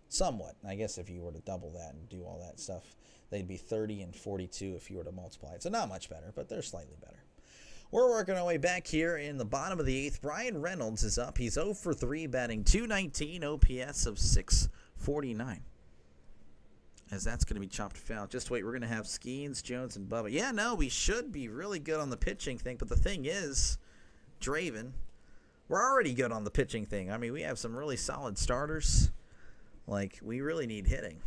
Somewhat. I guess if you were to double that and do all that stuff, they'd be 30-42 if you were to multiply it. So not much better, but they're slightly better. We're working our way back here in the bottom of the 8th. Brian Reynolds is up. He's 0 for 3, batting .219, OPS of 649. As that's going to be chopped foul. Just wait, we're going to have Skeens, Jones, and Bubba. Yeah, no, we should be really good on the pitching thing, but the thing is, Draven, we're already good on the pitching thing. I mean, we have some really solid starters. We really need hitting.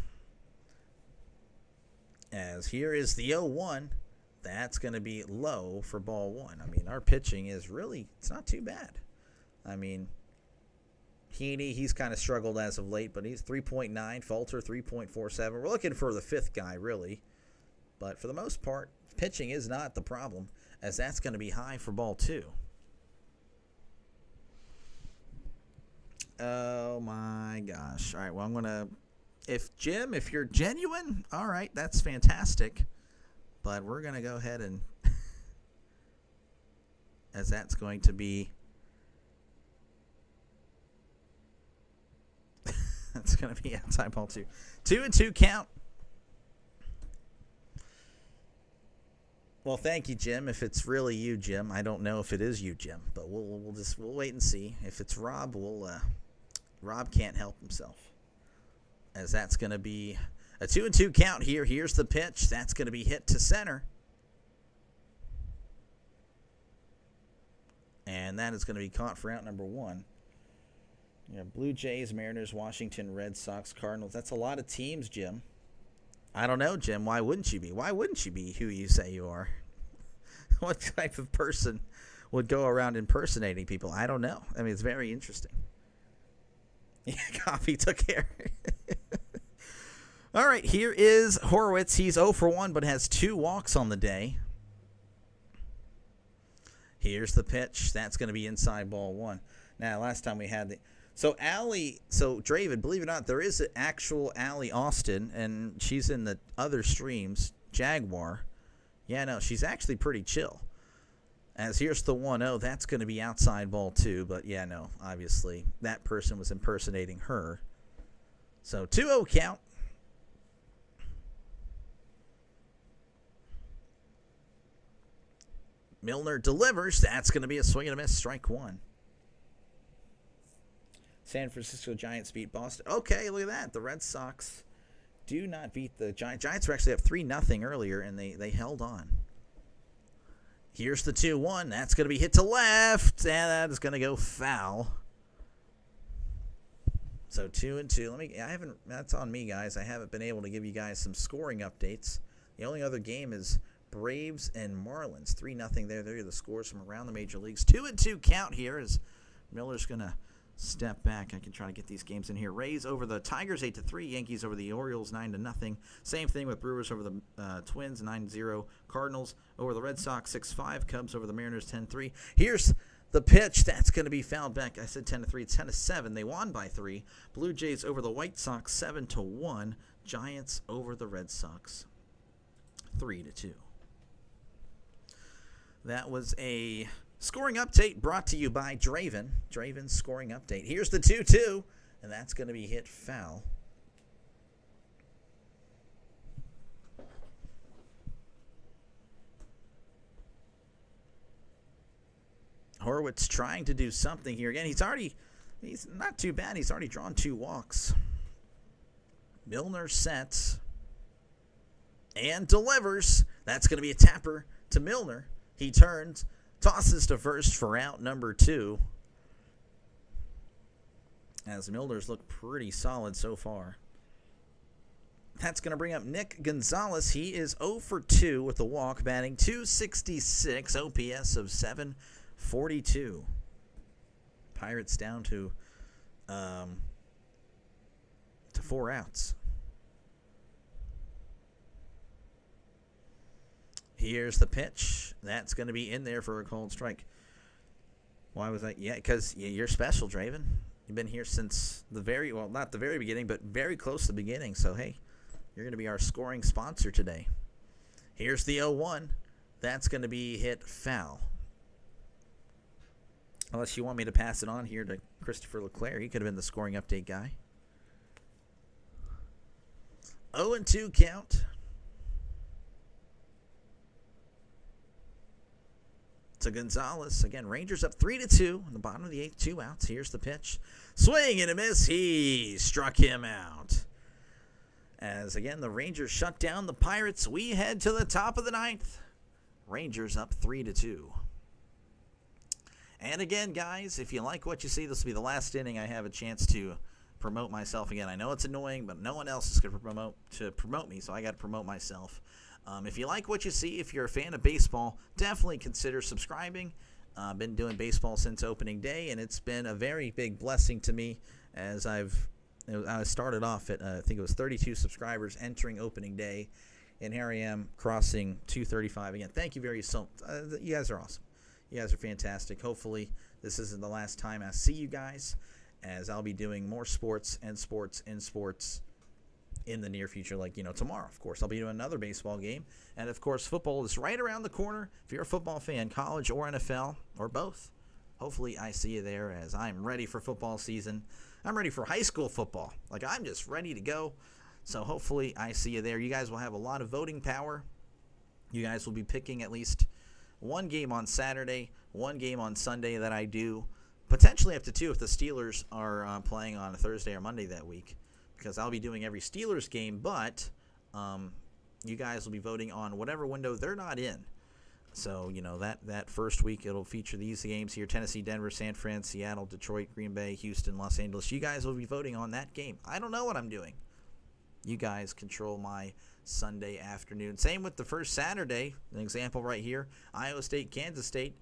As here is the 0-1. That's going to be low for ball one. I mean, our pitching is really, it's not too bad. I mean, Heaney, he's kind of struggled as of late, but he's 3.9. Falter, 3.47. We're looking for the fifth guy, really. But for the most part, pitching is not the problem, as that's going to be high for ball 2. Oh, my gosh. All right, well, I'm going to... Jim, if you're genuine, all right, that's fantastic. But we're going to go ahead and... as that's going to be... That's going to be outside ball 2. 2-2 count. Well, thank you, Jim. If it's really you, Jim, I don't know if it is you, Jim, but we'll wait and see. If it's Rob, Rob can't help himself, as that's going to be a 2-2 count here. Here's the pitch. That's going to be hit to center, and that is going to be caught for out number 1. You know, Blue Jays, Mariners, Washington, Red Sox, Cardinals. That's a lot of teams, Jim. I don't know, Jim. Why wouldn't you be? Why wouldn't you be who you say you are? What type of person would go around impersonating people? I don't know. I mean, it's very interesting. Yeah, Coffee took care. All right, here is Horwitz. He's 0 for 1, but has 2 walks on the day. Here's the pitch. That's going to be inside ball 1. Now, last time we had the... So, Draven, believe it or not, there is an actual Allie Austin, and she's in the other streams, Jaguar. Yeah, no, she's actually pretty chill. As here's the 1-0, that's going to be outside ball 2, but yeah, no, obviously, that person was impersonating her. So, 2-0 count. Milner delivers. That's going to be a swing and a miss, strike 1. San Francisco Giants beat Boston. Okay, look at that. The Red Sox do not beat the Giants. Giants were actually up 3-0 earlier, and they held on. Here's the 2-1. That's going to be hit to left, and that is going to go foul. So 2-2. That's on me, guys. I haven't been able to give you guys some scoring updates. The only other game is Braves and Marlins. 3-0 there. There are the scores from around the major leagues. 2-2 count here as Miller's going to step back. I can try to get these games in here. Rays over the Tigers 8-3. Yankees over the Orioles 9-0. Same thing with Brewers over the Twins 9-0. Cardinals over the Red Sox 6-5. Cubs over the Mariners 10-3. Here's the pitch. That's going to be fouled back. I said 10-3. It's 10-7. They won by 3. Blue Jays over the White Sox 7-1. Giants over the Red Sox 3-2. That was a scoring update brought to you by Draven. Draven's scoring update. Here's the 2-2, and that's going to be hit foul. Horwitz trying to do something here. Again, he's not too bad. He's already drawn 2 walks. Milner sets and delivers. That's going to be a tapper to Milner. He turns, tosses to first for out number 2. As Milner's looked pretty solid so far. That's going to bring up Nick Gonzalez. He is 0 for 2 with the walk, batting .266, OPS of 742. Pirates down to 4 outs. Here's the pitch. That's going to be in there for a called strike. Why was that? Yeah, because you're special, Draven. You've been here since not the very beginning, but very close to the beginning. So, hey, you're going to be our scoring sponsor today. Here's the 0-1. That's going to be hit foul. Unless you want me to pass it on here to Christopher LeClaire. He could have been the scoring update guy. 0-2 count. To Gonzalez. Again, Rangers up 3-2 in the bottom of the 8th, 2 outs. Here's the pitch. Swing and a miss. He struck him out. As, again, the Rangers shut down the Pirates. We head to the top of the 9th. Rangers up 3-2. And again, guys, if you like what you see, this will be the last inning I have a chance to promote myself again. I know it's annoying, but no one else is going to promote me, so I got to promote myself. If you like what you see, if you're a fan of baseball, definitely consider subscribing. I've been doing baseball since opening day, and it's been a very big blessing to me as I started off at, I think it was 32 subscribers entering opening day, and here I am crossing 235 again. Thank you very much. You guys are awesome. You guys are fantastic. Hopefully this isn't the last time I see you guys, as I'll be doing more sports in the near future, like, tomorrow, of course. I'll be doing another baseball game. And, of course, football is right around the corner. If you're a football fan, college or NFL, or both, hopefully I see you there, as I'm ready for football season. I'm ready for high school football. Like, I'm just ready to go. So, hopefully I see you there. You guys will have a lot of voting power. You guys will be picking at least one game on Saturday, one game on Sunday that I do. Potentially up to two if the Steelers are playing on a Thursday or Monday that week, because I'll be doing every Steelers game, but you guys will be voting on whatever window they're not in. So, that first week it'll feature these games here: Tennessee, Denver, San Fran, Seattle, Detroit, Green Bay, Houston, Los Angeles. You guys will be voting on that game. I don't know what I'm doing. You guys control my Sunday afternoon. Same with the first Saturday. An example right here: Iowa State, Kansas State.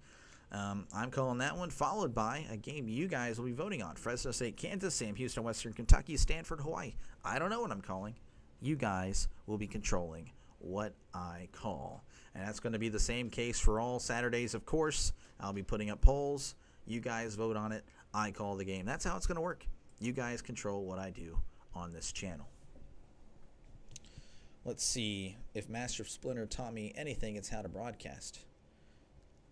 I'm calling that one, followed by a game you guys will be voting on: Fresno State, Kansas, Sam Houston, Western Kentucky, Stanford, Hawaii. I don't know what I'm calling. You guys will be controlling what I call. And that's going to be the same case for all Saturdays, of course. I'll be putting up polls. You guys vote on it. I call the game. That's how it's going to work. You guys control what I do on this channel. Let's see if Master Splinter taught me anything. It's how to broadcast.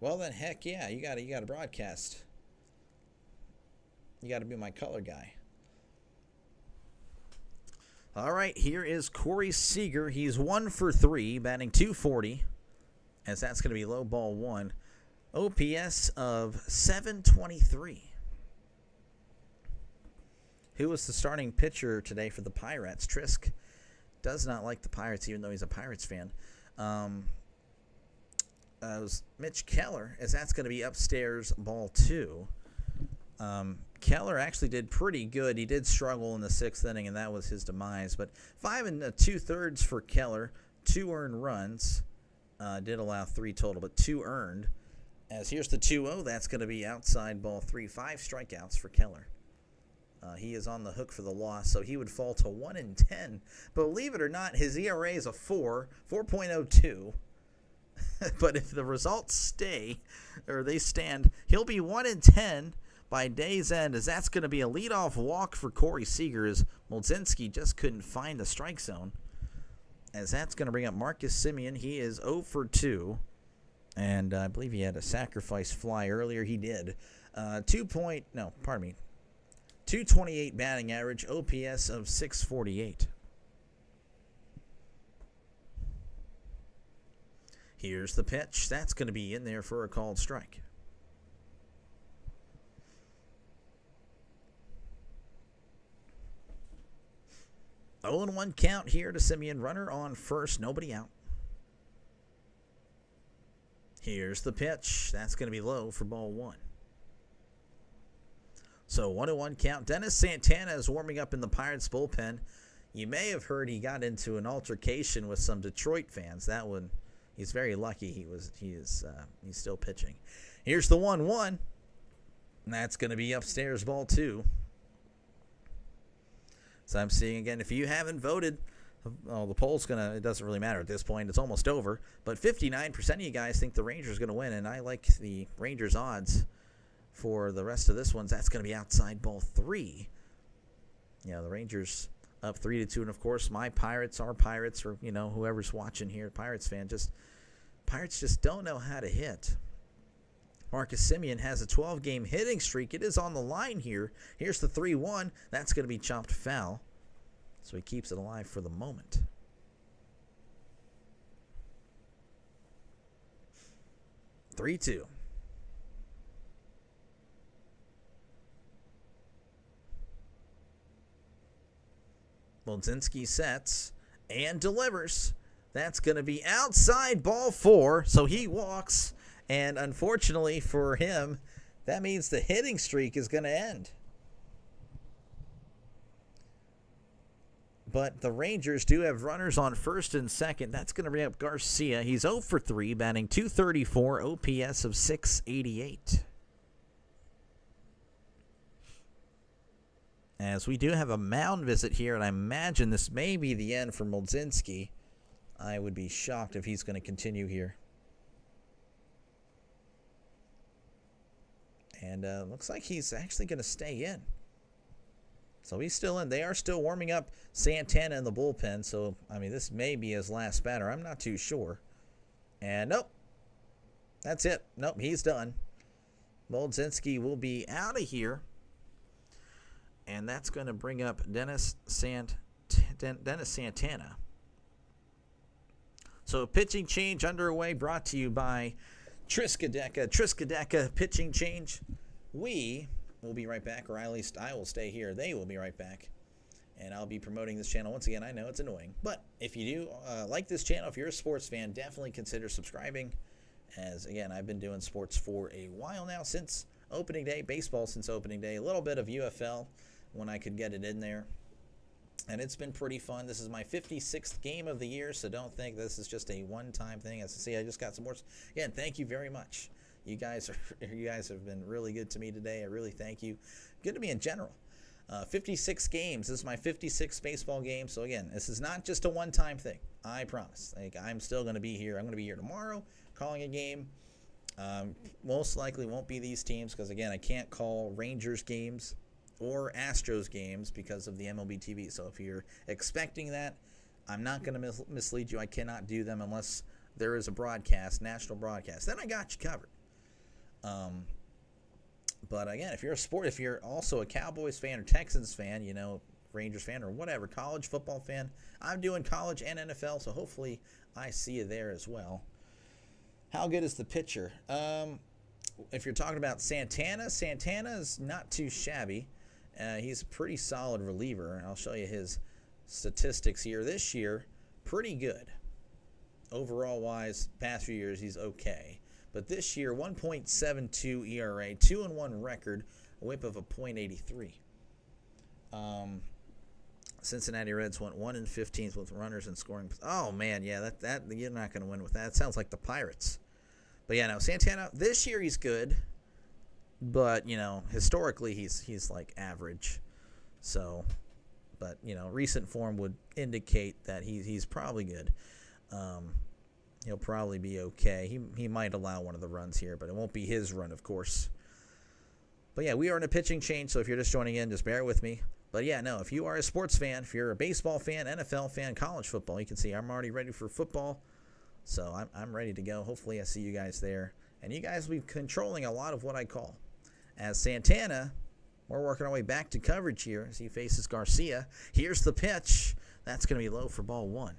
Well then, heck yeah, you gotta broadcast. You gotta be my color guy. All right, here is Corey Seager. He's 1 for 3, batting .240, as that's gonna be low ball one. OPS of 723. Who was the starting pitcher today for the Pirates? Trisk does not like the Pirates, even though he's a Pirates fan. It was Mitch Keller, as that's going to be upstairs ball 2. Keller actually did pretty good. He did struggle in the 6th inning, and that was his demise. But 5 2/3 for Keller, 2 earned runs. Did allow 3 total, but 2 earned. As here's the 2-0. That's going to be outside ball 3. 5 strikeouts for Keller. He is on the hook for the loss, so he would fall to 1-10. Believe it or not, his ERA is a 4.02. But if the results stay, or they stand, he'll be 1-10 by day's end, as that's going to be a leadoff walk for Corey Seager, as Molzinski just couldn't find the strike zone. As that's going to bring up Marcus Semien. He is 0 for 2, and I believe he had a sacrifice fly earlier. He did. 228 batting average, OPS of 648. Here's the pitch. That's going to be in there for a called strike. Oh, and 1 count here to Semien. Runner on first, nobody out. Here's the pitch. That's going to be low for ball 1. So 1-1 count. Dennis Santana is warming up in the Pirates bullpen. You may have heard he got into an altercation with some Detroit fans. That one, he's very lucky he's still pitching. Here's the 1-1. And that's going to be upstairs ball 2. So I'm seeing again, if you haven't voted, well, the poll's it doesn't really matter at this point. It's almost over. But 59% of you guys think the Rangers are going to win, and I like the Rangers odds for the rest of this one. That's going to be outside ball 3. The Rangers up 3-2, and of course my Pirates, our Pirates, or whoever's watching here, Pirates fan, Pirates just don't know how to hit. Marcus Semien has a 12-game hitting streak. It is on the line here. Here's the 3-1. That's going to be chopped foul, so he keeps it alive for the moment. Three-two. Molzinski sets and delivers. That's going to be outside ball 4, so he walks. And unfortunately for him, that means the hitting streak is going to end. But the Rangers do have runners on first and second. That's going to bring up Garcia. He's 0 for 3, batting .234, OPS of .688. As we do have a mound visit here, and I imagine this may be the end for Mlodzinski. I would be shocked if he's going to continue here. And looks like he's actually going to stay in. So he's still in. They are still warming up Santana in the bullpen. So, I mean, this may be his last batter. I'm not too sure. And nope. That's it. Nope, he's done. Mlodzinski will be out of here. And that's going to bring up Dennis Santana. So pitching change underway, brought to you by Triskaideka. Triskaideka pitching change. We will be right back, or at least I will stay here. They will be right back. And I'll be promoting this channel. Once again, I know it's annoying. But if you do like this channel, if you're a sports fan, definitely consider subscribing. As, again, I've been doing sports for a while now, since opening day. Baseball since opening day. A little bit of UFL when I could get it in there. And it's been pretty fun. This is my 56th game of the year, so don't think this is just a one-time thing. As I see, I just got some more. Again, thank you very much. You guys have been really good to me today. I really thank you. Good to me in general. 56 games. This is my 56th baseball game. So again, this is not just a one-time thing. I promise. Like, I'm still going to be here. I'm going to be here tomorrow calling a game. Most likely won't be these teams because, again, I can't call Rangers games or Astros games because of the MLB TV. So if you're expecting that, I'm not going to mislead you. I cannot do them unless there is a broadcast, national broadcast. Then I got you covered. But again, if you're also a Cowboys fan or Texans fan, you know, Rangers fan or whatever, college football fan, I'm doing college and NFL, so hopefully I see you there as well. How good is the pitcher? If you're talking about Santana is not too shabby. He's a pretty solid reliever, and I'll show you his statistics here. This year, pretty good. Overall wise, past few years, he's okay. But this year, 1.72 ERA, 2-1 record, a whip of a .83. Cincinnati Reds went 1-15 with runners and scoring. Oh man, yeah, that you're not going to win with that. It sounds like the Pirates. But yeah, no, Santana. This year he's good, but you know, historically he's like average. So, but you know, recent form would indicate that he's probably good. He'll probably be okay. He might allow one of the runs here, but it won't be his run, of course. But yeah, we are in a pitching change, so if you're just joining in, just bear with me. But yeah, no, if you are a sports fan, if you're a baseball fan, NFL fan, college football, you can see I'm already ready for football. So I'm ready to go. Hopefully I see you guys there. And you guys will be controlling a lot of what I call. As Santana, we're working our way back to coverage here as he faces Garcia. Here's the pitch. That's going to be low for ball one.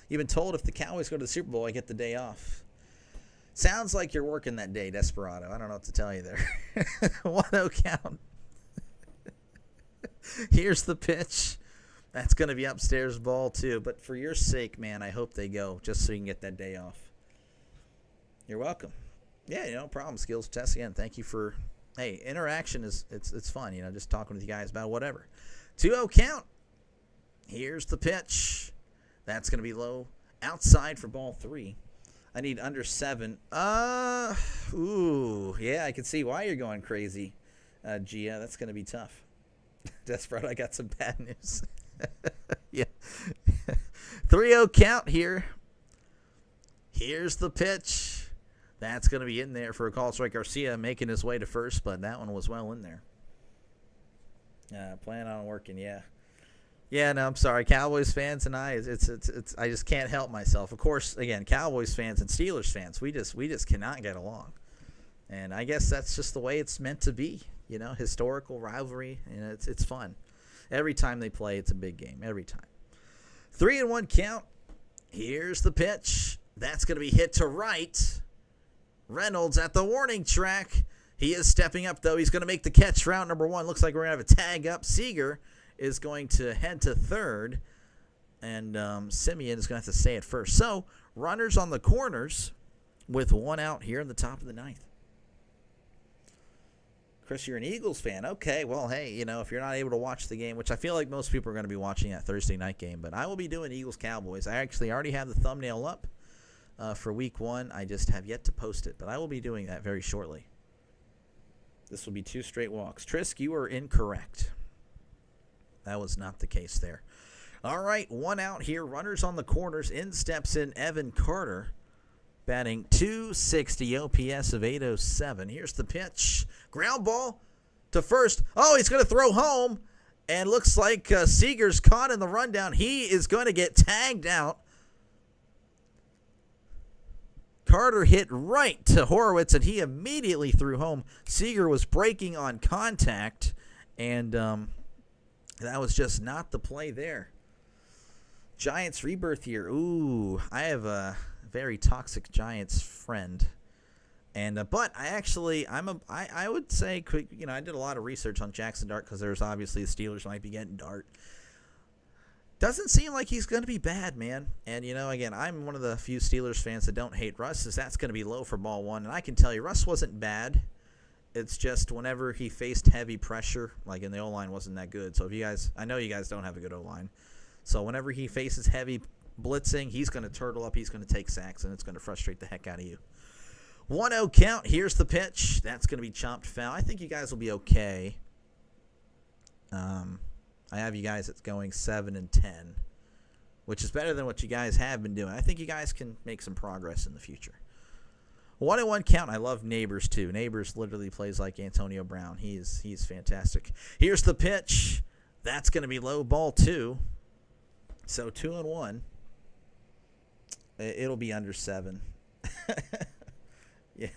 You've been told if the Cowboys go to the Super Bowl, I get the day off. Sounds like you're working that day, Desperado. I don't know what to tell you there. 1-0 count. Here's the pitch. That's going to be upstairs ball too. But for your sake, man, I hope they go just so you can get that day off. You're welcome. Yeah, no problem. Skills test again. Thank you for, hey, interaction is it's fun, you know, just talking with you guys about whatever. 2-0 count. Here's the pitch. That's going to be low. Outside for ball three. I need under 7. Ooh, yeah, I can see why you're going crazy, Gia. That's going to be tough. Desperado, I got some bad news. Yeah. 3-0 count here. Here's the pitch. That's going to be in there for a call strike. Garcia making his way to first, but that one was well in there. Plan on working, yeah. Yeah, no, I'm sorry. Cowboys fans and I just can't help myself. Of course, again, Cowboys fans and Steelers fans, we just cannot get along. And I guess that's just the way it's meant to be. You know, historical rivalry, and it's fun. Every time they play, it's a big game. Every time. 3-1 count. Here's the pitch. That's going to be hit to right. Reynolds at the warning track. He is stepping up, though. He's going to make the catch for out number 1. Looks like we're going to have a tag up. Seager is going to head to third, and Simeon is going to have to stay at first. So, runners on the corners with 1 out here in the top of the 9th. Chris, you're an Eagles fan. Okay, well, hey, if you're not able to watch the game, which I feel like most people are going to be watching that Thursday night game, but I will be doing Eagles-Cowboys. I actually already have the thumbnail up for Week 1. I just have yet to post it, but I will be doing that very shortly. This will be 2 straight walks. Trisk, you are incorrect. That was not the case there. All right, 1 out here. Runners on the corners. In steps in Evan Carter, batting .260, OPS of 807. Here's the pitch. Ground ball to first. Oh, he's going to throw home. And looks like Seager's caught in the rundown. He is going to get tagged out. Carter hit right to Horowitz, and he immediately threw home. Seager was breaking on contact, and that was just not the play there. Giants rebirth here. Ooh, I have a very toxic Giants friend, and but I would say, I did a lot of research on Jackson Dart because there's obviously the Steelers might be getting Dart. Doesn't seem like he's going to be bad, man. And, again, I'm one of the few Steelers fans that don't hate Russ, as that's going to be low for ball 1. And I can tell you, Russ wasn't bad. It's just whenever he faced heavy pressure, like in the O-line wasn't that good. So I know you guys don't have a good O-line. So whenever he faces heavy blitzing, he's going to turtle up, he's going to take sacks, and it's going to frustrate the heck out of you. 1-0 count. Here's the pitch. That's going to be chopped foul. I think you guys will be okay. I have you guys that's going 7-10, which is better than what you guys have been doing. I think you guys can make some progress in the future. 1-1 count. I love Neighbors too. Neighbors literally plays like Antonio Brown. He's fantastic. Here's the pitch. That's going to be low, ball 2. So 2-1. It'll be under 7. Yeah,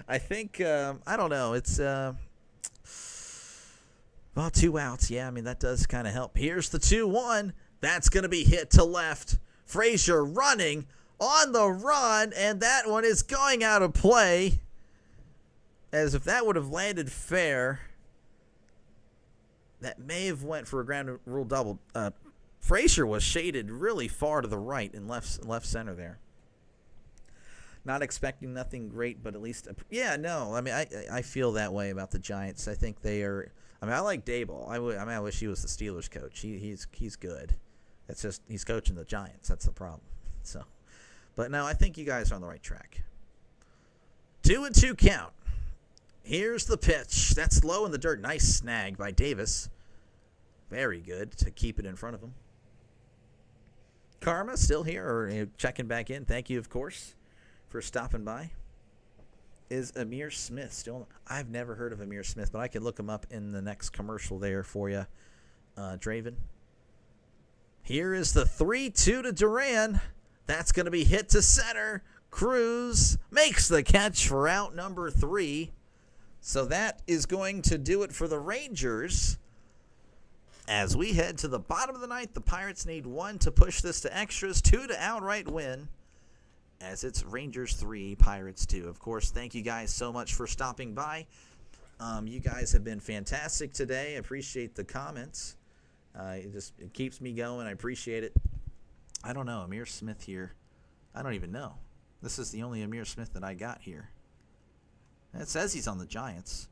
I think I don't know. It's well, 2 outs. Yeah, I mean, that does kind of help. Here's the 2-1. That's going to be hit to left. Frazier running on the run, and that one is going out of play. As if that would have landed fair, that may have went for a ground rule double. Frazier was shaded really far to the right and left center there. Not expecting nothing great, but at least, I mean, I feel that way about the Giants. I think they are. I mean, I like Daboll. I wish he was the Steelers coach. He's good. It's just he's coaching the Giants. That's the problem. So, but no, I think you guys are on the right track. 2-2 count. Here's the pitch. That's low in the dirt. Nice snag by Davis. Very good to keep it in front of him. Karma still here, or checking back in. Thank you, of course, for stopping by. Is Amir Smith still? I've never heard of Amir Smith, but I can look him up in the next commercial there for you, Draven. Here is the 3-2 to Duran. That's going to be hit to center. Cruz makes the catch for out number 3. So that is going to do it for the Rangers. As we head to the bottom of the ninth, the Pirates need 1 to push this to extras, 2 to outright win. As it's Rangers 3, Pirates 2. Of course, thank you guys so much for stopping by. You guys have been fantastic today. I appreciate the comments. It keeps me going. I appreciate it. I don't know. Amir Smith here. I don't even know. This is the only Amir Smith that I got here. It says he's on the Giants.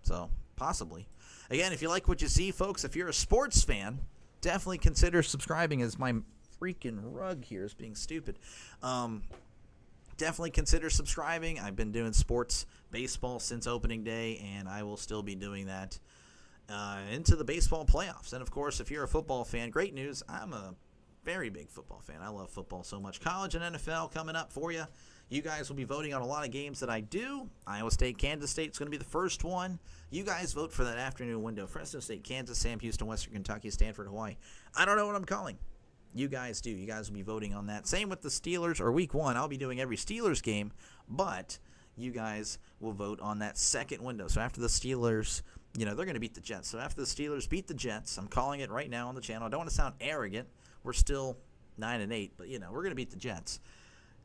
So, possibly. Again, if you like what you see, folks, if you're a sports fan, definitely consider subscribing, as my freaking rug here is being stupid. Definitely consider subscribing. I've been doing sports baseball since opening day, and I will still be doing that into the baseball playoffs. And, of course, if you're a football fan, great news. I'm a very big football fan. I love football so much. College and NFL coming up for you. You guys will be voting on a lot of games that I do. Iowa State, Kansas State is going to be the first one. You guys vote for that afternoon window. Fresno State, Kansas, Sam Houston, Western Kentucky, Stanford, Hawaii. I don't know what I'm calling. You guys do. You guys will be voting on that. Same with the Steelers, or week 1. I'll be doing every Steelers game, but you guys will vote on that second window. So after the Steelers, they're going to beat the Jets. So after the Steelers beat the Jets, I'm calling it right now on the channel. I don't want to sound arrogant. We're still 9-8, but, we're going to beat the Jets.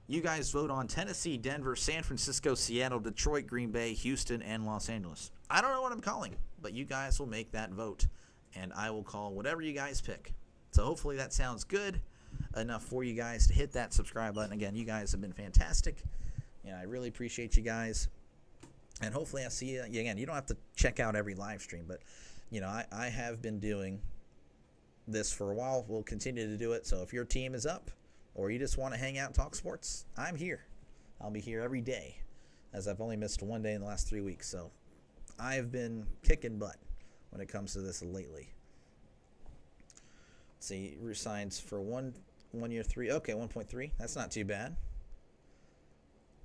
You guys vote on Tennessee, Denver, San Francisco, Seattle, Detroit, Green Bay, Houston, and Los Angeles. I don't know what I'm calling, but you guys will make that vote, and I will call whatever you guys pick. So hopefully that sounds good enough for you guys to hit that subscribe button. Again, you guys have been fantastic, and I really appreciate you guys. And hopefully I'll see you again. You don't have to check out every live stream, but, you know, I have been doing this for a while. We'll continue to do it. So if your team is up or you just want to hang out and talk sports, I'm here. I'll be here every day, as I've only missed one day in the last 3 weeks. So I've been kicking butt when it comes to this lately. Let's see, resigns for one year 3. Okay, 1.3. That's not too bad.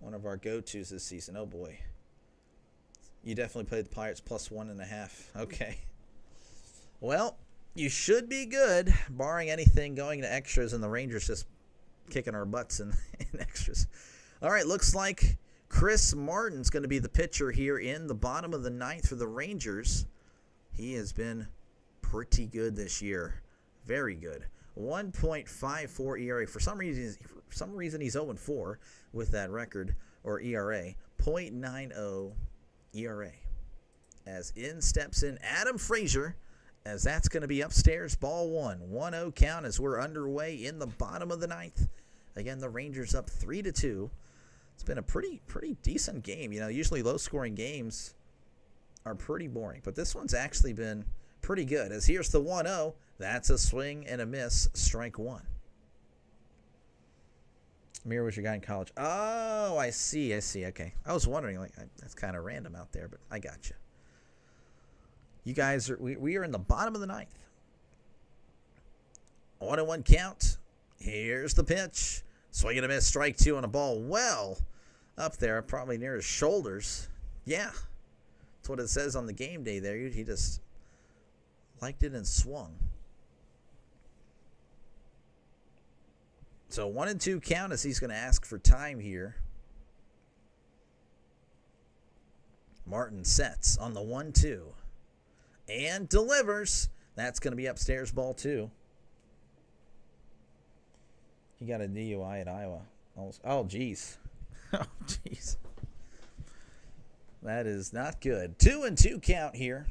One of our go-tos this season. Oh boy. You definitely played the Pirates plus 1.5. Okay. Well, you should be good, barring anything going to extras and the Rangers just kicking our butts in extras. All right, looks like Chris Martin's going to be the pitcher here in the bottom of the ninth for the Rangers. He has been pretty good this year. Very good. 1.54 ERA. For some reason he's 0-4 with that record, or ERA. 0.90 ERA. As in steps in Adam Frazier, as that's going to be upstairs, ball 1. 1-0 count as we're underway in the bottom of the ninth. Again, the Rangers up 3-2. It's been a pretty decent game. You know, usually low-scoring games are pretty boring, but this one's actually been pretty good. As here's the 1-0. That's a swing and a miss, strike 1. Amir was your guy in college. Oh, I see. Okay. I was wondering, like, that's kind of random out there, but I got you. You guys are, we are in the bottom of the ninth. 1-1 count. Here's the pitch. Swing and a miss, strike 2 on a ball. Well, up there, probably near his shoulders. Yeah. That's what it says on the game day there. He just liked it and swung. So 1-2 count as he's going to ask for time here. Martin sets on the 1-2 and delivers. That's going to be upstairs, ball 2. He got a DUI at Iowa. Oh, geez. Oh, geez. That is not good. 2-2 count here.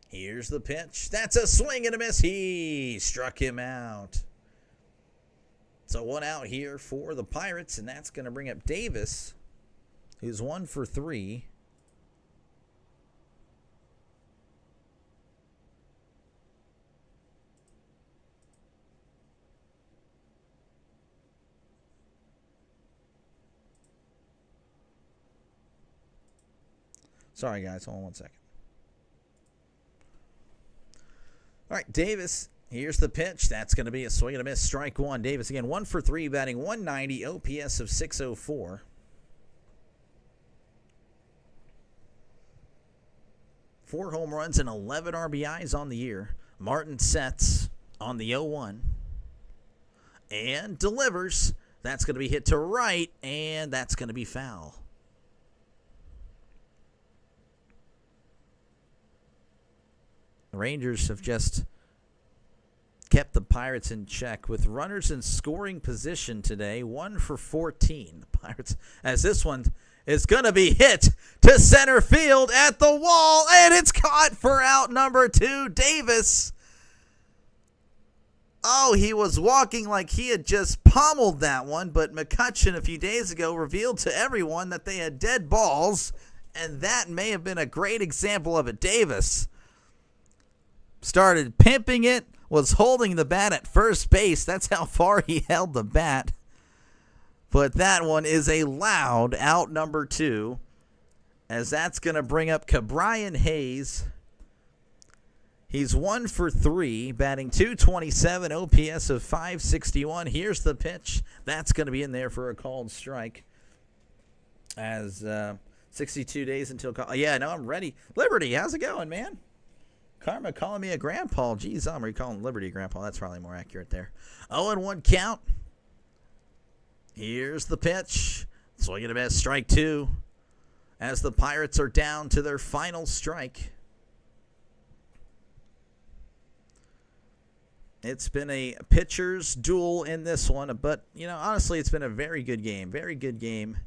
Here's the pitch. That's a swing and a miss. He struck him out. So 1 out here for the Pirates, and that's going to bring up Davis, who's 1 for 3. Sorry, guys. Hold on 1 second. All right, Davis, here's the pitch. That's going to be a swing and a miss, strike 1. Davis, again, 1 for 3, batting 190, OPS of 604. 4 home runs and 11 RBIs on the year. Martin sets on the 0-1 and delivers. That's going to be hit to right, and that's going to be foul. The Rangers have just kept the Pirates in check with runners in scoring position today. 1 for 14. The Pirates, as this one is going to be hit to center field at the wall, and it's caught for out number 2. Davis. Oh, he was walking like he had just pummeled that one, but McCutcheon a few days ago revealed to everyone that they had dead balls, and that may have been a great example of it. Davis started pimping it, was holding the bat at first base. That's how far he held the bat. But that one is a loud out number 2, as that's going to bring up Cabrian Hayes. He's 1 for 3, batting .227, OPS of 561. Here's the pitch. That's going to be in there for a called strike. As 62 days until call. Yeah, no, I'm ready. Liberty, how's it going, man? Karma calling me a grandpa. Geez, I'm recalling Liberty a grandpa. That's probably more accurate there. 0-1 count. Here's the pitch. Swing and a miss, strike 2. As the Pirates are down to their final strike. It's been a pitcher's duel in this one, but, you know, honestly, it's been a very good game. Very good game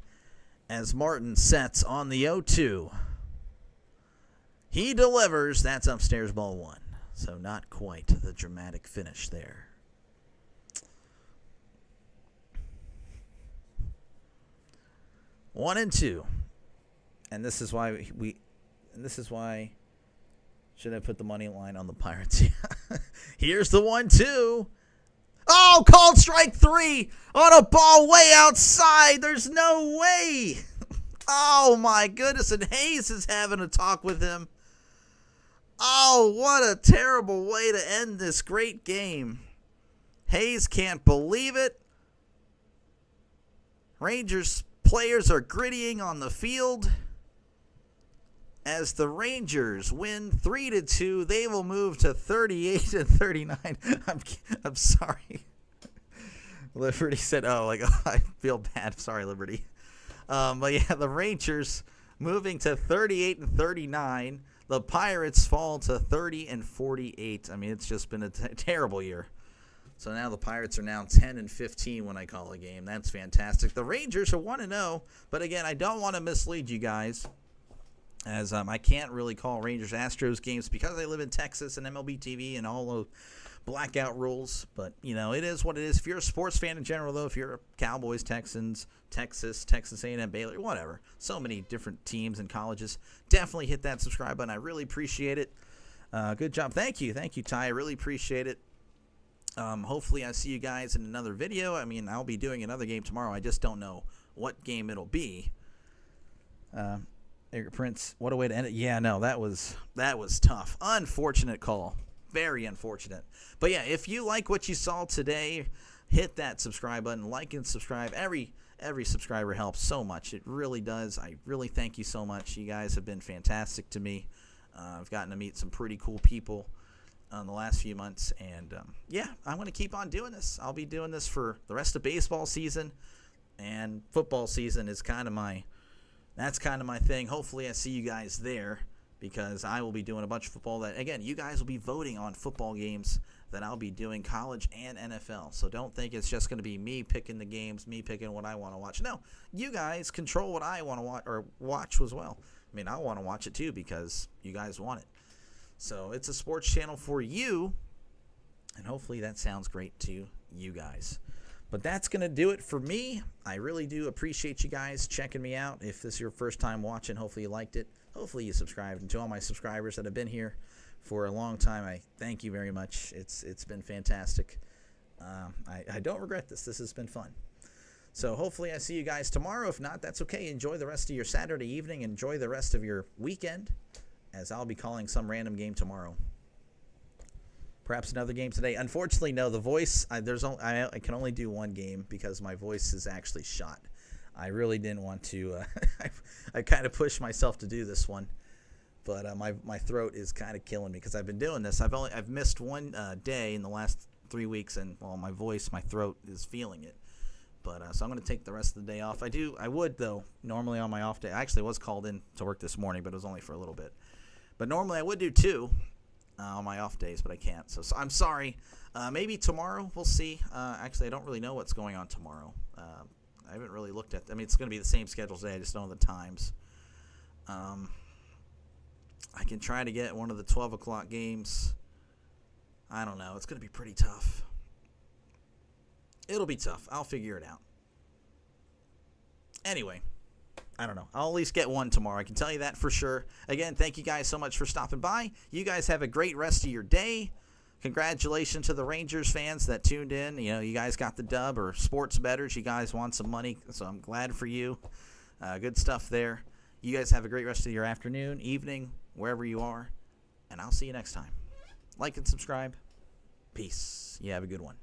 as Martin sets on the 0-2. He delivers. That's upstairs, ball 1. So not quite the dramatic finish there. 1-2. And this is why should I put the money line on the Pirates? Here's the 1-2. Oh, called strike 3 on a ball way outside. There's no way. Oh, my goodness. And Hayes is having a talk with him. Oh, what a terrible way to end this great game. Hayes can't believe it. Rangers players are grittying on the field. As the Rangers win 3-2, they will move to 38-39. I'm sorry. Liberty said, I feel bad. Sorry, Liberty. But yeah, the Rangers moving to 38-39. The Pirates fall to 30-48. I mean, it's just been a terrible year. So now the Pirates are now 10-15 when I call a game. That's fantastic. The Rangers are 1-0. But again, I don't want to mislead you guys, as I can't really call Rangers-Astros games because I live in Texas and MLB TV and all the blackout rules. But, it is what it is. If you're a sports fan in general, though, if you're a Cowboys, Texans, Texas A&M, Baylor, whatever, so many different teams and colleges, definitely hit that subscribe button. I really appreciate it. Good job. Thank you, Ty. I really appreciate it. Hopefully I see you guys in another video. I mean, I'll be doing another game tomorrow. I just don't know what game it'll be. Prince, what a way to end it. Yeah, no, that was tough. Unfortunate call. Very unfortunate. But yeah, if you like what you saw today, hit that subscribe button. Like and subscribe. Every subscriber helps so much. It really does. I really thank you so much. You guys have been fantastic to me. I've gotten to meet some pretty cool people in the last few months. And yeah, I'm going to keep on doing this. I'll be doing this for the rest of baseball season. And football season is that's kind of my thing. Hopefully I see you guys there, because I will be doing a bunch of football that, again, you guys will be voting on football games that I'll be doing, college and NFL. So don't think it's just going to be me picking the games, me picking what I want to watch. No, you guys control what I want to watch as well. I mean, I want to watch it too because you guys want it. So it's a sports channel for you, and hopefully that sounds great to you guys. But that's going to do it for me. I really do appreciate you guys checking me out. If this is your first time watching, hopefully you liked it. Hopefully you subscribed. And to all my subscribers that have been here for a long time, I thank you very much. It's been fantastic. I don't regret this. This has been fun. So hopefully I see you guys tomorrow. If not, that's okay. Enjoy the rest of your Saturday evening. Enjoy the rest of your weekend, as I'll be calling some random game tomorrow. Perhaps another game today. Unfortunately, no. The voice, I can only do one game because my voice is actually shot. I really didn't want to. I kind of pushed myself to do this one, but my throat is kind of killing me because I've been doing this. I've missed one day in the last 3 weeks, and my throat is feeling it. But so I'm going to take the rest of the day off. I would though normally on my off day. I actually was called in to work this morning, but it was only for a little bit. But normally I would do 2. On my off days, but I can't. So I'm sorry. Maybe tomorrow. We'll see. Actually, I don't really know what's going on tomorrow. I haven't really looked at. I mean, it's going to be the same schedule today. I just don't know the times. I can try to get one of the 12 o'clock games. I don't know. It's going to be pretty tough. It'll be tough. I'll figure it out. Anyway. I don't know. I'll at least get one tomorrow. I can tell you that for sure. Again, thank you guys so much for stopping by. You guys have a great rest of your day. Congratulations to the Rangers fans that tuned in. You guys got the dub, or sports bettors. You guys want some money, so I'm glad for you. Good stuff there. You guys have a great rest of your afternoon, evening, wherever you are, and I'll see you next time. Like and subscribe. Peace. You have a good one.